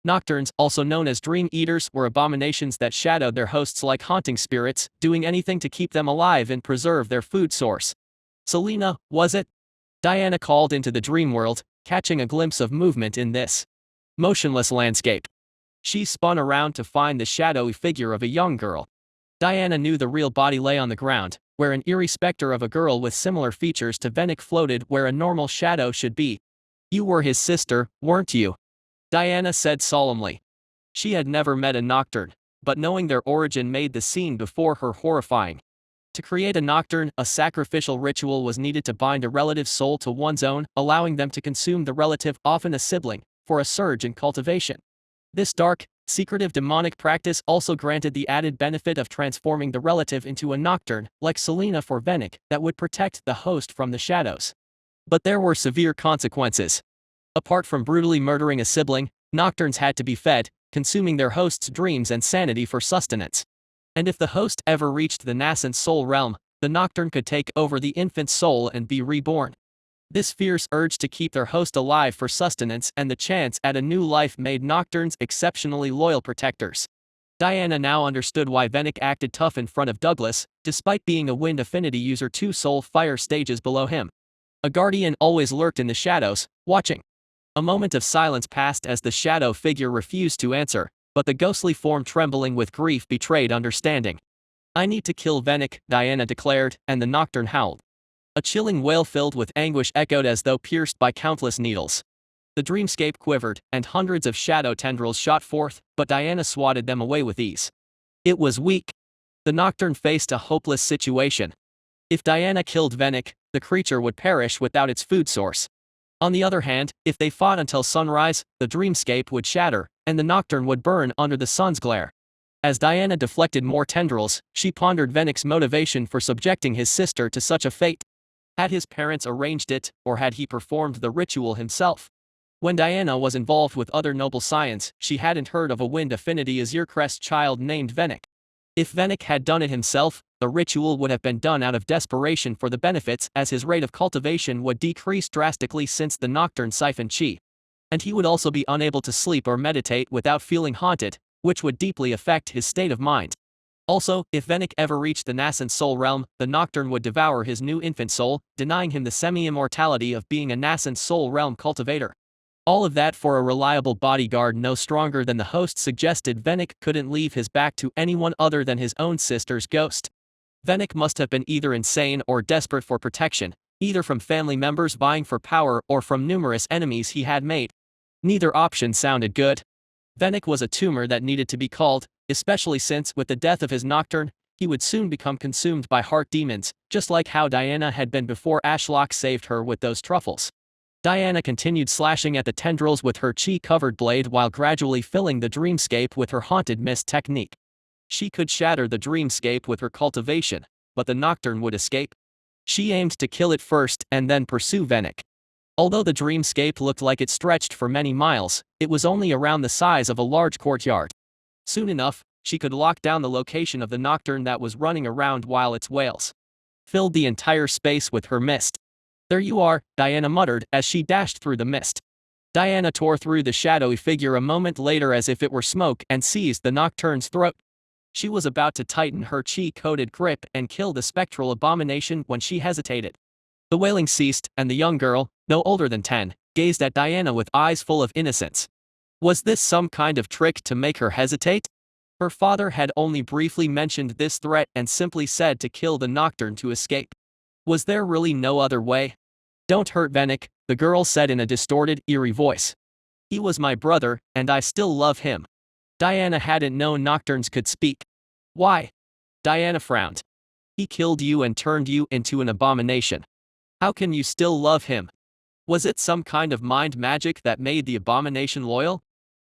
Nocturnes, also known as dream eaters, were abominations that shadowed their hosts like haunting spirits, doing anything to keep them alive and preserve their food source. "Selena, was it?" Diana called into the dream world, catching a glimpse of movement in this motionless landscape. She spun around to find the shadowy figure of a young girl. Diana knew the real body lay on the ground, where an eerie specter of a girl with similar features to Venick floated where a normal shadow should be. "You were his sister, weren't you?" Diana said solemnly. She had never met a nocturne, but knowing their origin made the scene before her horrifying. To create a nocturne, a sacrificial ritual was needed to bind a relative's soul to one's own, allowing them to consume the relative, often a sibling, for a surge in cultivation. This dark, secretive demonic practice also granted the added benefit of transforming the relative into a nocturne, like Selena for Venick, that would protect the host from the shadows. But there were severe consequences. Apart from brutally murdering a sibling, nocturnes had to be fed, consuming their host's dreams and sanity for sustenance. And if the host ever reached the nascent soul realm, the nocturne could take over the infant's soul and be reborn. This fierce urge to keep their host alive for sustenance and the chance at a new life made nocturnes exceptionally loyal protectors. Diana now understood why Venick acted tough in front of Douglas, despite being a wind affinity user 2 soul fire stages below him. A guardian always lurked in the shadows, watching. A moment of silence passed as the shadow figure refused to answer, but the ghostly form trembling with grief betrayed understanding. "I need to kill Venick," Diana declared, and the nocturne howled. A chilling wail filled with anguish echoed as though pierced by countless needles. The dreamscape quivered, and hundreds of shadow tendrils shot forth, but Diana swatted them away with ease. It was weak. The nocturne faced a hopeless situation. If Diana killed Venick, the creature would perish without its food source. On the other hand, if they fought until sunrise, the dreamscape would shatter, and the nocturne would burn under the sun's glare. As Diana deflected more tendrils, she pondered Venick's motivation for subjecting his sister to such a fate. Had his parents arranged it, or had he performed the ritual himself? When Diana was involved with other noble science, she hadn't heard of a wind affinity Azure Crest child named Venick. If Venick had done it himself, the ritual would have been done out of desperation for the benefits, as his rate of cultivation would decrease drastically since the nocturne siphoned chi. And he would also be unable to sleep or meditate without feeling haunted, which would deeply affect his state of mind. Also, if Venick ever reached the nascent soul realm, the nocturne would devour his new infant soul, denying him the semi-immortality of being a nascent soul realm cultivator. All of that for a reliable bodyguard no stronger than the host suggested. Venick couldn't leave his back to anyone other than his own sister's ghost. Venick must have been either insane or desperate for protection, either from family members vying for power or from numerous enemies he had made. Neither option sounded good. Venick was a tumor that needed to be culled, especially since, with the death of his nocturne, he would soon become consumed by heart demons, just like how Diana had been before Ashlock saved her with those truffles. Diana continued slashing at the tendrils with her chi-covered blade while gradually filling the dreamscape with her haunted mist technique. She could shatter the dreamscape with her cultivation, but the nocturne would escape. She aimed to kill it first and then pursue Venick. Although the dreamscape looked like it stretched for many miles, it was only around the size of a large courtyard. Soon enough, she could lock down the location of the nocturne that was running around while its wails filled the entire space with her mist. "There you are," Diana muttered as she dashed through the mist. Diana tore through the shadowy figure a moment later as if it were smoke and seized the nocturne's throat. She was about to tighten her chi-coated grip and kill the spectral abomination when she hesitated. The wailing ceased, and the young girl, no older than 10, gazed at Diana with eyes full of innocence. Was this some kind of trick to make her hesitate? Her father had only briefly mentioned this threat and simply said to kill the nocturne to escape. Was there really no other way? "Don't hurt Venick," the girl said in a distorted, eerie voice. "He was my brother, and I still love him." Diana hadn't known nocturnes could speak. "Why?" Diana frowned. "He killed you and turned you into an abomination. How can you still love him? Was it some kind of mind magic that made the abomination loyal?"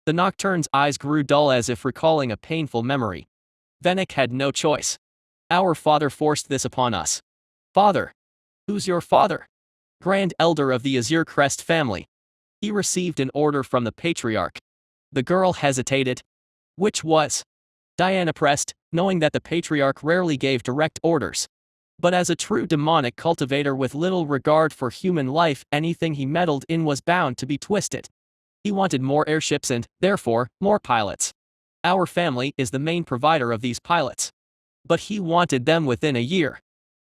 The nocturne's eyes grew dull as if recalling a painful memory. "Venick had no choice. Our father forced this upon us." "Father? Who's your father?" "Grand Elder of the Azure Crest family. He received an order from the Patriarch." The girl hesitated. "Which was?" Diana pressed, knowing that the Patriarch rarely gave direct orders. But as a true demonic cultivator with little regard for human life, anything he meddled in was bound to be twisted. He wanted more airships and, therefore, more pilots. Our family is the main provider of these pilots. But he wanted them within a year.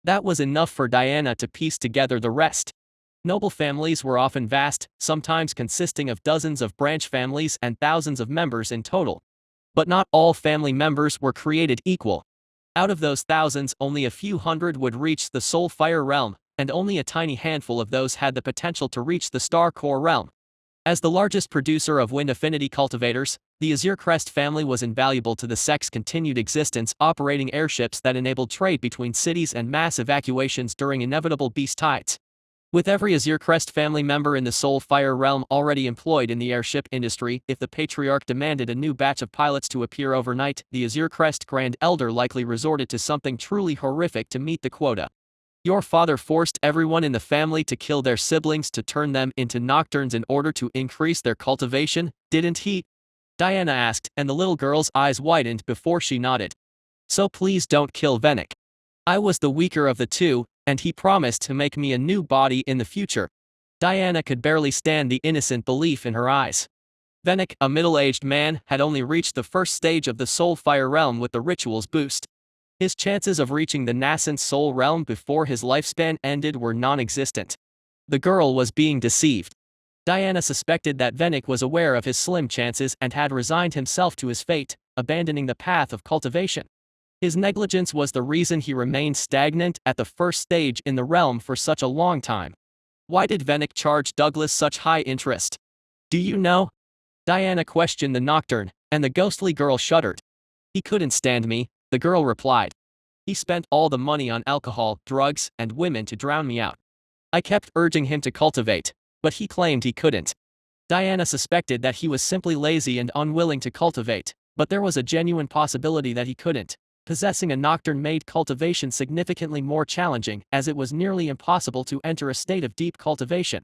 That was enough for Diana to piece together the rest. Noble families were often vast, sometimes consisting of dozens of branch families and thousands of members in total. But not all family members were created equal. Out of those thousands, only a few hundred would reach the Soul Fire realm, and only a tiny handful of those had the potential to reach the Star Core realm. As the largest producer of wind affinity cultivators, the Azure Crest family was invaluable to the sect's continued existence, operating airships that enabled trade between cities and mass evacuations during inevitable beast tides. With every Azure Crest family member in the Soul Fire realm already employed in the airship industry, if the Patriarch demanded a new batch of pilots to appear overnight, the Azure Crest Grand Elder likely resorted to something truly horrific to meet the quota. "Your father forced everyone in the family to kill their siblings to turn them into nocturnes in order to increase their cultivation, didn't he?" Diana asked, and the little girl's eyes widened before she nodded. "So please don't kill Venick. I was the weaker of the two, and he promised to make me a new body in the future." Diana could barely stand the innocent belief in her eyes. Venick, a middle-aged man, had only reached the first stage of the Soul Fire realm with the ritual's boost. His chances of reaching the nascent soul realm before his lifespan ended were non-existent. The girl was being deceived. Diana suspected that Venick was aware of his slim chances and had resigned himself to his fate, abandoning the path of cultivation. His negligence was the reason he remained stagnant at the first stage in the realm for such a long time. Why did Venick charge Douglas such high interest? "Do you know?" Diana questioned the nocturne, and the ghostly girl shuddered. "He couldn't stand me," the girl replied. "He spent all the money on alcohol, drugs, and women to drown me out. I kept urging him to cultivate, but he claimed he couldn't." Diana suspected that he was simply lazy and unwilling to cultivate, but there was a genuine possibility that he couldn't. Possessing a nocturne made cultivation significantly more challenging, as it was nearly impossible to enter a state of deep cultivation.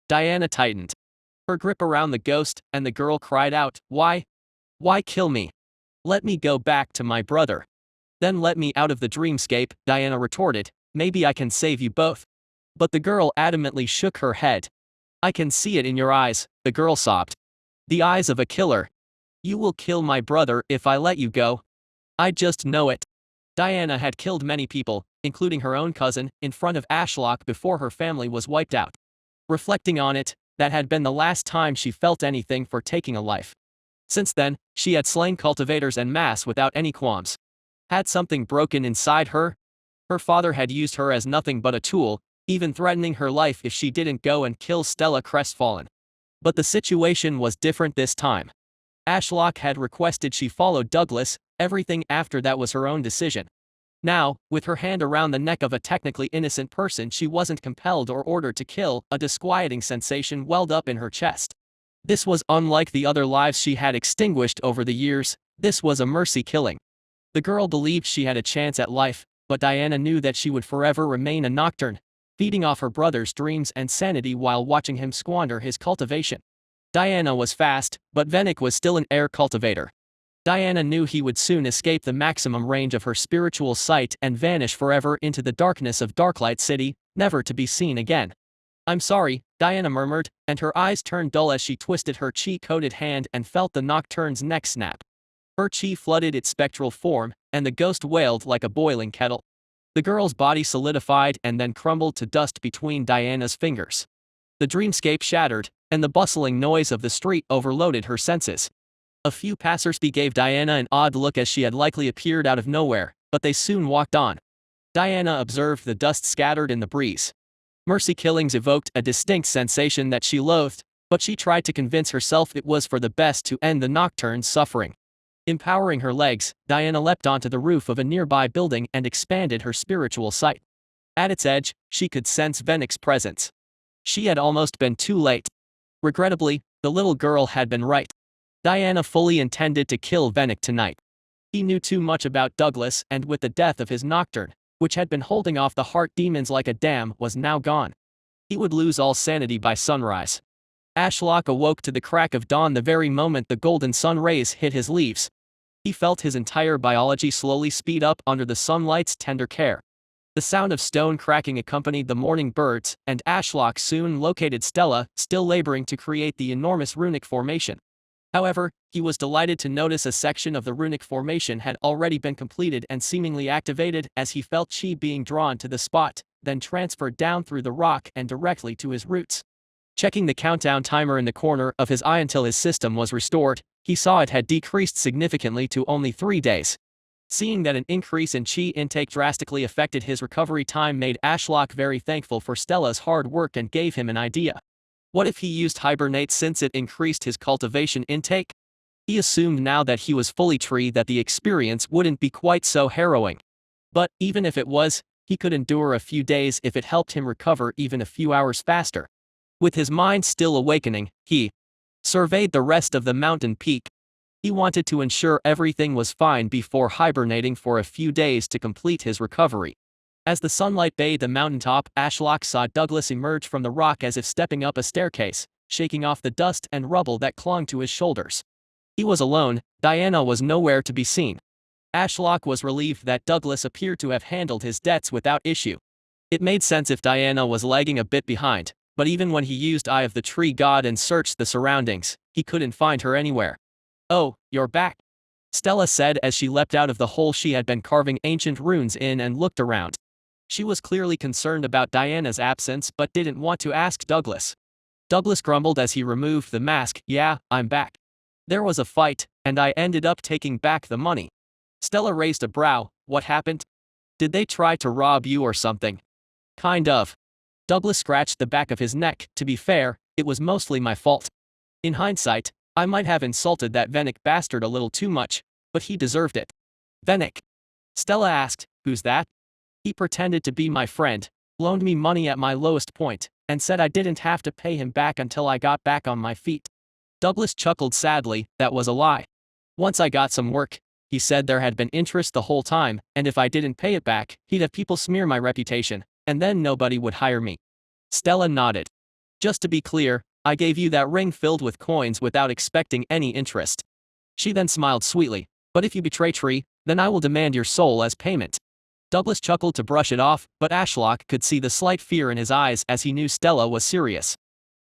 Diana tightened her grip around the ghost, and the girl cried out, "Why? Why kill me? Let me go back to my brother. Then let me out of the dreamscape," Diana retorted. "Maybe I can save you both." But the girl adamantly shook her head. "I can see it in your eyes," the girl sobbed. "The eyes of a killer. You will kill my brother if I let you go. I just know it." Diana had killed many people, including her own cousin, in front of Ashlock before her family was wiped out. Reflecting on it, that had been the last time she felt anything for taking a life. Since then, she had slain cultivators en masse without any qualms. Had something broken inside her? Her father had used her as nothing but a tool, even threatening her life if she didn't go and kill Stella crestfallen. But the situation was different this time. Ashlock had requested she follow Douglas, everything after that was her own decision. Now, with her hand around the neck of a technically innocent person she wasn't compelled or ordered to kill, a disquieting sensation welled up in her chest. This was unlike the other lives she had extinguished over the years. This was a mercy killing. The girl believed she had a chance at life, but Diana knew that she would forever remain a nocturne, feeding off her brother's dreams and sanity while watching him squander his cultivation. Diana was fast, but Venik was still an air cultivator. Diana knew he would soon escape the maximum range of her spiritual sight and vanish forever into the darkness of Darklight City, never to be seen again. "I'm sorry," Diana murmured, and her eyes turned dull as she twisted her chi-coated hand and felt the nocturne's neck snap. Her chi flooded its spectral form, and the ghost wailed like a boiling kettle. The girl's body solidified and then crumbled to dust between Diana's fingers. The dreamscape shattered, and the bustling noise of the street overloaded her senses. A few passersby gave Diana an odd look as she had likely appeared out of nowhere, but they soon walked on. Diana observed the dust scattered in the breeze. Mercy killings evoked a distinct sensation that she loathed, but she tried to convince herself it was for the best to end the nocturne's suffering. Empowering her legs, Diana leapt onto the roof of a nearby building and expanded her spiritual sight. At its edge, she could sense Venik's presence. She had almost been too late. Regrettably, the little girl had been right. Diana fully intended to kill Venik tonight. He knew too much about Douglas, and with the death of his nocturne, which had been holding off the heart demons like a dam, was now gone. He would lose all sanity by sunrise. Ashlock awoke to the crack of dawn the very moment the golden sun rays hit his leaves. He felt his entire biology slowly speed up under the sunlight's tender care. The sound of stone cracking accompanied the morning birds, and Ashlock soon located Stella, still laboring to create the enormous runic formation. However, he was delighted to notice a section of the runic formation had already been completed and seemingly activated as he felt chi being drawn to the spot, then transferred down through the rock and directly to his roots. Checking the countdown timer in the corner of his eye until his system was restored, he saw it had decreased significantly to only 3 days. Seeing that an increase in chi intake drastically affected his recovery time made Ashlock very thankful for Stella's hard work and gave him an idea. What if he used hibernate since it increased his cultivation intake? He assumed now that he was fully tree that the experience wouldn't be quite so harrowing. But, even if it was, he could endure a few days if it helped him recover even a few hours faster. With his mind still awakening, he surveyed the rest of the mountain peak. He wanted to ensure everything was fine before hibernating for a few days to complete his recovery. As the sunlight bathed the mountaintop, Ashlock saw Douglas emerge from the rock as if stepping up a staircase, shaking off the dust and rubble that clung to his shoulders. He was alone. Diana was nowhere to be seen. Ashlock was relieved that Douglas appeared to have handled his debts without issue. It made sense if Diana was lagging a bit behind, but even when he used Eye of the Tree God and searched the surroundings, he couldn't find her anywhere. "Oh, you're back," Stella said as she leapt out of the hole she had been carving ancient runes in and looked around. She was clearly concerned about Diana's absence but didn't want to ask Douglas. Douglas grumbled as he removed the mask. "Yeah, I'm back. There was a fight, and I ended up taking back the money." Stella raised a brow. "What happened? Did they try to rob you or something?" "Kind of." Douglas scratched the back of his neck. "To be fair, it was mostly my fault. In hindsight, I might have insulted that Venik bastard a little too much, but he deserved it." "Venik?" Stella asked. "Who's that?" "He pretended to be my friend, loaned me money at my lowest point, and said I didn't have to pay him back until I got back on my feet." Douglas chuckled sadly. "That was a lie. Once I got some work, He said there had been interest the whole time, and if I didn't pay it back, he'd have people smear my reputation, and then nobody would hire me. Stella nodded. Just to be clear, I gave you that ring filled with coins without expecting any interest. She then smiled sweetly. But if you betray Tree, then I will demand your soul as payment. Douglas chuckled to brush it off, but Ashlock could see the slight fear in his eyes as he knew Stella was serious.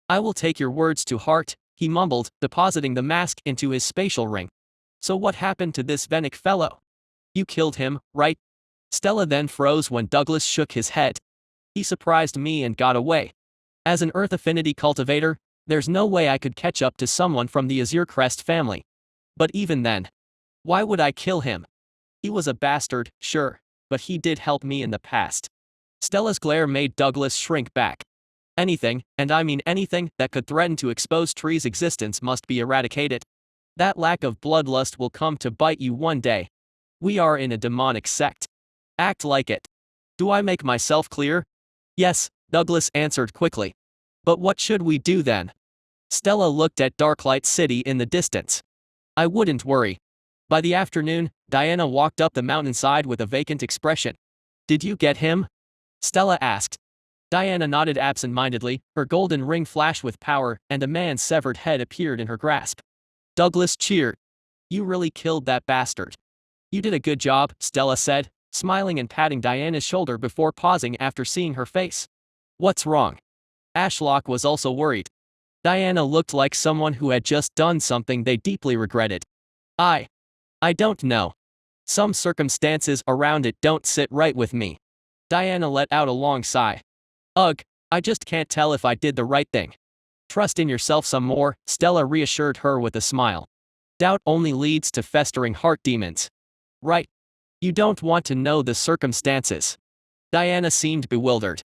I will take your words to heart, he mumbled, depositing the mask into his spatial ring. So what happened to this Venick fellow? You killed him, right? Stella then froze when Douglas shook his head. He surprised me and got away. As an Earth Affinity cultivator, there's no way I could catch up to someone from the Azure Crest family. But even then, why would I kill him? He was a bastard, sure, but he did help me in the past. Stella's glare made Douglas shrink back. Anything, and I mean anything, that could threaten to expose Tree's existence must be eradicated. That lack of bloodlust will come to bite you one day. We are in a demonic sect. Act like it. Do I make myself clear? Yes, Douglas answered quickly. But what should we do then? Stella looked at Darklight City in the distance. I wouldn't worry. By the afternoon, Diana walked up the mountainside with a vacant expression. Did you get him? Stella asked. Diana nodded absent-mindedly, her golden ring flashed with power, and a man's severed head appeared in her grasp. Douglas cheered. You really killed that bastard. You did a good job, Stella said, smiling and patting Diana's shoulder before pausing after seeing her face. What's wrong? Ashlock was also worried. Diana looked like someone who had just done something they deeply regretted. I don't know. Some circumstances around it don't sit right with me. Diana let out a long sigh. Ugh, I just can't tell if I did the right thing. Trust in yourself some more, Stella reassured her with a smile. Doubt only leads to festering heart demons. Right. You don't want to know the circumstances. Diana seemed bewildered.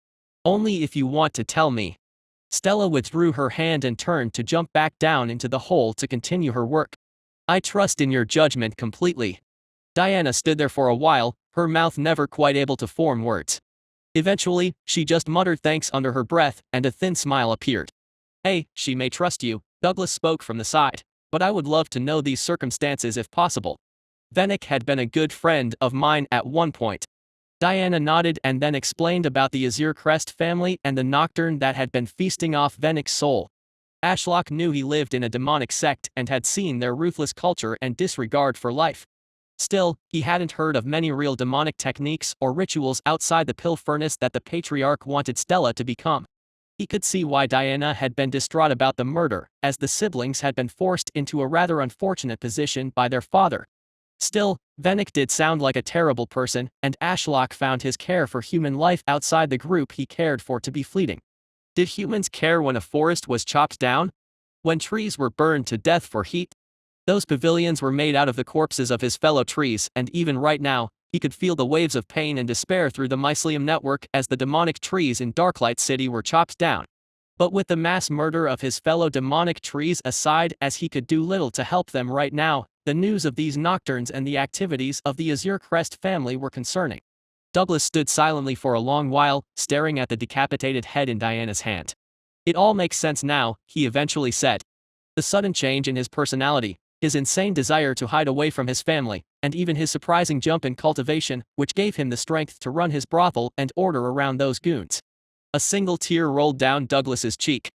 Only if you want to tell me. Stella withdrew her hand and turned to jump back down into the hole to continue her work. I trust in your judgment completely. Diana stood there for a while, her mouth never quite able to form words. Eventually, she just muttered thanks under her breath, and a thin smile appeared. Hey, she may trust you, Douglas spoke from the side, but I would love to know these circumstances if possible. Venick had been a good friend of mine at one point. Diana nodded and then explained about the Azure Crest family and the nocturne that had been feasting off Venick's soul. Ashlock knew he lived in a demonic sect and had seen their ruthless culture and disregard for life. Still, he hadn't heard of many real demonic techniques or rituals outside the pill furnace that the Patriarch wanted Stella to become. He could see why Diana had been distraught about the murder, as the siblings had been forced into a rather unfortunate position by their father. Still, Venick did sound like a terrible person, and Ashlock found his care for human life outside the group he cared for to be fleeting. Did humans care when a forest was chopped down? When trees were burned to death for heat? Those pavilions were made out of the corpses of his fellow trees, and even right now, he could feel the waves of pain and despair through the mycelium network as the demonic trees in Darklight City were chopped down. But with the mass murder of his fellow demonic trees aside, as he could do little to help them right now, the news of these nocturnes and the activities of the Azure Crest family were concerning. Douglas stood silently for a long while, staring at the decapitated head in Diana's hand. It all makes sense now, he eventually said. The sudden change in his personality, his insane desire to hide away from his family, and even his surprising jump in cultivation, which gave him the strength to run his brothel and order around those goons. A single tear rolled down Douglas's cheek.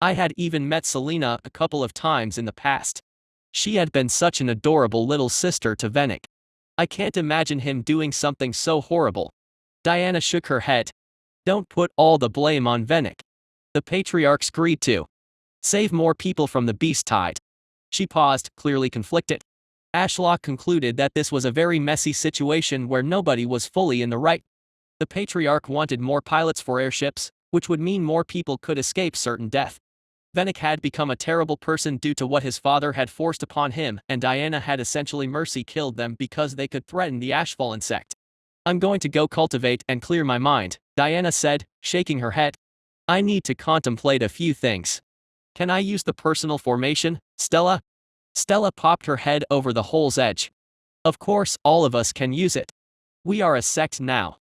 I had even met Selena a couple of times in the past. She had been such an adorable little sister to Venick. I can't imagine him doing something so horrible. Diana shook her head. Don't put all the blame on Venick. The Patriarchs agreed to save more people from the beast tide. She paused, clearly conflicted. Ashlock concluded that this was a very messy situation where nobody was fully in the right. The Patriarch wanted more pilots for airships, which would mean more people could escape certain death. Venick had become a terrible person due to what his father had forced upon him, and Diana had essentially mercy killed them because they could threaten the Ashfallen sect. I'm going to go cultivate and clear my mind, Diana said, shaking her head. I need to contemplate a few things. Can I use the personal formation, Stella? Stella popped her head over the hole's edge. Of course, all of us can use it. We are a sect now.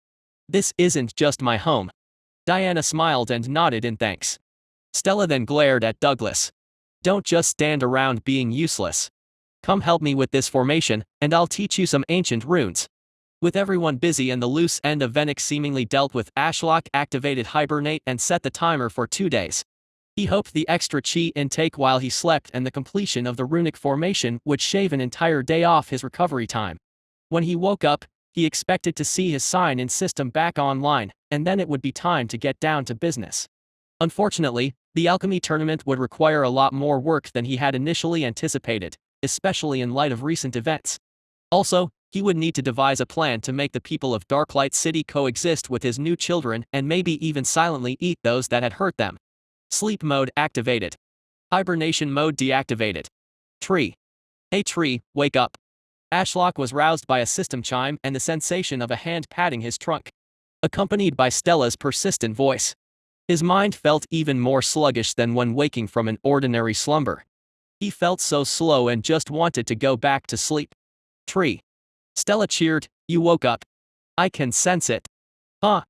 This isn't just my home. Diana smiled and nodded in thanks. Stella then glared at Douglas. Don't just stand around being useless. Come help me with this formation, and I'll teach you some ancient runes. With everyone busy and the loose end of Venix seemingly dealt with, Ashlock activated Hibernate and set the timer for 2 days. He hoped the extra chi intake while he slept and the completion of the runic formation would shave an entire day off his recovery time. When he woke up, he expected to see his sign-in system back online, and then it would be time to get down to business. Unfortunately, the alchemy tournament would require a lot more work than he had initially anticipated, especially in light of recent events. Also, he would need to devise a plan to make the people of Darklight City coexist with his new children and maybe even silently eat those that had hurt them. Sleep mode activated. Hibernation mode deactivated. Tree. Hey tree, wake up. Ashlock was roused by a system chime and the sensation of a hand patting his trunk, accompanied by Stella's persistent voice. His mind felt even more sluggish than when waking from an ordinary slumber. He felt so slow and just wanted to go back to sleep. Tree. Stella cheered, you woke up. I can sense it. Huh?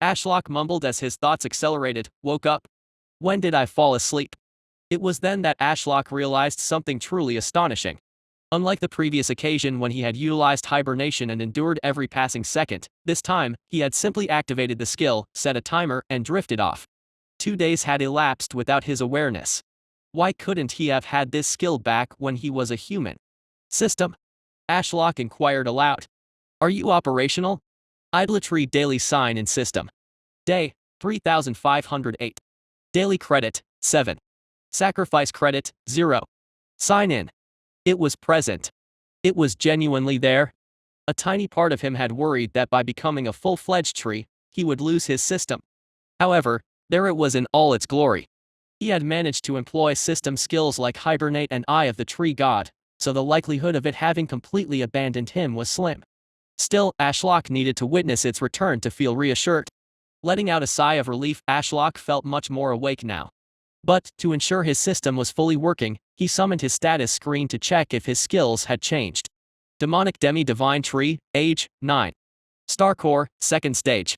Ashlock mumbled as his thoughts accelerated, woke up? When did I fall asleep? It was then that Ashlock realized something truly astonishing. Unlike the previous occasion when he had utilized hibernation and endured every passing second, this time, he had simply activated the skill, set a timer, and drifted off. 2 days had elapsed without his awareness. Why couldn't he have had this skill back when he was a human? System? Ashlock inquired aloud. Are you operational? Idolatry daily sign-in system. Day, 3508. Daily credit, 7. Sacrifice credit, 0. Sign in. It was present. It was genuinely there. A tiny part of him had worried that by becoming a full-fledged tree, he would lose his system. However, there it was in all its glory. He had managed to employ system skills like Hibernate and Eye of the Tree God, so the likelihood of it having completely abandoned him was slim. Still, Ashlock needed to witness its return to feel reassured. Letting out a sigh of relief, Ashlock felt much more awake now. But, to ensure his system was fully working, he summoned his status screen to check if his skills had changed. Demonic Demi-Divine Tree, Age, 9. Star Core, 2nd Stage.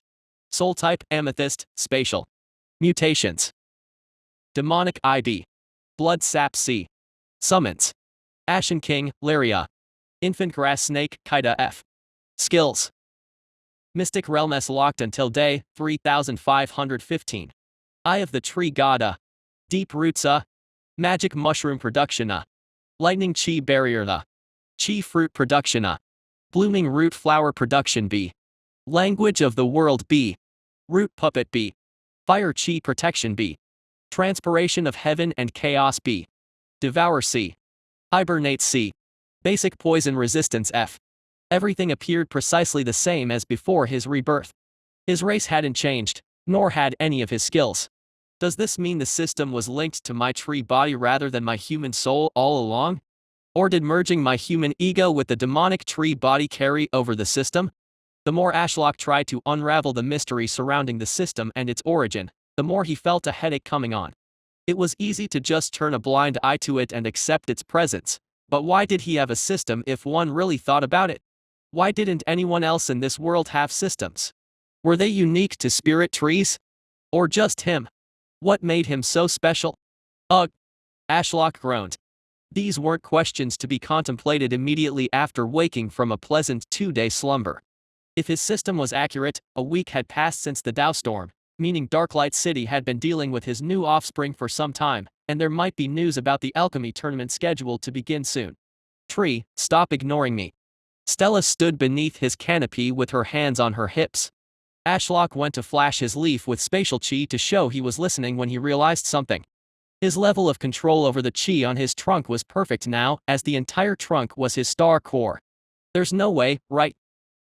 Soul Type, Amethyst, Spatial. Mutations. Demonic IB. Blood Sap C. Summons. Ashen King, Lyria. Infant Grass Snake, Kaida F. Skills. Mystic Realm S locked until day, 3515. Eye of the Tree God Deep Roots Magic Mushroom Production Lightning Chi Barrier Chi Fruit Production Blooming Root Flower Production B. Language of the World B. Root Puppet B. Fire Chi Protection B. Transpiration of Heaven and Chaos B. Devour C. Hibernate C. Basic Poison Resistance F. Everything appeared precisely the same as before his rebirth. His race hadn't changed, nor had any of his skills. Does this mean the system was linked to my tree body rather than my human soul all along? Or did merging my human ego with the demonic tree body carry over the system? The more Ashlock tried to unravel the mystery surrounding the system and its origin, the more he felt a headache coming on. It was easy to just turn a blind eye to it and accept its presence, but why did he have a system if one really thought about it? Why didn't anyone else in this world have systems? Were they unique to spirit trees? Or just him? What made him so special? Ugh! Ashlock groaned. These weren't questions to be contemplated immediately after waking from a pleasant 2-day slumber. If his system was accurate, a week had passed since the Dow storm, meaning Darklight City had been dealing with his new offspring for some time, and there might be news about the alchemy tournament scheduled to begin soon. Tree, stop ignoring me. Stella stood beneath his canopy with her hands on her hips. Ashlock went to flash his leaf with spatial chi to show he was listening when he realized something. His level of control over the chi on his trunk was perfect now, as the entire trunk was his star core. There's no way, right?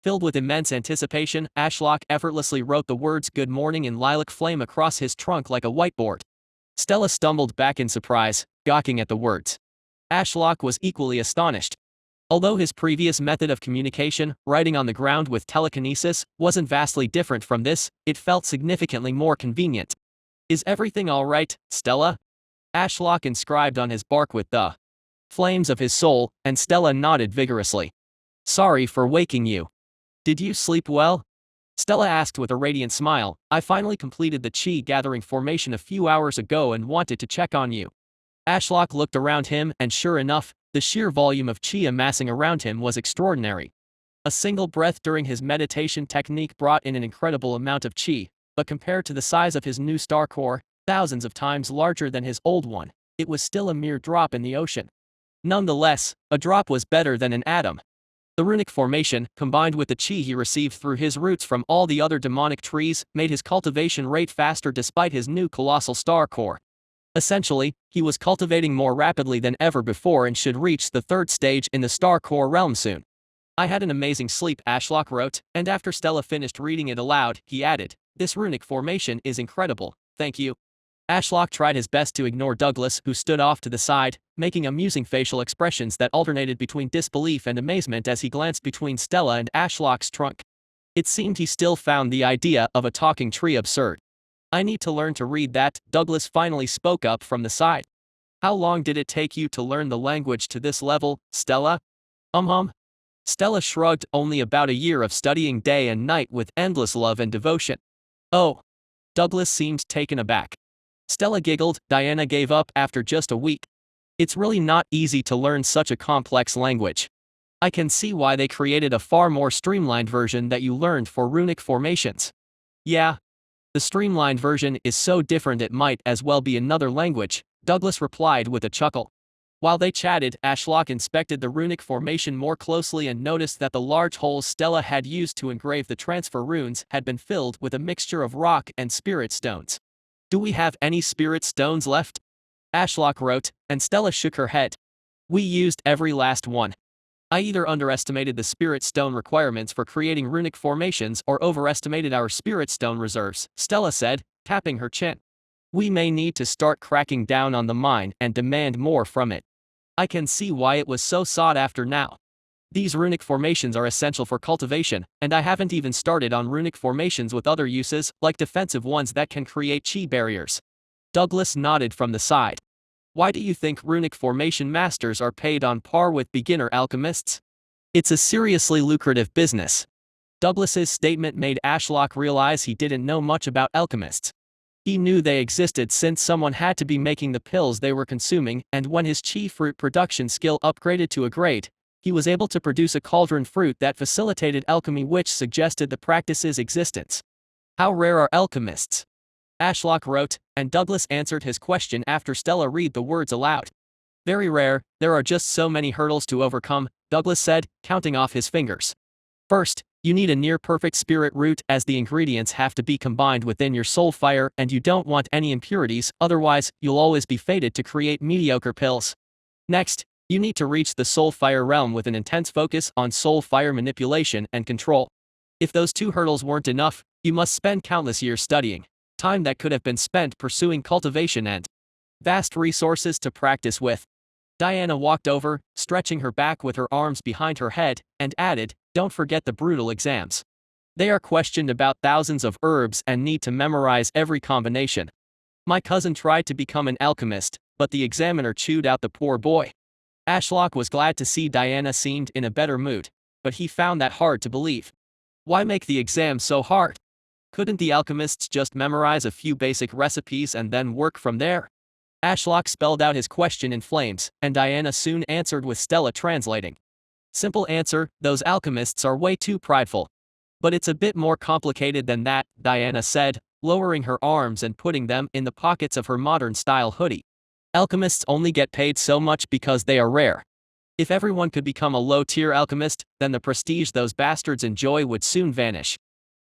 Filled with immense anticipation, Ashlock effortlessly wrote the words "Good morning" in lilac flame across his trunk like a whiteboard. Stella stumbled back in surprise, gawking at the words. Ashlock was equally astonished. Although his previous method of communication, writing on the ground with telekinesis, wasn't vastly different from this, it felt significantly more convenient. Is everything all right, Stella? Ashlock inscribed on his bark with the flames of his soul, and Stella nodded vigorously. Sorry for waking you. Did you sleep well? Stella asked with a radiant smile. I finally completed the chi gathering formation a few hours ago and wanted to check on you. Ashlock looked around him and sure enough, the sheer volume of chi amassing around him was extraordinary. A single breath during his meditation technique brought in an incredible amount of chi, but compared to the size of his new star core, thousands of times larger than his old one, it was still a mere drop in the ocean. Nonetheless, a drop was better than an atom. The runic formation, combined with the chi he received through his roots from all the other demonic trees, made his cultivation rate faster despite his new colossal star core. Essentially, he was cultivating more rapidly than ever before and should reach the third stage in the star core realm soon. I had an amazing sleep, Ashlock wrote, and after Stella finished reading it aloud, he added, "This runic formation is incredible, thank you." Ashlock tried his best to ignore Douglas, who stood off to the side, making amusing facial expressions that alternated between disbelief and amazement as he glanced between Stella and Ashlock's trunk. It seemed he still found the idea of a talking tree absurd. "I need to learn to read that," Douglas finally spoke up from the side. "How long did it take you to learn the language to this level, Stella?" Stella shrugged. "Only about a year of studying day and night with endless love and devotion." "Oh." Douglas seemed taken aback. Stella giggled. "Diana gave up after just a week. It's really not easy to learn such a complex language. I can see why they created a far more streamlined version that you learned for runic formations." "Yeah. The streamlined version is so different it might as well be another language," Douglas replied with a chuckle. While they chatted, Ashlock inspected the runic formation more closely and noticed that the large holes Stella had used to engrave the transfer runes had been filled with a mixture of rock and spirit stones. "Do we have any spirit stones left?" Ashlock wrote, and Stella shook her head. "We used every last one. I either underestimated the spirit stone requirements for creating runic formations or overestimated our spirit stone reserves," Stella said, tapping her chin. "We may need to start cracking down on the mine and demand more from it. I can see why it was so sought after now. These runic formations are essential for cultivation, and I haven't even started on runic formations with other uses, like defensive ones that can create chi barriers." Douglas nodded from the side. "Why do you think runic formation masters are paid on par with beginner alchemists? It's a seriously lucrative business." Douglas's statement made Ashlock realize he didn't know much about alchemists. He knew they existed since someone had to be making the pills they were consuming, and when his chi fruit production skill upgraded to a grade, he was able to produce a cauldron fruit that facilitated alchemy, which suggested the practice's existence. "How rare are alchemists?" Ashlock wrote, and Douglas answered his question after Stella read the words aloud. "Very rare, there are just so many hurdles to overcome," Douglas said, counting off his fingers. "First, you need a near-perfect spirit root, as the ingredients have to be combined within your soul fire and you don't want any impurities, otherwise, you'll always be fated to create mediocre pills. Next, you need to reach the soul fire realm with an intense focus on soul fire manipulation and control. If those two hurdles weren't enough, you must spend countless years studying, time that could have been spent pursuing cultivation and vast resources to practice with." Diana walked over, stretching her back with her arms behind her head, and added, "Don't forget the brutal exams. They are questioned about thousands of herbs and need to memorize every combination. My cousin tried to become an alchemist, but the examiner chewed out the poor boy." Ashlock was glad to see Diana seemed in a better mood, but he found that hard to believe. Why make the exam so hard? Couldn't the alchemists just memorize a few basic recipes and then work from there? Ashlock spelled out his question in flames, and Diana soon answered with Stella translating. "Simple answer, those alchemists are way too prideful. But it's a bit more complicated than that," Diana said, lowering her arms and putting them in the pockets of her modern-style hoodie. "Alchemists only get paid so much because they are rare. If everyone could become a low-tier alchemist, then the prestige those bastards enjoy would soon vanish."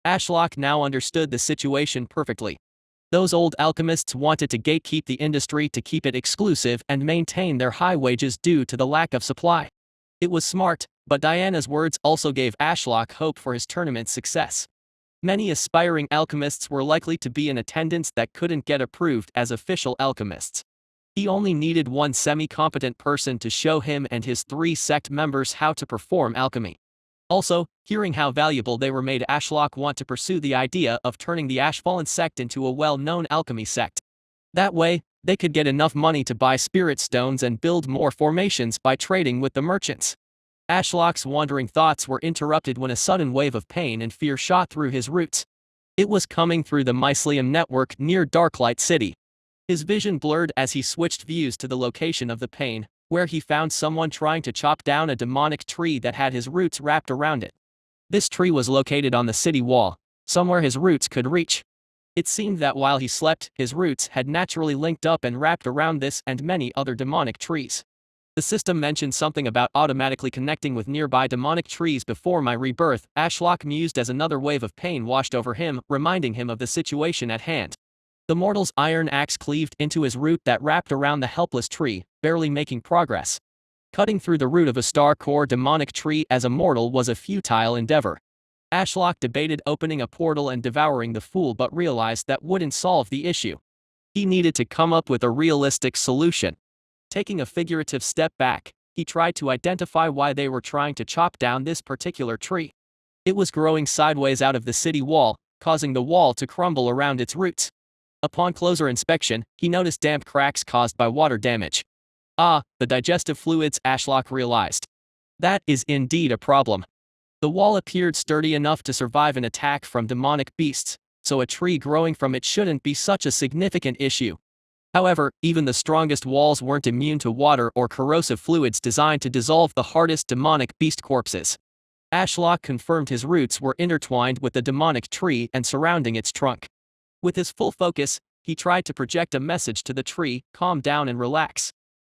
Ashlock now understood the situation perfectly. Those old alchemists wanted to gatekeep the industry to keep it exclusive and maintain their high wages due to the lack of supply. It was smart, but Diana's words also gave Ashlock hope for his tournament's success. Many aspiring alchemists were likely to be in attendance that couldn't get approved as official alchemists. He only needed one semi-competent person to show him and his 3 sect members how to perform alchemy. Also, hearing how valuable they were made Ashlock want to pursue the idea of turning the Ashfallen sect into a well-known alchemy sect. That way, they could get enough money to buy spirit stones and build more formations by trading with the merchants. Ashlock's wandering thoughts were interrupted when a sudden wave of pain and fear shot through his roots. It was coming through the mycelium network near Darklight City. His vision blurred as he switched views to the location of the pain, where he found someone trying to chop down a demonic tree that had his roots wrapped around it. This tree was located on the city wall, somewhere his roots could reach. It seemed that while he slept, his roots had naturally linked up and wrapped around this and many other demonic trees. The system mentioned something about automatically connecting with nearby demonic trees before my rebirth, Ashlock mused as another wave of pain washed over him, reminding him of the situation at hand. The mortal's iron axe cleaved into his root that wrapped around the helpless tree, barely making progress. Cutting through the root of a star-core demonic tree as a mortal was a futile endeavor. Ashlock debated opening a portal and devouring the fool but realized that wouldn't solve the issue. He needed to come up with a realistic solution. Taking a figurative step back, he tried to identify why they were trying to chop down this particular tree. It was growing sideways out of the city wall, causing the wall to crumble around its roots. Upon closer inspection, he noticed damp cracks caused by water damage. Ah, the digestive fluids, Ashlock realized. That is indeed a problem. The wall appeared sturdy enough to survive an attack from demonic beasts, so a tree growing from it shouldn't be such a significant issue. However, even the strongest walls weren't immune to water or corrosive fluids designed to dissolve the hardest demonic beast corpses. Ashlock confirmed his roots were intertwined with the demonic tree and surrounding its trunk. With his full focus, he tried to project a message to the tree: calm down and relax.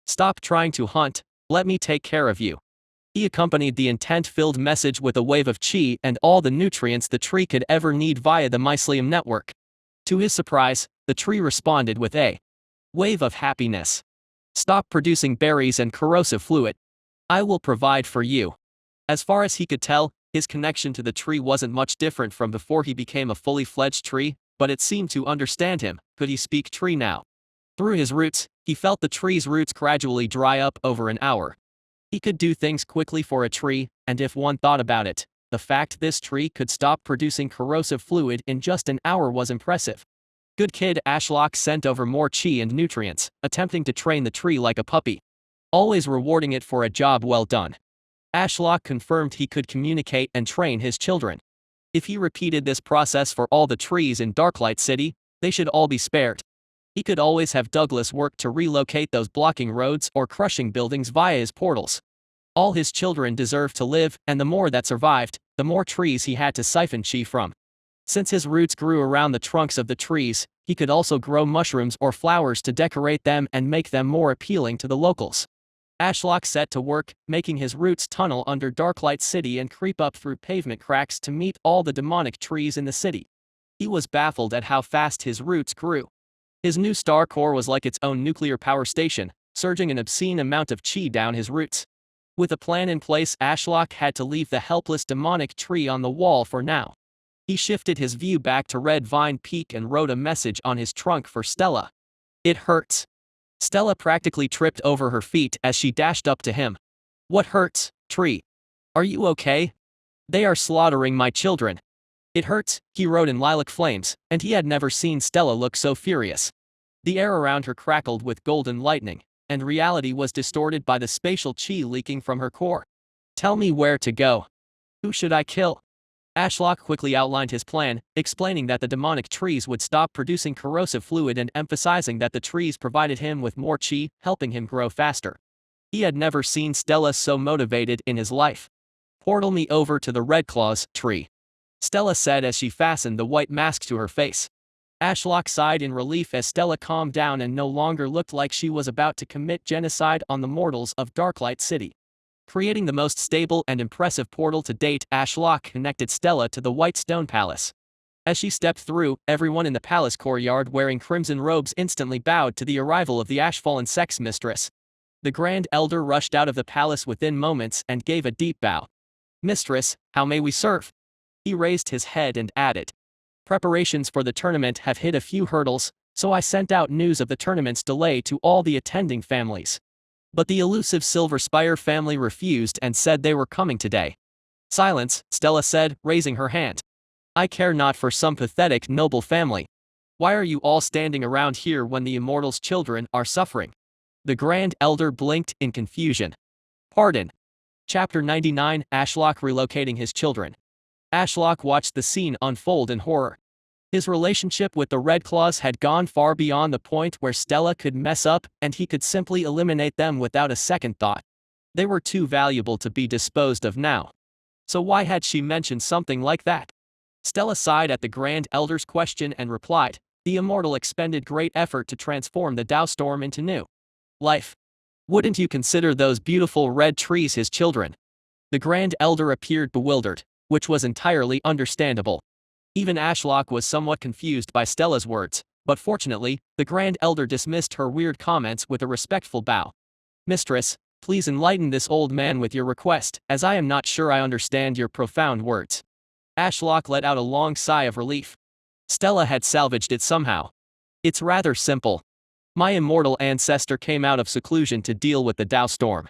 Stop trying to hunt, let me take care of you. He accompanied the intent-filled message with a wave of chi and all the nutrients the tree could ever need via the mycelium network. To his surprise, the tree responded with a wave of happiness. Stop producing berries and corrosive fluid. I will provide for you. As far as he could tell, his connection to the tree wasn't much different from before he became a fully fledged tree, but it seemed to understand him. Could he speak tree now? Through his roots, he felt the tree's roots gradually dry up over an hour. He could do things quickly for a tree, and if one thought about it, the fact this tree could stop producing corrosive fluid in just an hour was impressive. Good kid, Ashlock sent over more chi and nutrients, attempting to train the tree like a puppy. Always rewarding it for a job well done. Ashlock confirmed he could communicate and train his children. If he repeated this process for all the trees in Darklight City, they should all be spared. He could always have Douglas work to relocate those blocking roads or crushing buildings via his portals. All his children deserved to live, and the more that survived, the more trees he had to siphon chi from. Since his roots grew around the trunks of the trees, he could also grow mushrooms or flowers to decorate them and make them more appealing to the locals. Ashlock set to work, making his roots tunnel under Darklight City and creep up through pavement cracks to meet all the demonic trees in the city. He was baffled at how fast his roots grew. His new star core was like its own nuclear power station, surging an obscene amount of chi down his roots. With a plan in place, Ashlock had to leave the helpless demonic tree on the wall for now. He shifted his view back to Red Vine Peak and wrote a message on his trunk for Stella. It hurts. Stella practically tripped over her feet as she dashed up to him. What hurts, tree? Are you okay? They are slaughtering my children. It hurts, he wrote in lilac flames, and he had never seen Stella look so furious. The air around her crackled with golden lightning, and reality was distorted by the spatial chi leaking from her core. Tell me where to go. Who should I kill? Ashlock quickly outlined his plan, explaining that the demonic trees would stop producing corrosive fluid and emphasizing that the trees provided him with more chi, helping him grow faster. He had never seen Stella so motivated in his life. Portal me over to the Red Claws tree, Stella said as she fastened the white mask to her face. Ashlock sighed in relief as Stella calmed down and no longer looked like she was about to commit genocide on the mortals of Darklight City. Creating the most stable and impressive portal to date, Ashlock connected Stella to the White Stone Palace. As she stepped through, everyone in the palace courtyard wearing crimson robes instantly bowed to the arrival of the Ashfallen Sect's mistress. The Grand Elder rushed out of the palace within moments and gave a deep bow. Mistress, how may we serve? He raised his head and added. Preparations for the tournament have hit a few hurdles, so I sent out news of the tournament's delay to all the attending families. But the elusive Silver Spire family refused and said they were coming today. Silence, Stella said, raising her hand. I care not for some pathetic noble family. Why are you all standing around here when the Immortal's children are suffering? The Grand Elder blinked in confusion. Pardon. Chapter 99, Ashlock relocating his children. Ashlock watched the scene unfold in horror. His relationship with the Red Claws had gone far beyond the point where Stella could mess up and he could simply eliminate them without a second thought. They were too valuable to be disposed of now. So why had she mentioned something like that? Stella sighed at the Grand Elder's question and replied, "The Immortal expended great effort to transform the Tao Storm into new life. Wouldn't you consider those beautiful red trees his children?" The Grand Elder appeared bewildered, which was entirely understandable. Even Ashlock was somewhat confused by Stella's words, but fortunately, the Grand Elder dismissed her weird comments with a respectful bow. "Mistress, please enlighten this old man with your request, as I am not sure I understand your profound words." Ashlock let out a long sigh of relief. Stella had salvaged it somehow. "It's rather simple. My immortal ancestor came out of seclusion to deal with the Tao Storm."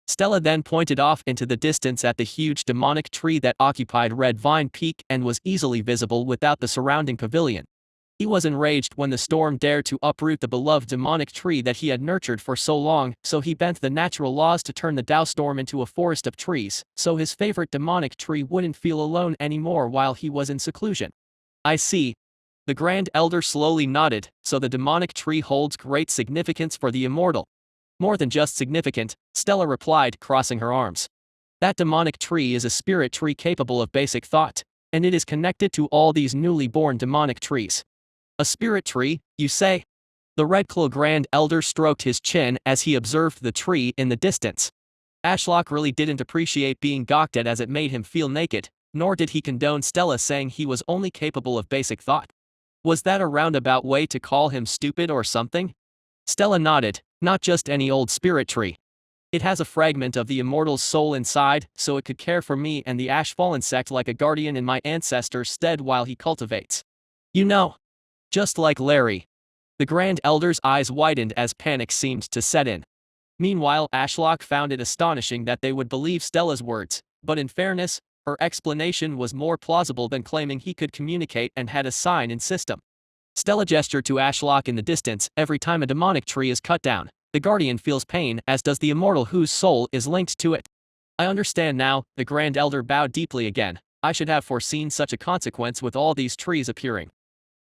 Stella then pointed off into the distance at the huge demonic tree that occupied Red Vine Peak and was easily visible without the surrounding pavilion. He was enraged when the storm dared to uproot the beloved demonic tree that he had nurtured for so long, so he bent the natural laws to turn the Tao Storm into a forest of trees, so his favorite demonic tree wouldn't feel alone anymore while he was in seclusion. "I see." The Grand Elder slowly nodded, "So the demonic tree holds great significance for the Immortal." "More than just significant," Stella replied, crossing her arms. "That demonic tree is a spirit tree capable of basic thought, and it is connected to all these newly born demonic trees." "A spirit tree, you say?" The Red Claw Grand Elder stroked his chin as he observed the tree in the distance. Ashlock really didn't appreciate being gawked at as it made him feel naked, nor did he condone Stella saying he was only capable of basic thought. Was that a roundabout way to call him stupid or something? Stella nodded. "Not just any old spirit tree. It has a fragment of the Immortal's soul inside, so it could care for me and the Ash-Fallen sect like a guardian in my ancestor's stead while he cultivates. You know. Just like Larry." The Grand Elder's eyes widened as panic seemed to set in. Meanwhile, Ashlock found it astonishing that they would believe Stella's words, but in fairness, her explanation was more plausible than claiming he could communicate and had a sign-in system. Stella gestured to Ashlock in the distance. "Every time a demonic tree is cut down, the Guardian feels pain, as does the Immortal whose soul is linked to it." "I understand now." The Grand Elder bowed deeply again. "I should have foreseen such a consequence with all these trees appearing.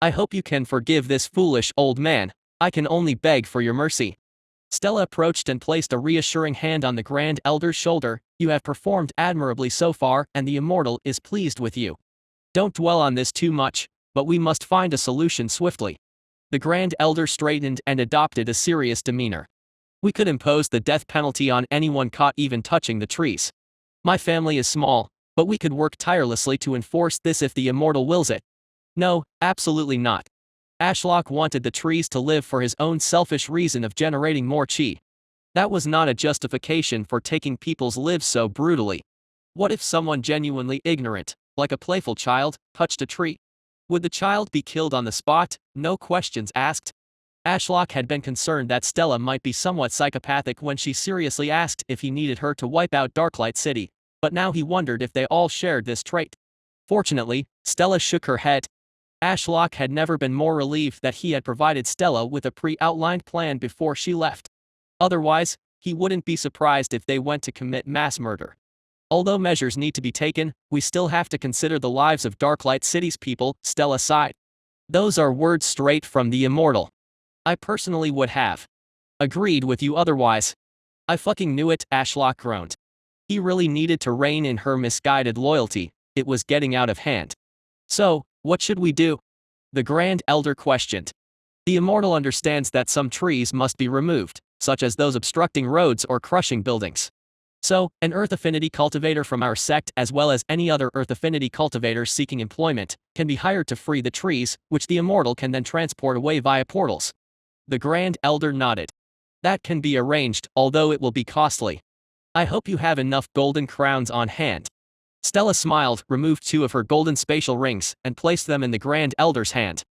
I hope you can forgive this foolish old man. I can only beg for your mercy." Stella approached and placed a reassuring hand on the Grand Elder's shoulder. "You have performed admirably so far, and the Immortal is pleased with you. Don't dwell on this too much, but we must find a solution swiftly." The Grand Elder straightened and adopted a serious demeanor. "We could impose the death penalty on anyone caught even touching the trees. My family is small, but we could work tirelessly to enforce this if the Immortal wills it." "No, absolutely not." Ashlock wanted the trees to live for his own selfish reason of generating more chi. That was not a justification for taking people's lives so brutally. What if someone genuinely ignorant, like a playful child, touched a tree? Would the child be killed on the spot? No questions asked. Ashlock had been concerned that Stella might be somewhat psychopathic when she seriously asked if he needed her to wipe out Darklight City, but now he wondered if they all shared this trait. Fortunately, Stella shook her head. Ashlock had never been more relieved that he had provided Stella with a pre-outlined plan before she left. Otherwise, he wouldn't be surprised if they went to commit mass murder. Although measures need to be taken, we still have to consider the lives of Darklight City's people, Stella sighed. Those are words straight from the Immortal. I personally would have agreed with you otherwise. I fucking knew it, Ashlock groaned. He really needed to rein in her misguided loyalty. It was getting out of hand. "So, what should we do?" the Grand Elder questioned. "The Immortal understands that some trees must be removed, such as those obstructing roads or crushing buildings. So, an Earth Affinity cultivator from our sect as well as any other Earth Affinity cultivator seeking employment, can be hired to free the trees, which the Immortal can then transport away via portals." The Grand Elder nodded. "That can be arranged, although it will be costly. I hope you have enough golden crowns on hand." Stella smiled, removed 2 of her golden spatial rings, and placed them in the Grand Elder's hand.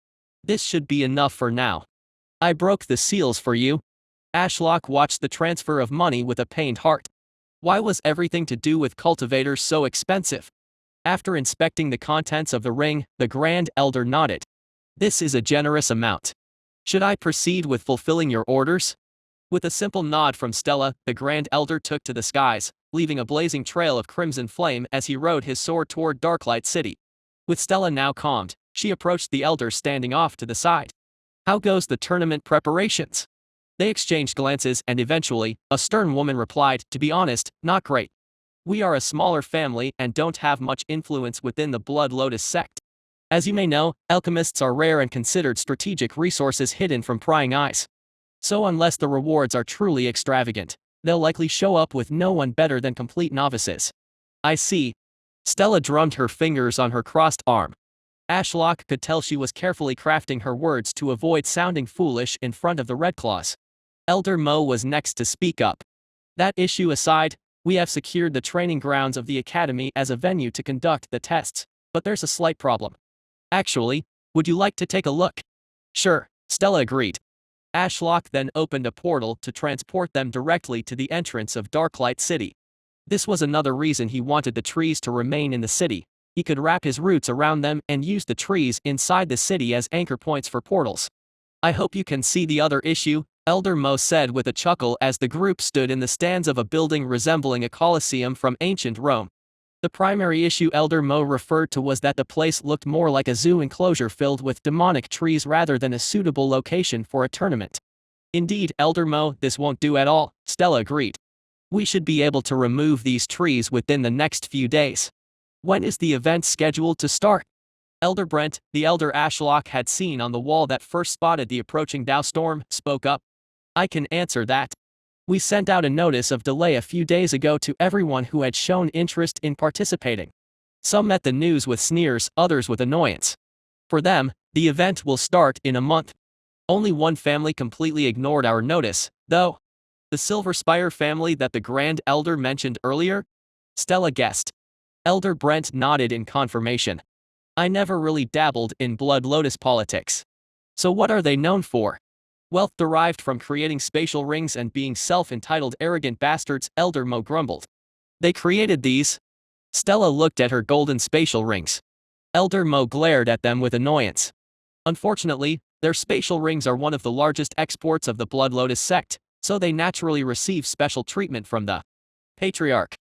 "This should be enough for now. I broke the seals for you." Ashlock watched the transfer of money with a pained heart. Why was everything to do with cultivators so expensive? After inspecting the contents of the ring, the Grand Elder nodded. "This is a generous amount. Should I proceed with fulfilling your orders?" With a simple nod from Stella, the Grand Elder took to the skies, leaving a blazing trail of crimson flame as he rode his sword toward Darklight City. With Stella now calmed, She approached the elder standing off to the side. How goes the tournament preparations? They exchanged glances and eventually, a stern woman replied, to be honest, not great. We are a smaller family and don't have much influence within the Blood Lotus sect. As you may know, alchemists are rare and considered strategic resources hidden from prying eyes. So unless the rewards are truly extravagant, they'll likely show up with no one better than complete novices. I see. Stella drummed her fingers on her crossed arm. Ashlock could tell she was carefully crafting her words to avoid sounding foolish in front of the Red Claws. Elder Mo was next to speak up. That issue aside, we have secured the training grounds of the academy as a venue to conduct the tests, but there's a slight problem. Actually, would you like to take a look? Sure, Stella agreed. Ashlock then opened a portal to transport them directly to the entrance of Darklight City. This was another reason he wanted the trees to remain in the city. He could wrap his roots around them and use the trees inside the city as anchor points for portals. I hope you can see the other issue, Elder Mo said with a chuckle as the group stood in the stands of a building resembling a Colosseum from ancient Rome. The primary issue Elder Mo referred to was that the place looked more like a zoo enclosure filled with demonic trees rather than a suitable location for a tournament. Indeed, Elder Mo, this won't do at all, Stella agreed. We should be able to remove these trees within the next few days. When is the event scheduled to start? Elder Brent, the elder Ashlock had seen on the wall that first spotted the approaching Dow storm, spoke up. I can answer that. We sent out a notice of delay a few days ago to everyone who had shown interest in participating. Some met the news with sneers, others with annoyance. For them, the event will start in a month. Only one family completely ignored our notice, though. The Silver Spire family that the Grand Elder mentioned earlier? Stella guessed. Elder Brent nodded in confirmation. I never really dabbled in Blood Lotus politics. So what are they known for? Wealth derived from creating spatial rings and being self-entitled arrogant bastards, Elder Mo grumbled. They created these? Stella looked at her golden spatial rings. Elder Mo glared at them with annoyance. Unfortunately, their spatial rings are one of the largest exports of the Blood Lotus sect, so they naturally receive special treatment from the Patriarch.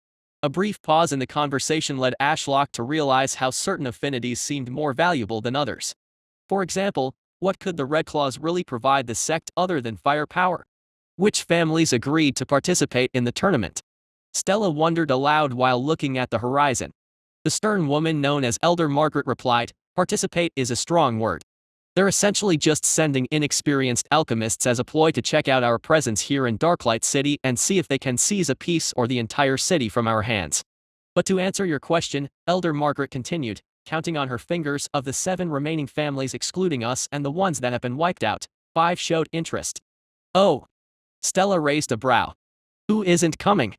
A brief pause in the conversation led Ashlock to realize how certain affinities seemed more valuable than others. For example, what could the Red Claws really provide the sect other than firepower? Which families agreed to participate in the tournament? Stella wondered aloud while looking at the horizon. The stern woman known as Elder Margaret replied, participate is a strong word. They're essentially just sending inexperienced alchemists as a ploy to check out our presence here in Darklight City and see if they can seize a piece or the entire city from our hands. But to answer your question, Elder Margaret continued, counting on her fingers, of the 7 remaining families excluding us and the ones that have been wiped out, 5 showed interest. Oh. Stella raised a brow. Who isn't coming?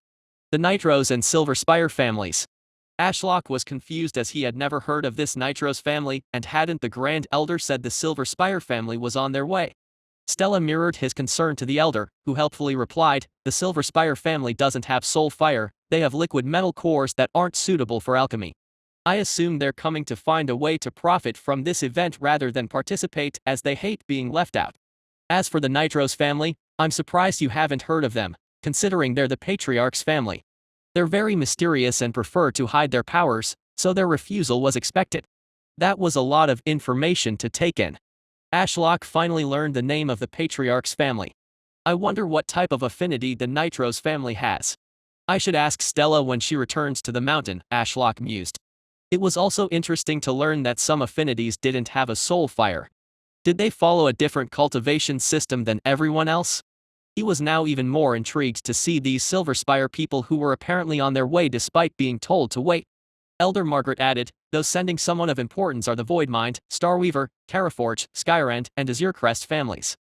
The Nitros and Silver Spire families. Ashlock was confused as he had never heard of this Nitros family, and hadn't the Grand Elder said the Silver Spire family was on their way? Stella mirrored his concern to the Elder, who helpfully replied, the Silver Spire family doesn't have soul fire, they have liquid metal cores that aren't suitable for alchemy. I assume they're coming to find a way to profit from this event rather than participate, as they hate being left out. As for the Nitros family, I'm surprised you haven't heard of them, considering they're the Patriarch's family. They're very mysterious and prefer to hide their powers, so their refusal was expected. That was a lot of information to take in. Ashlock finally learned the name of the Patriarch's family. I wonder what type of affinity the Nitros family has. I should ask Stella when she returns to the mountain, Ashlock mused. It was also interesting to learn that some affinities didn't have a soul fire. Did they follow a different cultivation system than everyone else? He was now even more intrigued to see these Silver Spire people who were apparently on their way despite being told to wait. Elder Margaret added, those sending someone of importance are the Voidmind, Starweaver, Terraforge, Skyrend, and Azure-Crest families.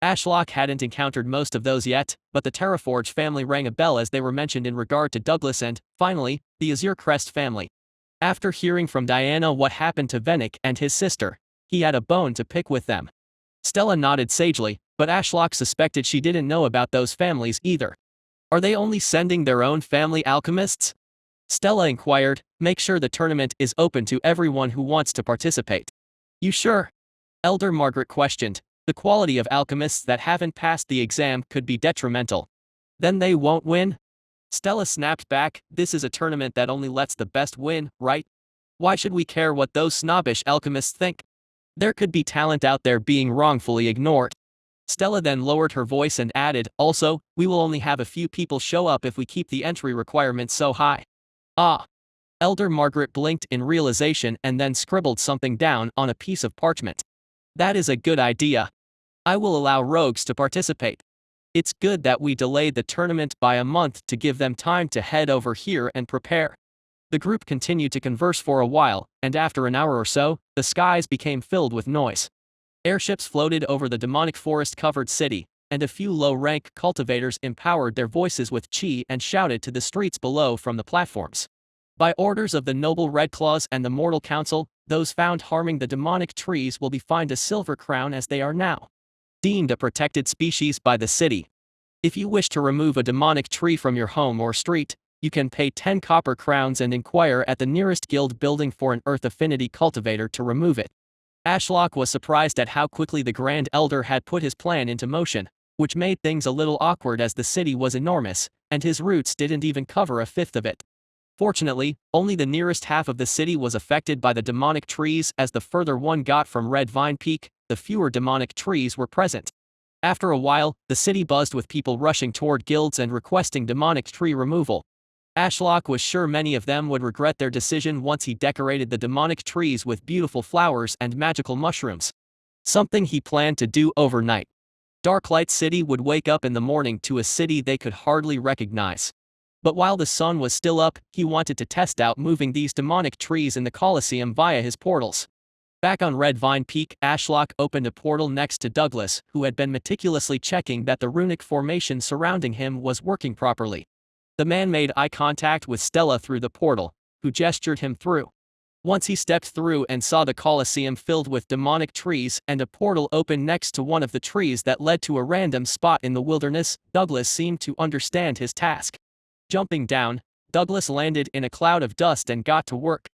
Ashlock hadn't encountered most of those yet, but the Terraforge family rang a bell as they were mentioned in regard to Douglas and, finally, the Azure-Crest family. After hearing from Diana what happened to Venick and his sister, he had a bone to pick with them. Stella nodded sagely, but Ashlock suspected she didn't know about those families either. Are they only sending their own family alchemists? Stella inquired, make sure the tournament is open to everyone who wants to participate. You sure? Elder Margaret questioned, the quality of alchemists that haven't passed the exam could be detrimental. Then they won't win? Stella snapped back, this is a tournament that only lets the best win, right? Why should we care what those snobbish alchemists think? There could be talent out there being wrongfully ignored. Stella then lowered her voice and added, also, we will only have a few people show up if we keep the entry requirements so high. Ah. Elder Margaret blinked in realization and then scribbled something down on a piece of parchment. That is a good idea. I will allow rogues to participate. It's good that we delayed the tournament by a month to give them time to head over here and prepare. The group continued to converse for a while, and after an hour or so, the skies became filled with noise. Airships floated over the demonic forest-covered city, and a few low-rank cultivators empowered their voices with chi and shouted to the streets below from the platforms. By orders of the noble Redclaws and the Mortal Council, those found harming the demonic trees will be fined a silver crown as they are now deemed a protected species by the city. If you wish to remove a demonic tree from your home or street, you can pay 10 copper crowns and inquire at the nearest guild building for an Earth Affinity cultivator to remove it. Ashlock was surprised at how quickly the Grand Elder had put his plan into motion, which made things a little awkward as the city was enormous, and his roots didn't even cover a fifth of it. Fortunately, only the nearest half of the city was affected by the demonic trees, as the further one got from Red Vine Peak, the fewer demonic trees were present. After a while, the city buzzed with people rushing toward guilds and requesting demonic tree removal. Ashlock was sure many of them would regret their decision once he decorated the demonic trees with beautiful flowers and magical mushrooms. Something he planned to do overnight. Darklight City would wake up in the morning to a city they could hardly recognize. But while the sun was still up, he wanted to test out moving these demonic trees in the Colosseum via his portals. Back on Red Vine Peak, Ashlock opened a portal next to Douglas, who had been meticulously checking that the runic formation surrounding him was working properly. The man made eye contact with Stella through the portal, who gestured him through. Once he stepped through and saw the Colosseum filled with demonic trees and a portal open next to one of the trees that led to a random spot in the wilderness, Douglas seemed to understand his task. Jumping down, Douglas landed in a cloud of dust and got to work.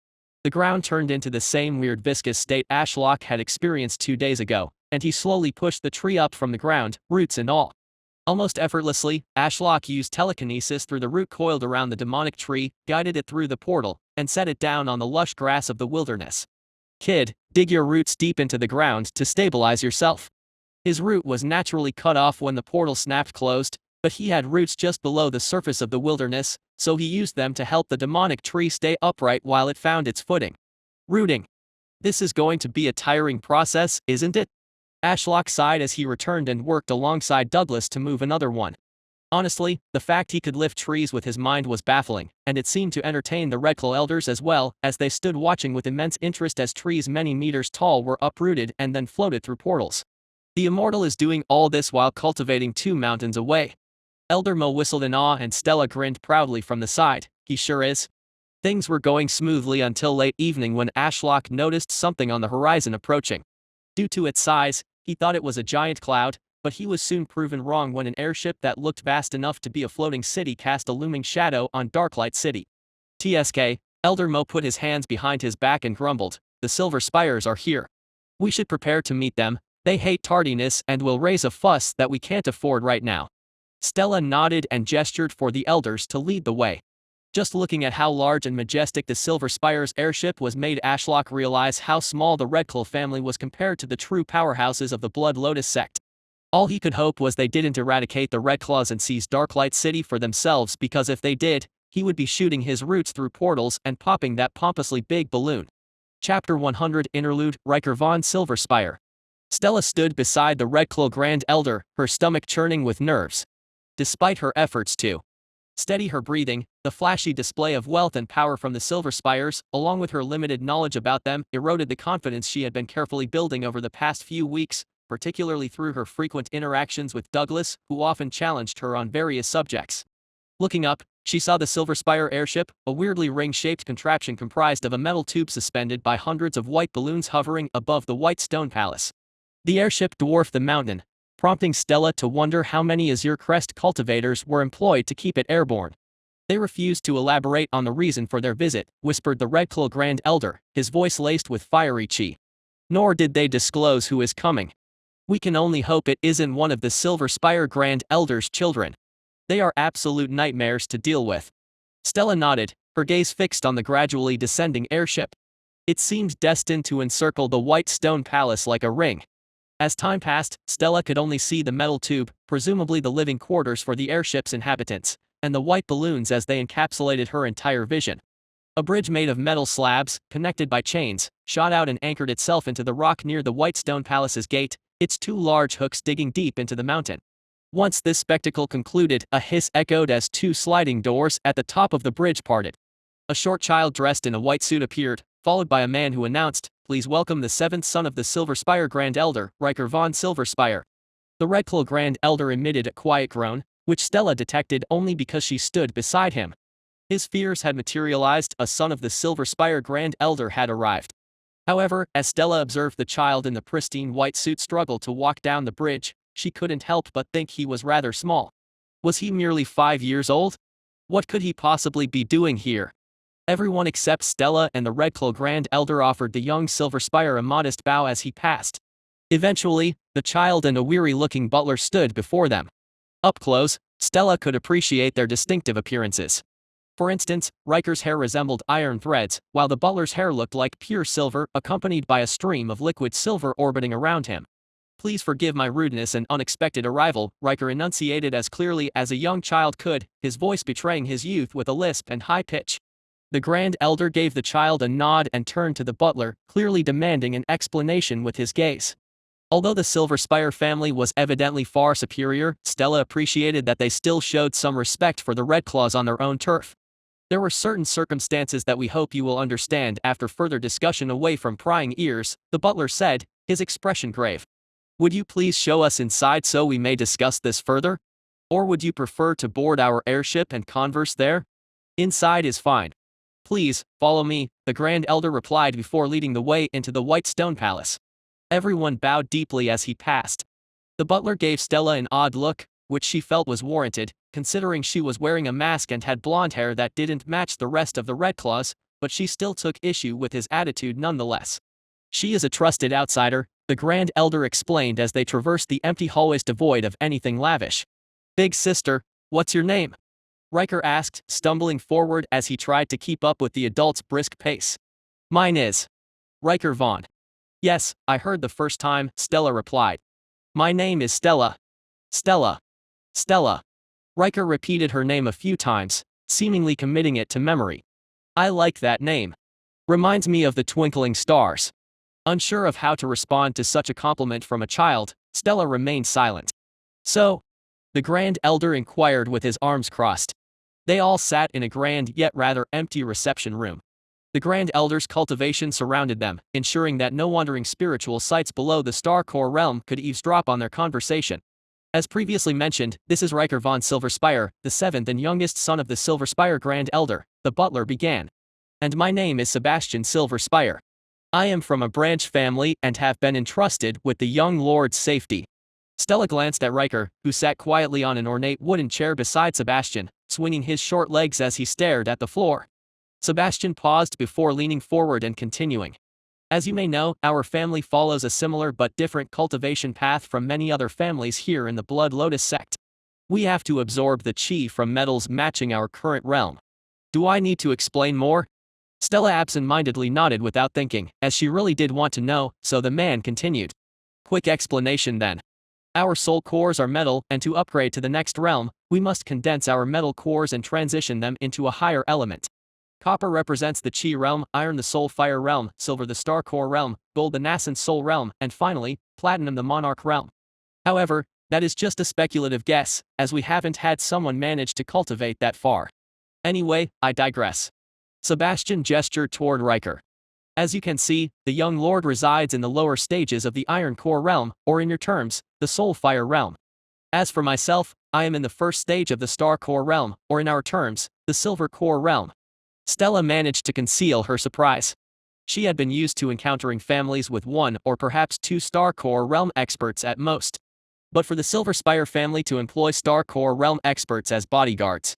The ground turned into the same weird viscous state Ashlock had experienced 2 days ago, and he slowly pushed the tree up from the ground, roots and all. Almost effortlessly, Ashlock used telekinesis through the root coiled around the demonic tree, guided it through the portal, and set it down on the lush grass of the wilderness. Kid, dig your roots deep into the ground to stabilize yourself. His root was naturally cut off when the portal snapped closed, but he had roots just below the surface of the wilderness, so he used them to help the demonic tree stay upright while it found its footing. Rooting. This is going to be a tiring process, isn't it? Ashlock sighed as he returned and worked alongside Douglas to move another one. Honestly, the fact he could lift trees with his mind was baffling, and it seemed to entertain the Redclaw elders as well, as they stood watching with immense interest as trees many meters tall were uprooted and then floated through portals. The Immortal is doing all this while cultivating 2 mountains away. Elder Mo whistled in awe and Stella grinned proudly from the side. He sure is. Things were going smoothly until late evening when Ashlock noticed something on the horizon approaching. Due to its size, he thought it was a giant cloud, but he was soon proven wrong when an airship that looked vast enough to be a floating city cast a looming shadow on Darklight City. TSK, Elder Mo put his hands behind his back and grumbled, "The Silver Spires are here. We should prepare to meet them. They hate tardiness and will raise a fuss that we can't afford right now." Stella nodded and gestured for the elders to lead the way. Just looking at how large and majestic the Silver Spire's airship was made Ashlock realize how small the Redclaw family was compared to the true powerhouses of the Blood Lotus sect. All he could hope was they didn't eradicate the Redclaws and seize Darklight City for themselves, because if they did, he would be shooting his roots through portals and popping that pompously big balloon. Chapter 100 Interlude, Riker von Silver Spire. Stella stood beside the Redclaw Grand Elder, her stomach churning with nerves. Despite her efforts to steady her breathing, the flashy display of wealth and power from the Silver Spires, along with her limited knowledge about them, eroded the confidence she had been carefully building over the past few weeks, particularly through her frequent interactions with Douglas, who often challenged her on various subjects. Looking up, she saw the Silver Spire airship, a weirdly ring-shaped contraption comprised of a metal tube suspended by hundreds of white balloons hovering above the white stone palace. The airship dwarfed the mountain, prompting Stella to wonder how many Azure Crest cultivators were employed to keep it airborne. They refused to elaborate on the reason for their visit, whispered the Redclaw Grand Elder, his voice laced with fiery chi. Nor did they disclose who is coming. We can only hope it isn't one of the Silver Spire Grand Elder's children. They are absolute nightmares to deal with. Stella nodded, her gaze fixed on the gradually descending airship. It seemed destined to encircle the white stone palace like a ring. As time passed, Stella could only see the metal tube, presumably the living quarters for the airship's inhabitants, and the white balloons as they encapsulated her entire vision. A bridge made of metal slabs, connected by chains, shot out and anchored itself into the rock near the white stone palace's gate, its two large hooks digging deep into the mountain. Once this spectacle concluded, a hiss echoed as two sliding doors at the top of the bridge parted. A short child dressed in a white suit appeared, followed by a man who announced, "Please welcome the seventh son of the Silver Spire Grand Elder, Riker von Silverspire." The Redclaw Grand Elder emitted a quiet groan, which Stella detected only because she stood beside him. His fears had materialized, a son of the Silver Spire Grand Elder had arrived. However, as Stella observed the child in the pristine white suit struggle to walk down the bridge, she couldn't help but think he was rather small. Was he merely 5 years old? What could he possibly be doing here? Everyone except Stella and the Redclaw Grand Elder offered the young Silver Spire a modest bow as he passed. Eventually, the child and a weary-looking butler stood before them. Up close, Stella could appreciate their distinctive appearances. For instance, Riker's hair resembled iron threads, while the butler's hair looked like pure silver, accompanied by a stream of liquid silver orbiting around him. "Please forgive my rudeness and unexpected arrival," Riker enunciated as clearly as a young child could, his voice betraying his youth with a lisp and high pitch. The Grand Elder gave the child a nod and turned to the butler, clearly demanding an explanation with his gaze. Although the Silver Spire family was evidently far superior, Stella appreciated that they still showed some respect for the Redclaws on their own turf. "There were certain circumstances that we hope you will understand after further discussion away from prying ears," the butler said, his expression grave. "Would you please show us inside so we may discuss this further? Or would you prefer to board our airship and converse there? Inside is fine. Please, follow me," the Grand Elder replied before leading the way into the white stone palace. Everyone bowed deeply as he passed. The butler gave Stella an odd look, which she felt was warranted, considering she was wearing a mask and had blonde hair that didn't match the rest of the Redclaws, but she still took issue with his attitude nonetheless. "She is a trusted outsider," the Grand Elder explained as they traversed the empty hallways devoid of anything lavish. "Big sister, what's your name?" Riker asked, stumbling forward as he tried to keep up with the adult's brisk pace. "Mine is Riker von." "Yes, I heard the first time," Stella replied. "My name is Stella." "Stella. Stella." Riker repeated her name a few times, seemingly committing it to memory. "I like that name. Reminds me of the twinkling stars." Unsure of how to respond to such a compliment from a child, Stella remained silent. "So?" the Grand Elder inquired with his arms crossed. They all sat in a grand yet rather empty reception room. The Grand Elder's cultivation surrounded them, ensuring that no wandering spiritual sights below the Star Core realm could eavesdrop on their conversation. As previously mentioned, this is Riker von Silverspire, the seventh and youngest son of the Silver Spire Grand Elder, the butler began. "And my name is Sebastian Silverspire. I am from a branch family and have been entrusted with the young lord's safety." Stella glanced at Riker, who sat quietly on an ornate wooden chair beside Sebastian, swinging his short legs as he stared at the floor. Sebastian paused before leaning forward and continuing. "As you may know, our family follows a similar but different cultivation path from many other families here in the Blood Lotus sect. We have to absorb the chi from metals matching our current realm. Do I need to explain more?" Stella absent-mindedly nodded without thinking, as she really did want to know, so the man continued. "Quick explanation then. Our soul cores are metal, and to upgrade to the next realm, we must condense our metal cores and transition them into a higher element. Copper represents the Chi realm, iron the soul fire realm, silver the star core realm, gold the nascent soul realm, and finally, platinum the monarch realm. However, that is just a speculative guess, as we haven't had someone manage to cultivate that far. Anyway, I digress." Sebastian gestured toward Riker. "As you can see, the young lord resides in the lower stages of the iron core realm, or in your terms, the soul fire realm. As for myself, I am in the first stage of the star core realm, or in our terms, the silver core realm." Stella managed to conceal her surprise. She had been used to encountering families with one or perhaps two star core realm experts at most. But for the Silver Spire family to employ star core realm experts as bodyguards,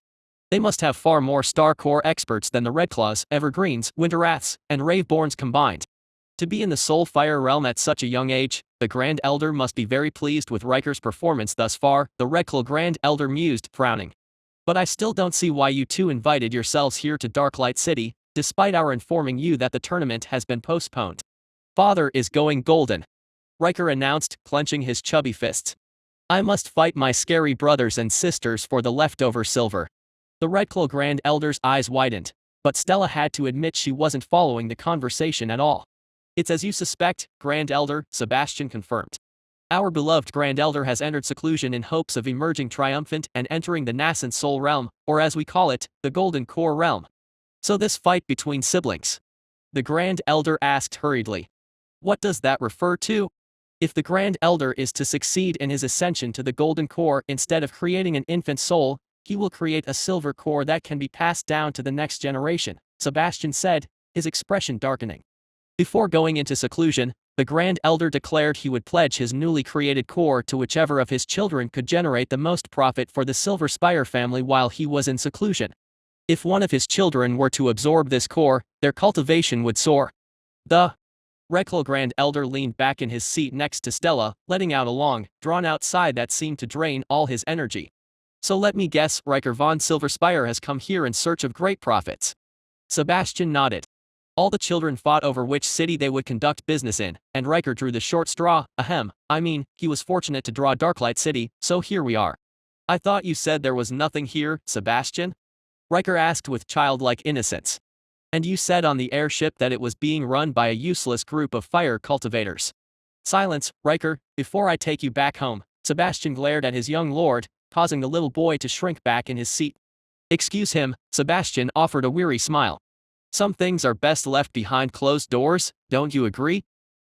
they must have far more star core experts than the Redclaws, Evergreens, Winterwraths, and Reborns combined. To be in the soul fire realm at such a young age, the Grand Elder must be very pleased with Riker's performance thus far, the Redclaw Grand Elder mused, frowning. "But I still don't see why you two invited yourselves here to Darklight City. despite our informing you that the tournament has been postponed. Father is going golden, Riker announced, clenching his chubby fists. I must fight my scary brothers and sisters for the leftover silver. The Redclaw Grand Elder's eyes widened, but Stella had to admit she wasn't following the conversation at all. It's as you suspect, Grand Elder, Sebastian confirmed. Our beloved Grand Elder has entered seclusion in hopes of emerging triumphant and entering the nascent soul realm, or as we call it, the Golden Core realm. So this fight between siblings? The Grand Elder asked hurriedly. What does that refer to? If the Grand Elder is to succeed in his ascension to the Golden Core instead of creating an infant soul, he will create a silver core that can be passed down to the next generation, Sebastian said, his expression darkening. Before going into seclusion, the Grand Elder declared he would pledge his newly created core to whichever of his children could generate the most profit for the Silver Spire family while he was in seclusion. If one of his children were to absorb this core, their cultivation would soar. The Redclaw Grand Elder leaned back in his seat next to Stella, letting out a long, drawn-out sigh that seemed to drain all his energy. So let me guess, Riker von Silverspire has come here in search of great profits. Sebastian nodded. All the children fought over which city they would conduct business in, and Riker drew the short straw. Ahem, I mean, he was fortunate to draw Darklight City, so here we are. I thought you said there was nothing here, Sebastian? Riker asked with childlike innocence. And you said on the airship that it was being run by a useless group of fire cultivators. Silence, Riker, before I take you back home, Sebastian glared at his young lord, causing the little boy to shrink back in his seat. Excuse him, Sebastian offered a weary smile. Some things are best left behind closed doors, don't you agree?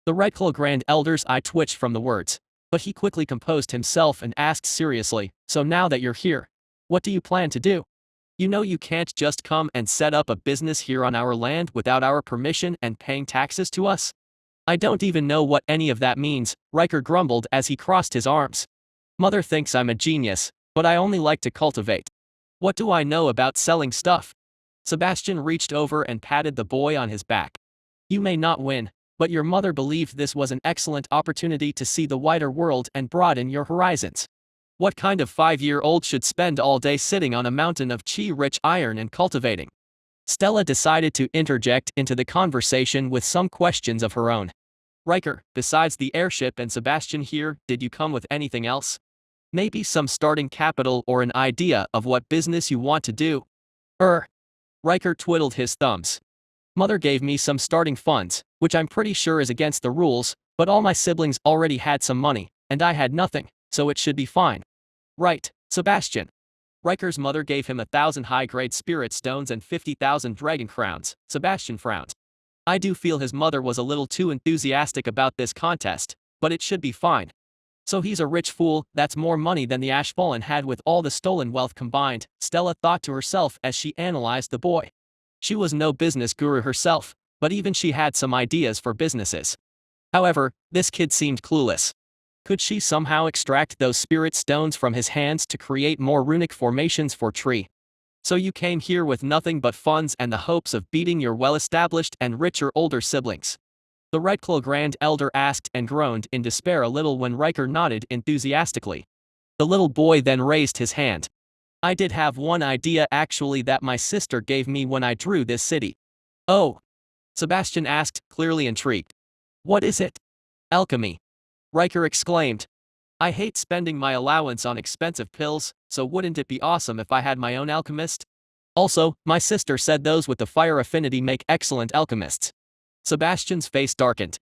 The Redclaw Grand Elder's eye twitched from the words, but he quickly composed himself and asked seriously, so now that you're here, what do you plan to do? You know you can't just come and set up a business here on our land without our permission and paying taxes to us? I don't even know what any of that means, Riker grumbled as he crossed his arms. Mother thinks I'm a genius, but I only like to cultivate. What do I know about selling stuff? Sebastian reached over and patted the boy on his back. You may not win, but your mother believed this was an excellent opportunity to see the wider world and broaden your horizons. What kind of 5-year-old should spend all day sitting on a mountain of chi-rich iron and cultivating? Stella decided to interject into the conversation with some questions of her own. Riker, besides the airship and Sebastian here, did you come with anything else? Maybe some starting capital or an idea of what business you want to do? Riker twiddled his thumbs. Mother gave me some starting funds, which I'm pretty sure is against the rules, but all my siblings already had some money, and I had nothing, so it should be fine. Right, Sebastian. Riker's mother gave him 1,000 high-grade spirit stones and 50,000 dragon crowns. Sebastian frowned. I do feel his mother was a little too enthusiastic about this contest, but it should be fine. So he's a rich fool, that's more money than the Ashfallen had with all the stolen wealth combined, Stella thought to herself as she analyzed the boy. She was no business guru herself, but even she had some ideas for businesses. However, this kid seemed clueless. Could she somehow extract those spirit stones from his hands to create more runic formations for tree? So you came here with nothing but funds and the hopes of beating your well-established and richer older siblings? The Redclaw Grand Elder asked and groaned in despair a little when Riker nodded enthusiastically. The little boy then raised his hand. I did have one idea actually that my sister gave me when I drew this city. Oh? Sebastian asked, clearly intrigued. What is it? Alchemy. Riker exclaimed. I hate spending my allowance on expensive pills, so wouldn't it be awesome if I had my own alchemist? Also, my sister said those with the fire affinity make excellent alchemists. Sebastian's face darkened.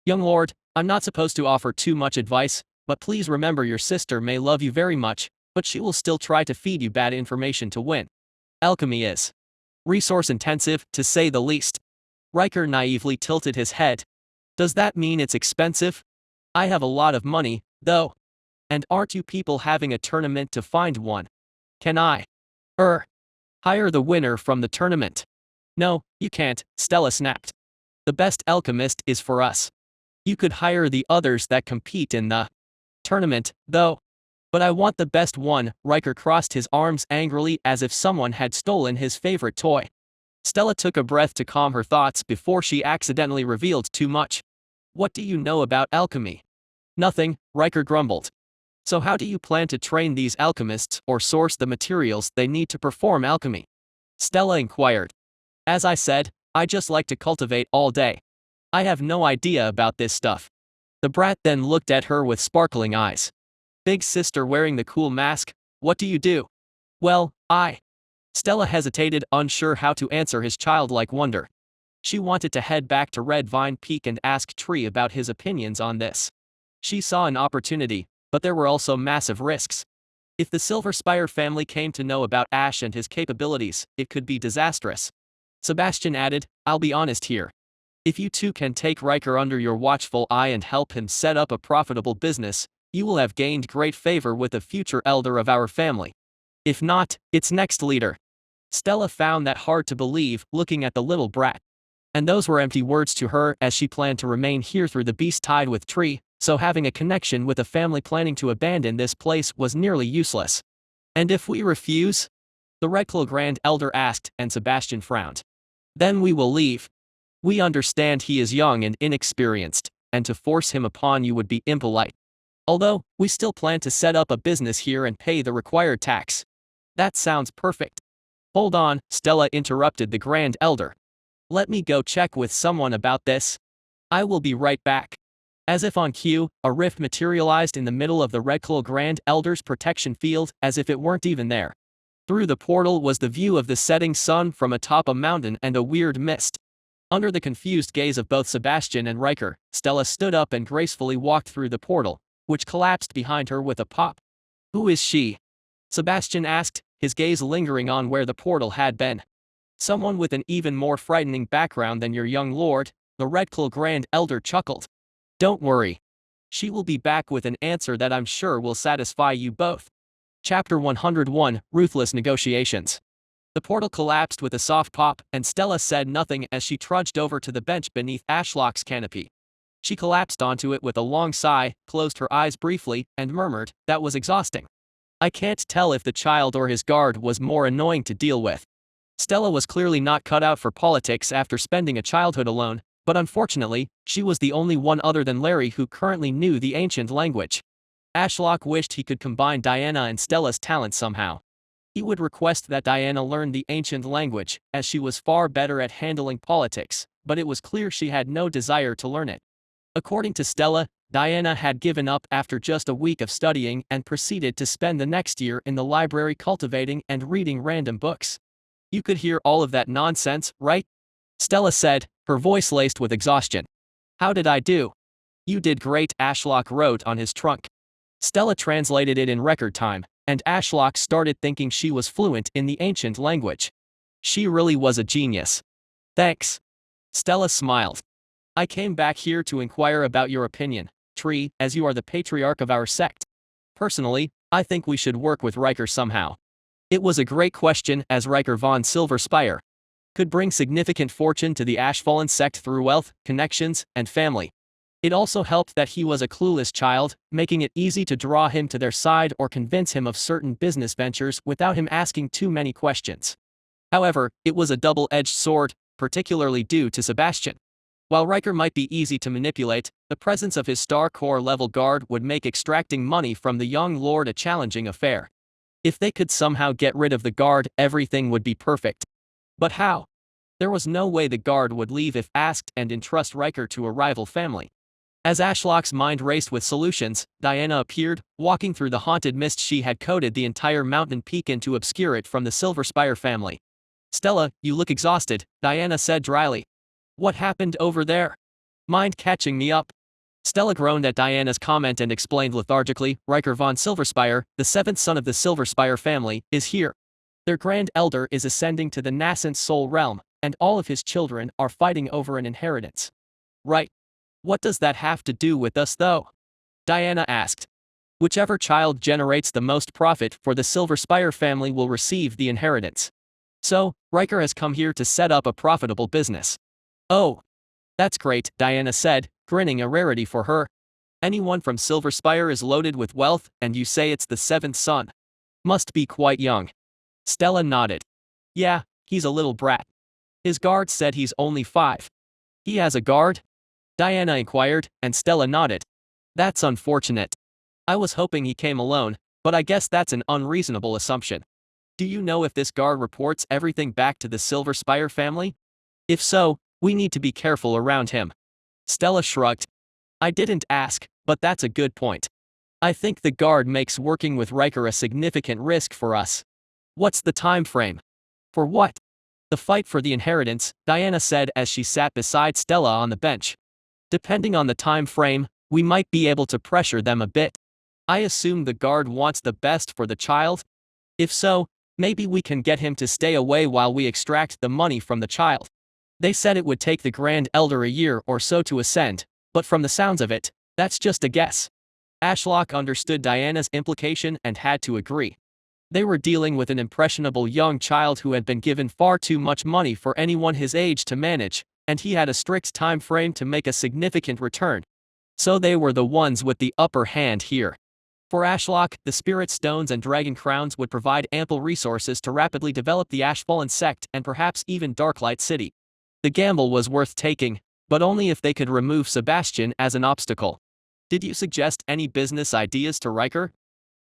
Young lord, I'm not supposed to offer too much advice, but please remember your sister may love you very much, but she will still try to feed you bad information to win. Alchemy is resource-intensive, to say the least. Riker naively tilted his head. Does that mean it's expensive? I have a lot of money, though. And aren't you people having a tournament to find one? Can I hire the winner from the tournament? No, you can't, Stella snapped. The best alchemist is for us. You could hire the others that compete in the tournament, though. But I want the best one, Riker crossed his arms angrily as if someone had stolen his favorite toy. Stella took a breath to calm her thoughts before she accidentally revealed too much. What do you know about alchemy? Nothing, Riker grumbled. So how do you plan to train these alchemists or source the materials they need to perform alchemy? Stella inquired. As I said, I just like to cultivate all day. I have no idea about this stuff. The brat then looked at her with sparkling eyes. Big sister wearing the cool mask, what do you do? Well, Stella hesitated, unsure how to answer his childlike wonder. She wanted to head back to Red Vine Peak and ask Tree about his opinions on this. She saw an opportunity, but there were also massive risks. If the Silver Spire family came to know about Ash and his capabilities, it could be disastrous. Sebastian added, I'll be honest here. If you two can take Riker under your watchful eye and help him set up a profitable business, you will have gained great favor with the future elder of our family. If not, its next leader. Stella found that hard to believe, looking at the little brat. And those were empty words to her, as she planned to remain here through the beast tide with Tree, so having a connection with a family planning to abandon this place was nearly useless. And if we refuse? The Redclaw Grand Elder asked, and Sebastian frowned. Then we will leave. We understand he is young and inexperienced, and to force him upon you would be impolite. Although, we still plan to set up a business here and pay the required tax. That sounds perfect. Hold on, Stella interrupted the Grand Elder. Let me go check with someone about this. I will be right back. As if on cue, a rift materialized in the middle of the Redclaw Grand Elder's protection field, as if it weren't even there. Through the portal was the view of the setting sun from atop a mountain and a weird mist. Under the confused gaze of both Sebastian and Riker, Stella stood up and gracefully walked through the portal, which collapsed behind her with a pop. Who is she? Sebastian asked, his gaze lingering on where the portal had been. Someone with an even more frightening background than your young lord, the Redclaw Grand Elder chuckled. Don't worry. She will be back with an answer that I'm sure will satisfy you both. Chapter 101, Ruthless Negotiations. The portal collapsed with a soft pop, and Stella said nothing as she trudged over to the bench beneath Ashlock's canopy. She collapsed onto it with a long sigh, closed her eyes briefly, and murmured, that was exhausting. I can't tell if the child or his guard was more annoying to deal with. Stella was clearly not cut out for politics after spending a childhood alone, but unfortunately, she was the only one other than Larry who currently knew the ancient language. Ashlock wished he could combine Diana and Stella's talents somehow. He would request that Diana learn the ancient language, as she was far better at handling politics, but it was clear she had no desire to learn it. According to Stella, Diana had given up after just a week of studying and proceeded to spend the next year in the library cultivating and reading random books. You could hear all of that nonsense, right? Stella said, her voice laced with exhaustion. How did I do? You did great, Ashlock wrote on his trunk. Stella translated it in record time, and Ashlock started thinking she was fluent in the ancient language. She really was a genius. Thanks. Stella smiled. I came back here to inquire about your opinion, Tree, as you are the patriarch of our sect. Personally, I think we should work with Riker somehow. It was a great question, as Riker von Silverspire could bring significant fortune to the Ashfallen sect through wealth, connections, and family. It also helped that he was a clueless child, making it easy to draw him to their side or convince him of certain business ventures without him asking too many questions. However, it was a double-edged sword, particularly due to Sebastian. While Riker might be easy to manipulate, the presence of his Star Corps level guard would make extracting money from the young lord a challenging affair. If they could somehow get rid of the guard, everything would be perfect. But how? There was no way the guard would leave if asked and entrust Riker to a rival family. As Ashlock's mind raced with solutions, Diana appeared, walking through the haunted mist she had coated the entire mountain peak in to obscure it from the Silverspire family. Stella, you look exhausted, Diana said dryly. What happened over there? Mind catching me up? Stella groaned at Diana's comment and explained lethargically, Riker von Silverspire, the seventh son of the Silverspire family, is here. Their Grand Elder is ascending to the nascent soul realm, and all of his children are fighting over an inheritance. Right. What does that have to do with us though? Diana asked. Whichever child generates the most profit for the Silverspire family will receive the inheritance. So, Riker has come here to set up a profitable business. Oh. That's great, Diana said, grinning, a rarity for her. Anyone from Silverspire is loaded with wealth, and you say it's the seventh son. Must be quite young. Stella nodded. Yeah, he's a little brat. His guard said he's only 5. He has a guard? Diana inquired, and Stella nodded. That's unfortunate. I was hoping he came alone, but I guess that's an unreasonable assumption. Do you know if this guard reports everything back to the Silver Spire family? If so, we need to be careful around him. Stella shrugged. I didn't ask, but that's a good point. I think the guard makes working with Riker a significant risk for us. What's the time frame? For what? The fight for the inheritance, Diana said as she sat beside Stella on the bench. Depending on the time frame, we might be able to pressure them a bit. I assume the guard wants the best for the child? If so, maybe we can get him to stay away while we extract the money from the child. They said it would take the Grand Elder a year or so to ascend, but from the sounds of it, that's just a guess. Ashlock understood Diana's implication and had to agree. They were dealing with an impressionable young child who had been given far too much money for anyone his age to manage, and he had a strict time frame to make a significant return. So they were the ones with the upper hand here. For Ashlock, the Spirit Stones and Dragon Crowns would provide ample resources to rapidly develop the Ashfallen sect and perhaps even Darklight City. The gamble was worth taking, but only if they could remove Sebastian as an obstacle. Did you suggest any business ideas to Riker?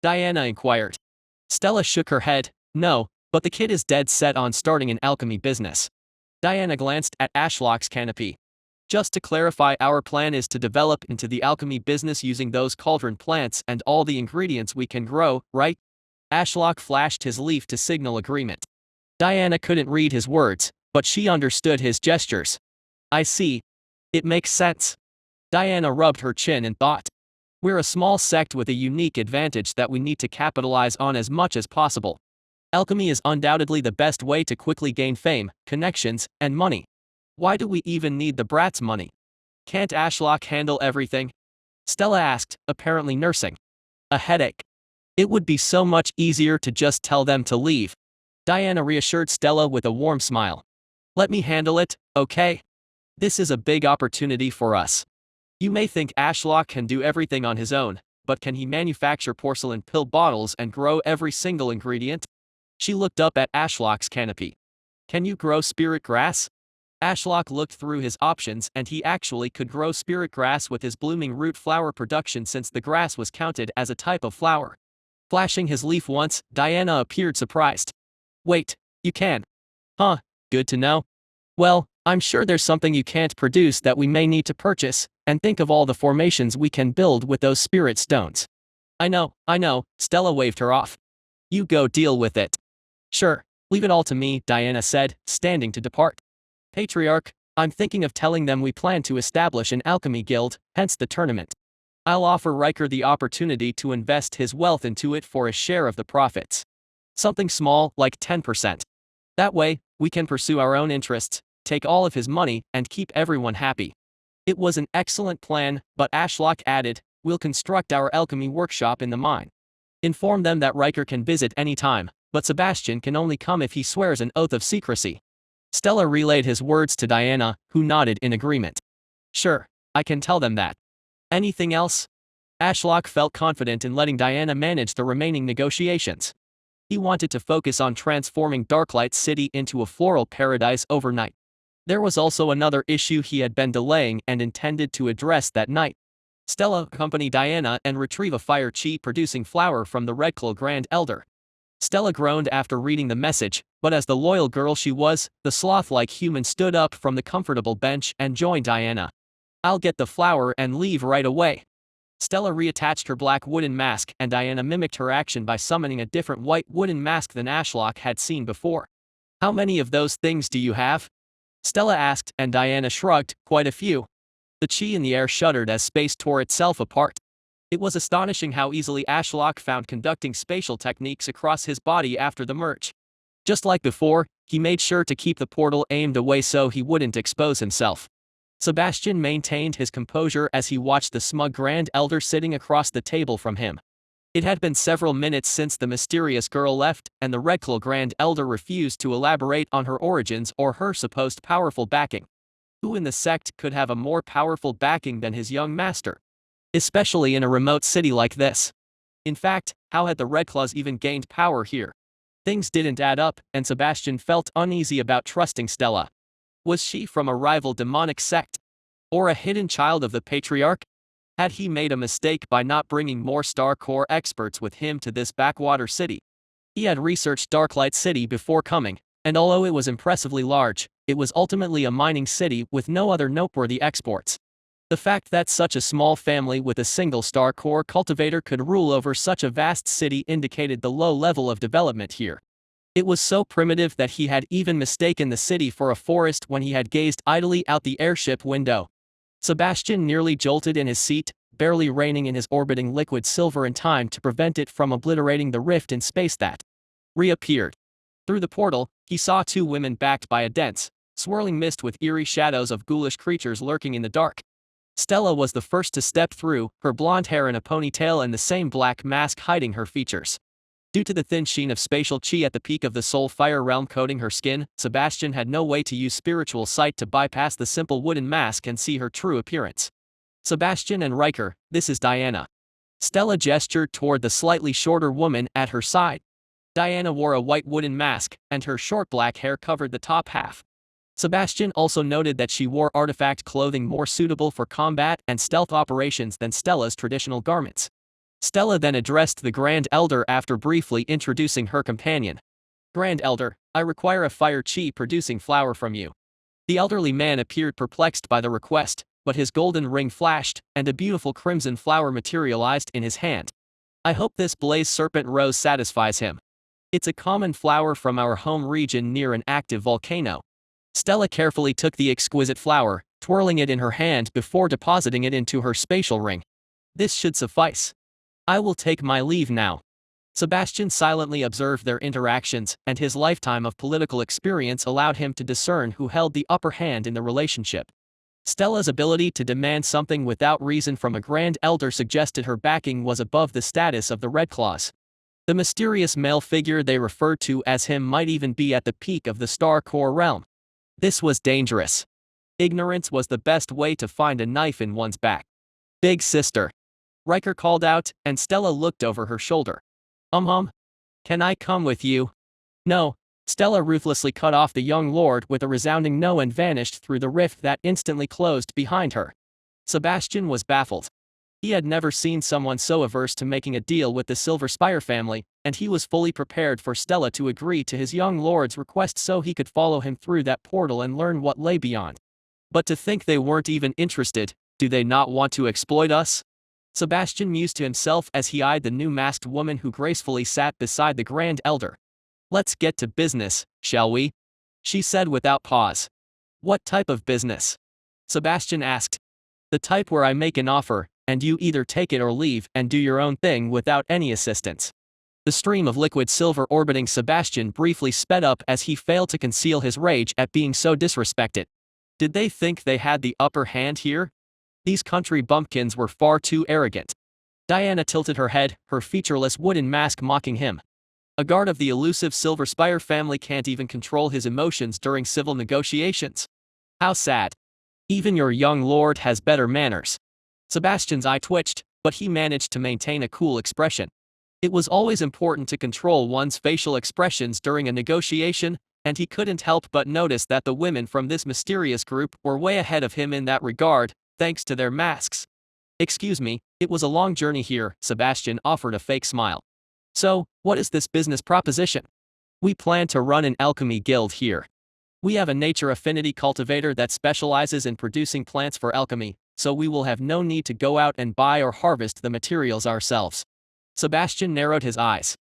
Diana inquired. Stella shook her head. No, but the kid is dead set on starting an alchemy business. Diana glanced at Ashlock's canopy. Just to clarify, our plan is to develop into the alchemy business using those cauldron plants and all the ingredients we can grow, right? Ashlock flashed his leaf to signal agreement. Diana couldn't read his words, but she understood his gestures. I see. It makes sense. Diana rubbed her chin and thought. We're a small sect with a unique advantage that we need to capitalize on as much as possible. Alchemy is undoubtedly the best way to quickly gain fame, connections, and money. Why do we even need the brat's money? Can't Ashlock handle everything? Stella asked, apparently nursing a headache. It would be so much easier to just tell them to leave. Diana reassured Stella with a warm smile. Let me handle it, okay? This is a big opportunity for us. You may think Ashlock can do everything on his own, but can he manufacture porcelain pill bottles and grow every single ingredient? She looked up at Ashlock's canopy. Can you grow spirit grass? Ashlock looked through his options and he actually could grow spirit grass with his blooming root flower production since the grass was counted as a type of flower. Flashing his leaf once, Diana appeared surprised. Wait, you can? Huh, good to know. Well, I'm sure there's something you can't produce that we may need to purchase, and think of all the formations we can build with those spirit stones. I know, Stella waved her off. You go deal with it. Sure, leave it all to me, Diana said, standing to depart. Patriarch, I'm thinking of telling them we plan to establish an alchemy guild, hence the tournament. I'll offer Riker the opportunity to invest his wealth into it for a share of the profits. Something small, like 10%. That way, we can pursue our own interests, take all of his money, and keep everyone happy. It was an excellent plan, but Ashlock added, we'll construct our alchemy workshop in the mine. Inform them that Riker can visit any time, but Sebastian can only come if he swears an oath of secrecy. Stella relayed his words to Diana, who nodded in agreement. Sure, I can tell them that. Anything else? Ashlock felt confident in letting Diana manage the remaining negotiations. He wanted to focus on transforming Darklight City into a floral paradise overnight. There was also another issue he had been delaying and intended to address that night. Stella accompanied Diana and retrieve a fire chi producing flower from the Redclaw Grand Elder. Stella groaned after reading the message, but as the loyal girl she was, the sloth-like human stood up from the comfortable bench and joined Diana. I'll get the flower and leave right away. Stella reattached her black wooden mask and Diana mimicked her action by summoning a different white wooden mask than Ashlock had seen before. How many of those things do you have? Stella asked and Diana shrugged, quite a few. The chi in the air shuddered as space tore itself apart. It was astonishing how easily Ashlock found conducting spatial techniques across his body after the merge. Just like before, he made sure to keep the portal aimed away so he wouldn't expose himself. Sebastian maintained his composure as he watched the smug Grand Elder sitting across the table from him. It had been several minutes since the mysterious girl left, and the Redclaw Grand Elder refused to elaborate on her origins or her supposed powerful backing. Who in the sect could have a more powerful backing than his young master? Especially in a remote city like this. In fact, how had the Redclaws even gained power here? Things didn't add up, and Sebastian felt uneasy about trusting Stella. Was she from a rival demonic sect? Or a hidden child of the Patriarch? Had he made a mistake by not bringing more Star Corps experts with him to this backwater city? He had researched Darklight City before coming, and although it was impressively large, it was ultimately a mining city with no other noteworthy exports. The fact that such a small family with a single star core cultivator could rule over such a vast city indicated the low level of development here. It was so primitive that he had even mistaken the city for a forest when he had gazed idly out the airship window. Sebastian nearly jolted in his seat, barely reining in his orbiting liquid silver in time to prevent it from obliterating the rift in space that reappeared. Through the portal, he saw two women backed by a dense, swirling mist with eerie shadows of ghoulish creatures lurking in the dark. Stella was the first to step through, her blonde hair in a ponytail and the same black mask hiding her features. Due to the thin sheen of spatial chi at the peak of the soul fire realm coating her skin, Sebastian had no way to use spiritual sight to bypass the simple wooden mask and see her true appearance. Sebastian and Riker, this is Diana. Stella gestured toward the slightly shorter woman at her side. Diana wore a white wooden mask, and her short black hair covered the top half. Sebastian also noted that she wore artifact clothing more suitable for combat and stealth operations than Stella's traditional garments. Stella then addressed the Grand Elder after briefly introducing her companion. Grand Elder, I require a fire chi producing flower from you. The elderly man appeared perplexed by the request, but his golden ring flashed, and a beautiful crimson flower materialized in his hand. I hope this blaze serpent rose satisfies him. It's a common flower from our home region near an active volcano. Stella carefully took the exquisite flower, twirling it in her hand before depositing it into her spatial ring. This should suffice. I will take my leave now. Sebastian silently observed their interactions, and his lifetime of political experience allowed him to discern who held the upper hand in the relationship. Stella's ability to demand something without reason from a Grand Elder suggested her backing was above the status of the Red Claws. The mysterious male figure they referred to as him might even be at the peak of the Star Core realm. This was dangerous. Ignorance was the best way to find a knife in one's back. Big sister. Riker called out, and Stella looked over her shoulder. Can I come with you? No. Stella ruthlessly cut off the young lord with a resounding no and vanished through the rift that instantly closed behind her. Sebastian was baffled. He had never seen someone so averse to making a deal with the Silver Spire family, and he was fully prepared for Stella to agree to his young lord's request so he could follow him through that portal and learn what lay beyond. But to think they weren't even interested, do they not want to exploit us? Sebastian mused to himself as he eyed the new masked woman who gracefully sat beside the Grand Elder. Let's get to business, shall we? She said without pause. What type of business? Sebastian asked. The type where I make an offer, and you either take it or leave and do your own thing without any assistance. The stream of liquid silver orbiting Sebastian briefly sped up as he failed to conceal his rage at being so disrespected. Did they think they had the upper hand here? These country bumpkins were far too arrogant. Diana tilted her head, her featureless wooden mask mocking him. A guard of the elusive Silver Spire family can't even control his emotions during civil negotiations. How sad. Even your young lord has better manners. Sebastian's eye twitched, but he managed to maintain a cool expression. It was always important to control one's facial expressions during a negotiation, and he couldn't help but notice that the women from this mysterious group were way ahead of him in that regard, thanks to their masks. Excuse me, it was a long journey here, Sebastian offered a fake smile. So, what is this business proposition? We plan to run an alchemy guild here. We have a nature affinity cultivator that specializes in producing plants for alchemy, so we will have no need to go out and buy or harvest the materials ourselves. Sebastian narrowed his eyes.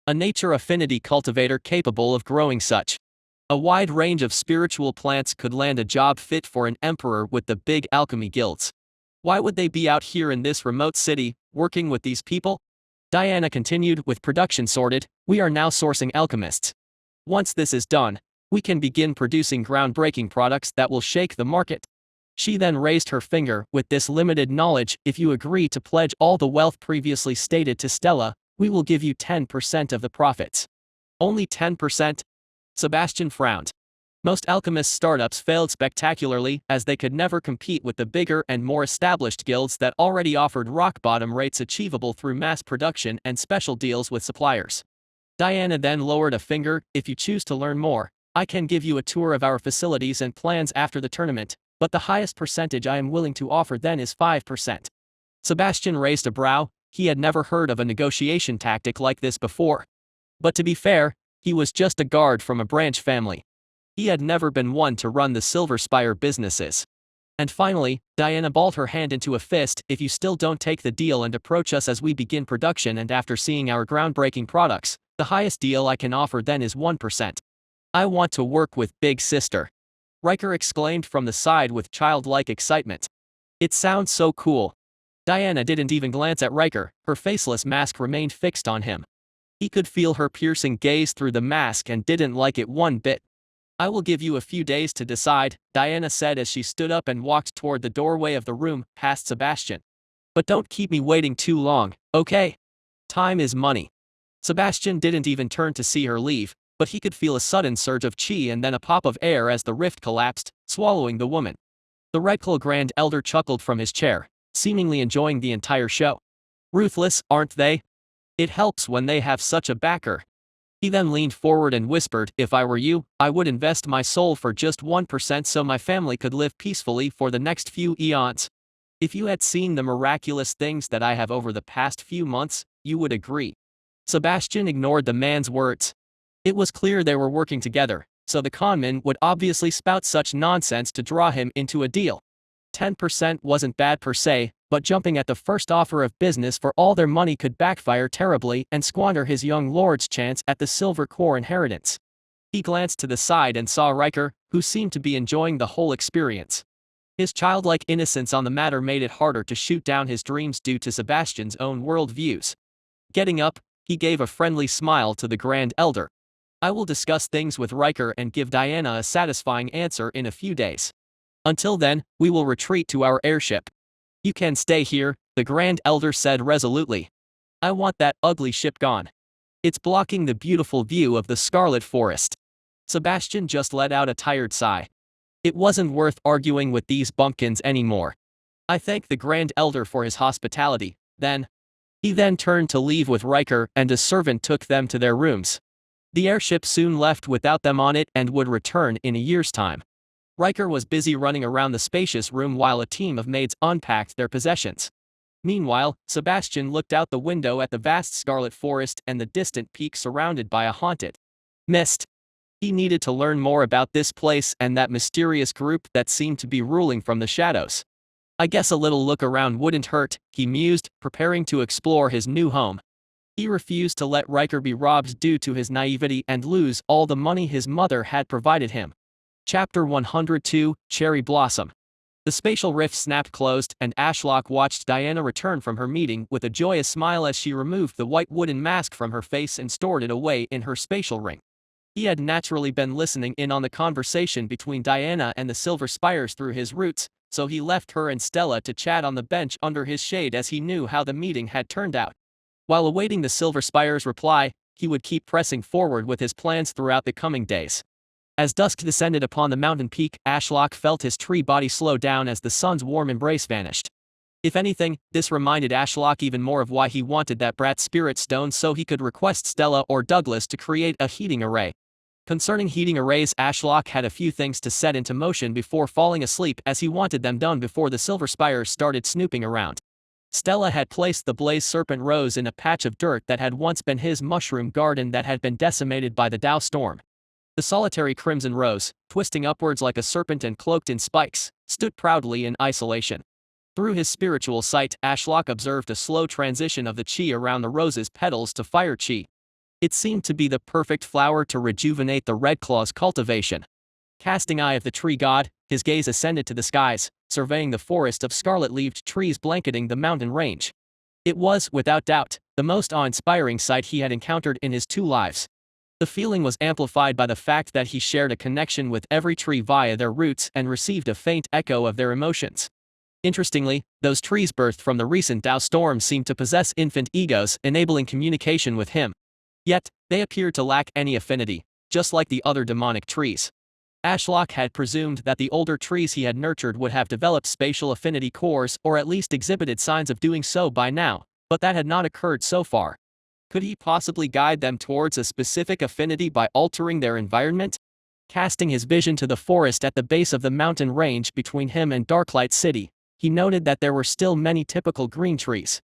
A nature affinity cultivator capable of growing such a wide range of spiritual plants could land a job fit for an emperor with the big alchemy guilds. Why would they be out here in this remote city, working with these people? Diana continued, with production sorted, we are now sourcing alchemists. Once this is done, we can begin producing groundbreaking products that will shake the market. She then raised her finger, with this limited knowledge, if you agree to pledge all the wealth previously stated to Stella, we will give you 10% of the profits. Only 10%? Sebastian frowned. Most alchemist startups failed spectacularly as they could never compete with the bigger and more established guilds that already offered rock-bottom rates achievable through mass production and special deals with suppliers. Diana then lowered a finger, if you choose to learn more, I can give you a tour of our facilities and plans after the tournament, but the highest percentage I am willing to offer then is 5%. Sebastian raised a brow, he had never heard of a negotiation tactic like this before. But to be fair, he was just a guard from a branch family. He had never been one to run the Silver Spire businesses. And finally, Diana balled her hand into a fist. If you still don't take the deal and approach us as we begin production and after seeing our groundbreaking products, the highest deal I can offer then is 1%. I want to work with Big Sister. Riker exclaimed from the side with childlike excitement. It sounds so cool. Diana didn't even glance at Riker, her faceless mask remained fixed on him. He could feel her piercing gaze through the mask and didn't like it one bit. I will give you a few days to decide, Diana said as she stood up and walked toward the doorway of the room, past Sebastian. But don't keep me waiting too long, okay? Time is money. Sebastian didn't even turn to see her leave, but he could feel a sudden surge of chi and then a pop of air as the rift collapsed, swallowing the woman. The Redclaw Grand Elder chuckled from his chair, seemingly enjoying the entire show. Ruthless, aren't they? It helps when they have such a backer. He then leaned forward and whispered, if I were you, I would invest my soul for just 1% so my family could live peacefully for the next few eons. If you had seen the miraculous things that I have over the past few months, you would agree. Sebastian ignored the man's words. It was clear they were working together, so the conman would obviously spout such nonsense to draw him into a deal. 10% wasn't bad per se, but jumping at the first offer of business for all their money could backfire terribly and squander his young lord's chance at the Silver Core inheritance. He glanced to the side and saw Riker, who seemed to be enjoying the whole experience. His childlike innocence on the matter made it harder to shoot down his dreams due to Sebastian's own world views. Getting up, he gave a friendly smile to the Grand Elder. I will discuss things with Riker and give Diana a satisfying answer in a few days. Until then, we will retreat to our airship. You can stay here, the Grand Elder said resolutely. I want that ugly ship gone. It's blocking the beautiful view of the Scarlet Forest. Sebastian just let out a tired sigh. It wasn't worth arguing with these bumpkins anymore. I thank the Grand Elder for his hospitality, then. He then turned to leave with Riker and a servant took them to their rooms. The airship soon left without them on it and would return in a year's time. Riker was busy running around the spacious room while a team of maids unpacked their possessions. Meanwhile, Sebastian looked out the window at the vast Scarlet Forest and the distant peak surrounded by a haunted mist. He needed to learn more about this place and that mysterious group that seemed to be ruling from the shadows. I guess a little look around wouldn't hurt, he mused, preparing to explore his new home. He refused to let Riker be robbed due to his naivety and lose all the money his mother had provided him. Chapter 102, Cherry Blossom. The spatial rift snapped closed and Ashlock watched Diana return from her meeting with a joyous smile as she removed the white wooden mask from her face and stored it away in her spatial ring. He had naturally been listening in on the conversation between Diana and the Silver Spires through his roots, so he left her and Stella to chat on the bench under his shade as he knew how the meeting had turned out. While awaiting the Silver Spire's reply, he would keep pressing forward with his plans throughout the coming days. As dusk descended upon the mountain peak, Ashlock felt his tree body slow down as the sun's warm embrace vanished. If anything, this reminded Ashlock even more of why he wanted that brat spirit stone so he could request Stella or Douglas to create a heating array. Concerning heating arrays, Ashlock had a few things to set into motion before falling asleep as he wanted them done before the Silver Spires started snooping around. Stella had placed the Blaze Serpent Rose in a patch of dirt that had once been his mushroom garden that had been decimated by the Dow storm. The solitary Crimson Rose, twisting upwards like a serpent and cloaked in spikes, stood proudly in isolation. Through his spiritual sight, Ashlock observed a slow transition of the chi around the rose's petals to fire chi. It seemed to be the perfect flower to rejuvenate the Redclaw's cultivation. Casting eye of the tree god, his gaze ascended to the skies, surveying the forest of scarlet-leaved trees blanketing the mountain range. It was, without doubt, the most awe-inspiring sight he had encountered in his 2 lives. The feeling was amplified by the fact that he shared a connection with every tree via their roots and received a faint echo of their emotions. Interestingly, those trees birthed from the recent Dow storm seemed to possess infant egos, enabling communication with him. Yet, they appeared to lack any affinity, just like the other demonic trees. Ashlock had presumed that the older trees he had nurtured would have developed spatial affinity cores or at least exhibited signs of doing so by now, but that had not occurred so far. Could he possibly guide them towards a specific affinity by altering their environment? Casting his vision to the forest at the base of the mountain range between him and Darklight City, he noted that there were still many typical green trees.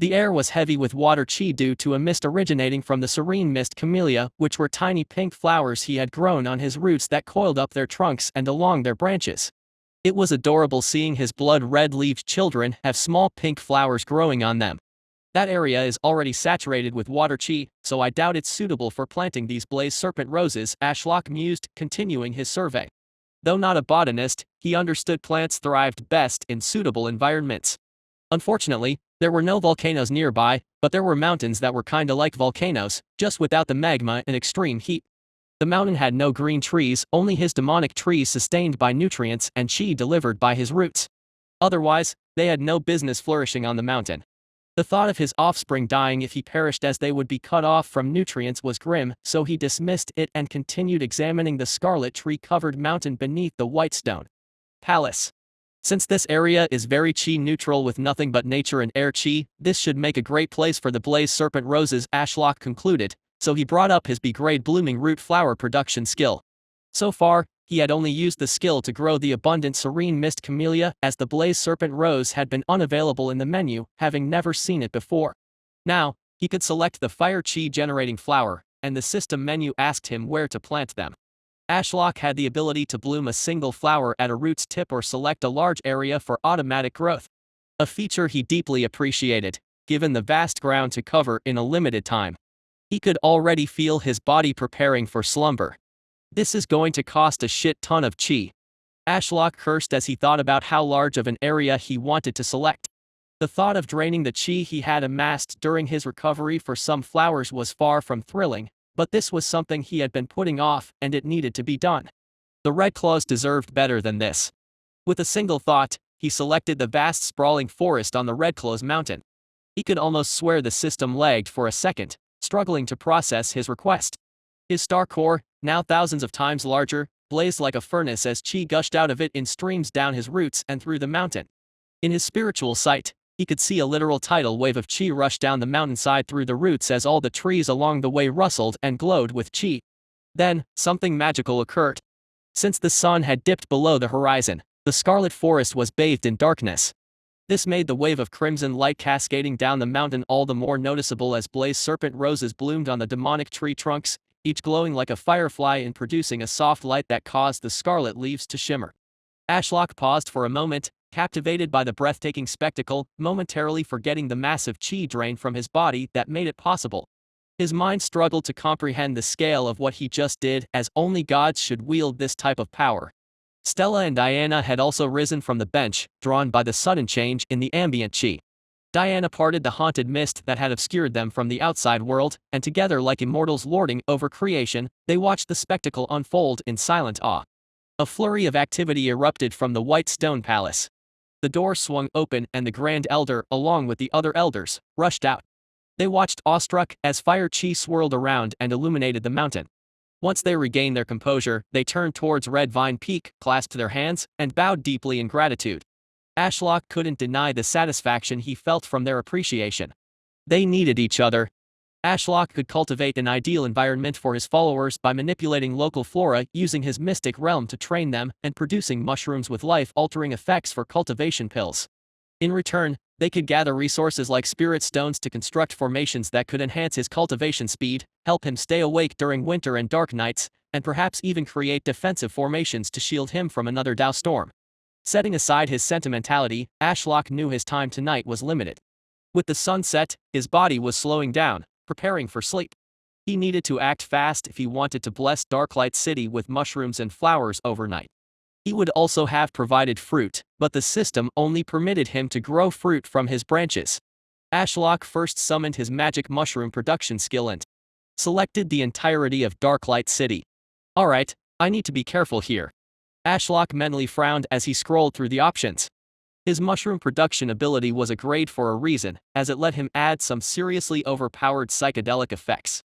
The air was heavy with water chi due to a mist originating from the serene mist camellia, which were tiny pink flowers he had grown on his roots that coiled up their trunks and along their branches. It was adorable seeing his blood-red-leaved children have small pink flowers growing on them. That area is already saturated with water chi, so I doubt it's suitable for planting these blaze serpent roses, Ashlock mused, continuing his survey. Though not a botanist, he understood plants thrived best in suitable environments. Unfortunately, there were no volcanoes nearby, but there were mountains that were kinda like volcanoes, just without the magma and extreme heat. The mountain had no green trees, only his demonic trees sustained by nutrients and chi delivered by his roots. Otherwise, they had no business flourishing on the mountain. The thought of his offspring dying if he perished as they would be cut off from nutrients was grim, so he dismissed it and continued examining the scarlet tree-covered mountain beneath the white stone palace. Since this area is very chi neutral with nothing but nature and air chi, this should make a great place for the blaze serpent roses, Ashlock concluded, so he brought up his B-grade blooming root flower production skill. So far, he had only used the skill to grow the abundant serene mist camellia, as the blaze serpent rose had been unavailable in the menu, having never seen it before. Now, he could select the fire chi generating flower, and the system menu asked him where to plant them. Ashlock had the ability to bloom a single flower at a root's tip or select a large area for automatic growth. A feature he deeply appreciated, given the vast ground to cover in a limited time. He could already feel his body preparing for slumber. This is going to cost a shit ton of chi. Ashlock cursed as he thought about how large of an area he wanted to select. The thought of draining the chi he had amassed during his recovery for some flowers was far from thrilling, but this was something he had been putting off, and it needed to be done. The Red Claws deserved better than this. With a single thought, he selected the vast sprawling forest on the Red Claws mountain. He could almost swear the system lagged for a second, struggling to process his request. His star core, now thousands of times larger, blazed like a furnace as chi gushed out of it in streams down his roots and through the mountain. In his spiritual sight, he could see a literal tidal wave of chi rush down the mountainside through the roots as all the trees along the way rustled and glowed with chi. Then, something magical occurred. Since the sun had dipped below the horizon, the scarlet forest was bathed in darkness. This made the wave of crimson light cascading down the mountain all the more noticeable as blaze serpent roses bloomed on the demonic tree trunks, each glowing like a firefly and producing a soft light that caused the scarlet leaves to shimmer. Ashlock paused for a moment, captivated by the breathtaking spectacle, momentarily forgetting the massive chi drain from his body that made it possible. His mind struggled to comprehend the scale of what he just did, as only gods should wield this type of power. Stella and Diana had also risen from the bench, drawn by the sudden change in the ambient chi. Diana parted the haunted mist that had obscured them from the outside world, and together like immortals lording over creation, they watched the spectacle unfold in silent awe. A flurry of activity erupted from the white stone palace. The door swung open and the Grand Elder, along with the other elders, rushed out. They watched awestruck as fire chi swirled around and illuminated the mountain. Once they regained their composure, they turned towards Red Vine Peak, clasped their hands, and bowed deeply in gratitude. Ashlock couldn't deny the satisfaction he felt from their appreciation. They needed each other. Ashlock could cultivate an ideal environment for his followers by manipulating local flora using his mystic realm to train them and producing mushrooms with life-altering effects for cultivation pills. In return, they could gather resources like spirit stones to construct formations that could enhance his cultivation speed, help him stay awake during winter and dark nights, and perhaps even create defensive formations to shield him from another Dao storm. Setting aside his sentimentality, Ashlock knew his time tonight was limited. With the sunset, his body was slowing down, preparing for sleep. He needed to act fast if he wanted to bless Darklight City with mushrooms and flowers overnight. He would also have provided fruit, but the system only permitted him to grow fruit from his branches. Ashlock first summoned his magic mushroom production skill and selected the entirety of Darklight City. Alright, I need to be careful here. Ashlock mentally frowned as he scrolled through the options. His mushroom production ability was a grade for a reason, as it let him add some seriously overpowered psychedelic effects.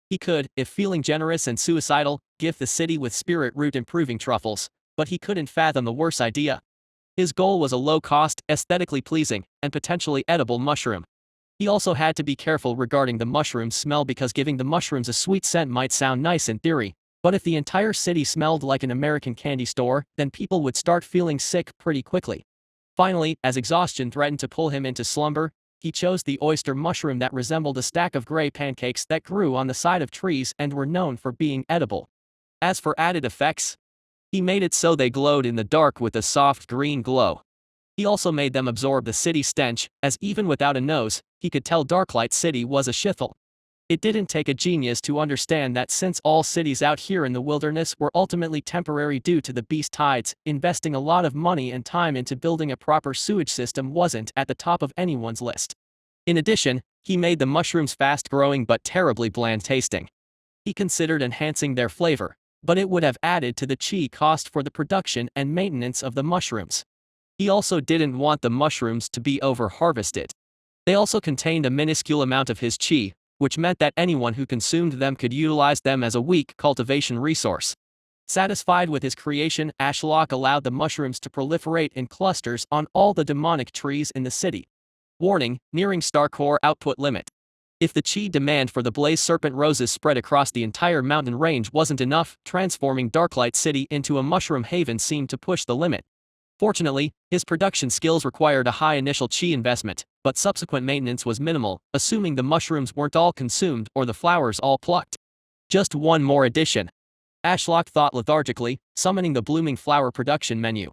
He could, if feeling generous and suicidal, gift the city with spirit root improving truffles, but he couldn't fathom the worse idea. His goal was a low-cost, aesthetically pleasing, and potentially edible mushroom. He also had to be careful regarding the mushroom's smell because giving the mushrooms a sweet scent might sound nice in theory, but if the entire city smelled like an American candy store, then people would start feeling sick pretty quickly. Finally, as exhaustion threatened to pull him into slumber, he chose the oyster mushroom that resembled a stack of gray pancakes that grew on the side of trees and were known for being edible. As for added effects, he made it so they glowed in the dark with a soft green glow. He also made them absorb the city stench, as even without a nose, he could tell Darklight City was a shithole. It didn't take a genius to understand that since all cities out here in the wilderness were ultimately temporary due to the beast tides, investing a lot of money and time into building a proper sewage system wasn't at the top of anyone's list. In addition, he made the mushrooms fast-growing but terribly bland-tasting. He considered enhancing their flavor, but it would have added to the chi cost for the production and maintenance of the mushrooms. He also didn't want the mushrooms to be over-harvested. They also contained a minuscule amount of his chi, which meant that anyone who consumed them could utilize them as a weak cultivation resource. Satisfied with his creation, Ashlock allowed the mushrooms to proliferate in clusters on all the demonic trees in the city. Warning: nearing star core output limit. If the chi demand for the blaze serpent roses spread across the entire mountain range wasn't enough, transforming Darklight City into a mushroom haven seemed to push the limit. Fortunately, his production skills required a high initial chi investment, but subsequent maintenance was minimal, assuming the mushrooms weren't all consumed or the flowers all plucked. Just one more addition. Ashlock thought lethargically, summoning the blooming flower production menu.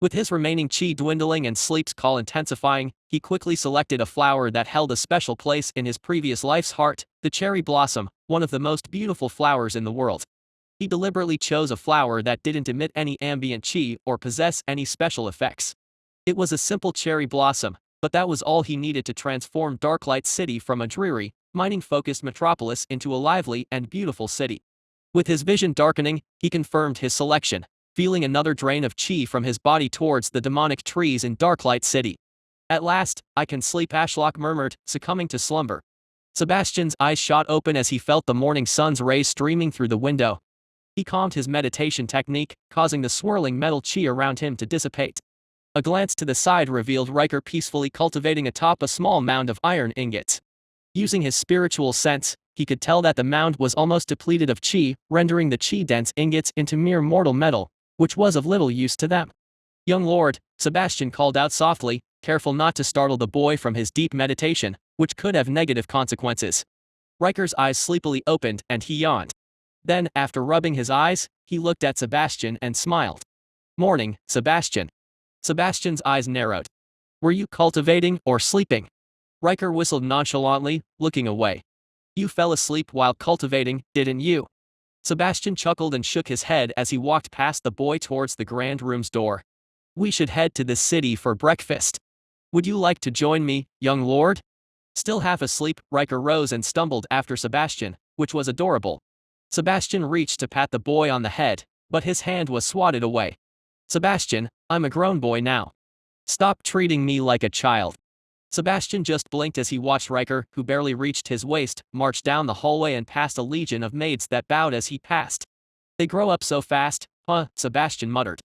With his remaining chi dwindling and sleep's call intensifying, he quickly selected a flower that held a special place in his previous life's heart, the cherry blossom, one of the most beautiful flowers in the world. He deliberately chose a flower that didn't emit any ambient chi or possess any special effects. It was a simple cherry blossom, but that was all he needed to transform Darklight City from a dreary, mining-focused metropolis into a lively and beautiful city. With his vision darkening, he confirmed his selection, feeling another drain of chi from his body towards the demonic trees in Darklight City. At last, I can sleep, Ashlock murmured, succumbing to slumber. Sebastian's eyes shot open as he felt the morning sun's rays streaming through the window. He calmed his meditation technique, causing the swirling metal chi around him to dissipate. A glance to the side revealed Riker peacefully cultivating atop a small mound of iron ingots. Using his spiritual sense, he could tell that the mound was almost depleted of chi, rendering the chi-dense ingots into mere mortal metal, which was of little use to them. "Young lord," Sebastian called out softly, careful not to startle the boy from his deep meditation, which could have negative consequences. Riker's eyes sleepily opened and he yawned. Then, after rubbing his eyes, he looked at Sebastian and smiled. "Morning, Sebastian." Sebastian's eyes narrowed. "Were you cultivating or sleeping?" Riker whistled nonchalantly, looking away. "You fell asleep while cultivating, didn't you?" Sebastian chuckled and shook his head as he walked past the boy towards the grand room's door. "We should head to the city for breakfast. Would you like to join me, young lord?" Still half asleep, Riker rose and stumbled after Sebastian, which was adorable. Sebastian reached to pat the boy on the head, but his hand was swatted away. "Sebastian, I'm a grown boy now. Stop treating me like a child." Sebastian just blinked as he watched Riker, who barely reached his waist, march down the hallway and past a legion of maids that bowed as he passed. "They grow up so fast, huh?" Sebastian muttered.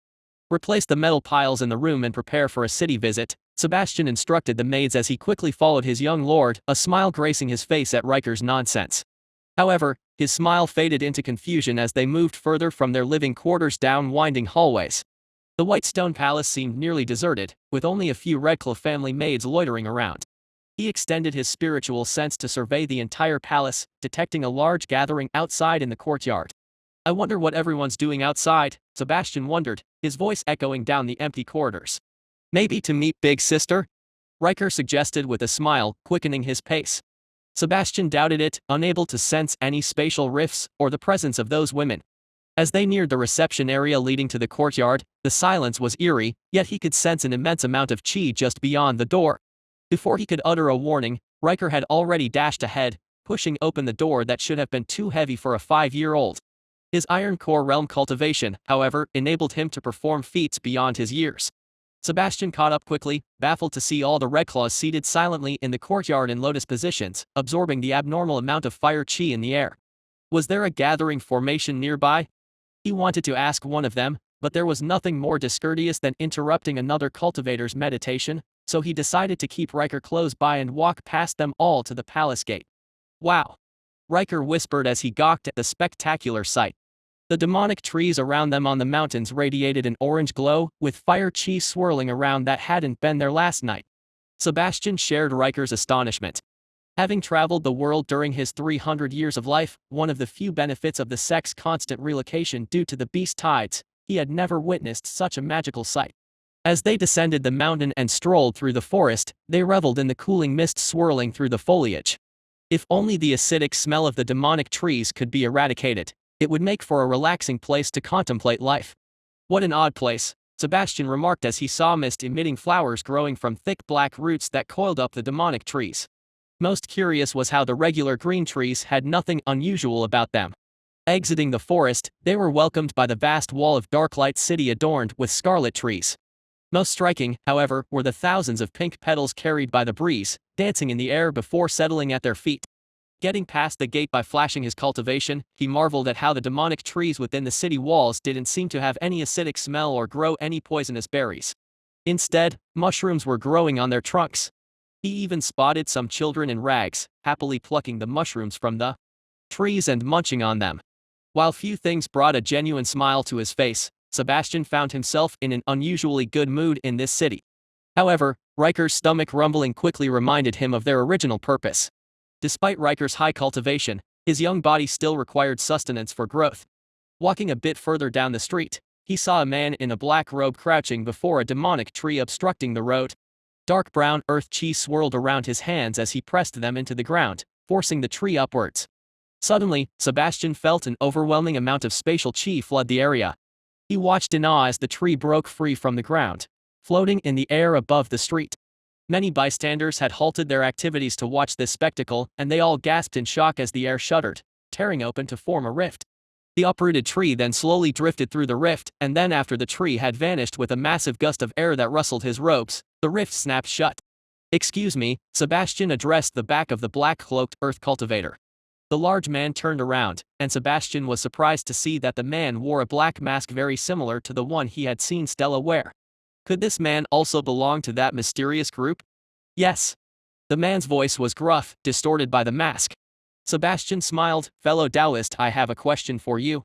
"Replace the metal piles in the room and prepare for a city visit," Sebastian instructed the maids as he quickly followed his young lord, a smile gracing his face at Riker's nonsense. However, his smile faded into confusion as they moved further from their living quarters down winding hallways. The white stone palace seemed nearly deserted, with only a few Redcliffe family maids loitering around. He extended his spiritual sense to survey the entire palace, detecting a large gathering outside in the courtyard. "I wonder what everyone's doing outside," Sebastian wondered, his voice echoing down the empty corridors. "Maybe to meet Big Sister?" Riker suggested with a smile, quickening his pace. Sebastian doubted it, unable to sense any spatial rifts or the presence of those women. As they neared the reception area leading to the courtyard, the silence was eerie, yet he could sense an immense amount of chi just beyond the door. Before he could utter a warning, Riker had already dashed ahead, pushing open the door that should have been too heavy for a 5-year-old. His Iron Core realm cultivation, however, enabled him to perform feats beyond his years. Sebastian caught up quickly, baffled to see all the Redclaws seated silently in the courtyard in lotus positions, absorbing the abnormal amount of fire chi in the air. Was there a gathering formation nearby? He wanted to ask one of them, but there was nothing more discourteous than interrupting another cultivator's meditation, so he decided to keep Riker close by and walk past them all to the palace gate. "Wow!" Riker whispered as he gawked at the spectacular sight. The demonic trees around them on the mountains radiated an orange glow, with fire chi swirling around that hadn't been there last night. Sebastian shared Riker's astonishment. Having traveled the world during his 300 years of life, one of the few benefits of the sect's constant relocation due to the beast tides, he had never witnessed such a magical sight. As they descended the mountain and strolled through the forest, they reveled in the cooling mist swirling through the foliage. If only the acidic smell of the demonic trees could be eradicated, it would make for a relaxing place to contemplate life. What an odd place, Sebastian remarked as he saw mist-emitting flowers growing from thick black roots that coiled up the demonic trees. Most curious was how the regular green trees had nothing unusual about them. Exiting the forest, they were welcomed by the vast wall of dark light city adorned with scarlet trees. Most striking, however, were the thousands of pink petals carried by the breeze, dancing in the air before settling at their feet. Getting past the gate by flashing his cultivation, he marveled at how the demonic trees within the city walls didn't seem to have any acidic smell or grow any poisonous berries. Instead, mushrooms were growing on their trunks. He even spotted some children in rags, happily plucking the mushrooms from the trees and munching on them. While few things brought a genuine smile to his face, Sebastian found himself in an unusually good mood in this city. However, Riker's stomach rumbling quickly reminded him of their original purpose. Despite Riker's high cultivation, his young body still required sustenance for growth. Walking a bit further down the street, he saw a man in a black robe crouching before a demonic tree obstructing the road. Dark brown earth chi swirled around his hands as he pressed them into the ground, forcing the tree upwards. Suddenly, Sebastian felt an overwhelming amount of spatial chi flood the area. He watched in awe as the tree broke free from the ground, floating in the air above the street. Many bystanders had halted their activities to watch this spectacle, and they all gasped in shock as the air shuddered, tearing open to form a rift. The uprooted tree then slowly drifted through the rift, and then after the tree had vanished with a massive gust of air that rustled his robes, the rift snapped shut. "Excuse me," Sebastian addressed the back of the black-cloaked earth cultivator. The large man turned around, and Sebastian was surprised to see that the man wore a black mask very similar to the one he had seen Stella wear. Could this man also belong to that mysterious group? Yes. The man's voice was gruff, distorted by the mask. Sebastian smiled. "Fellow Taoist, I have a question for you.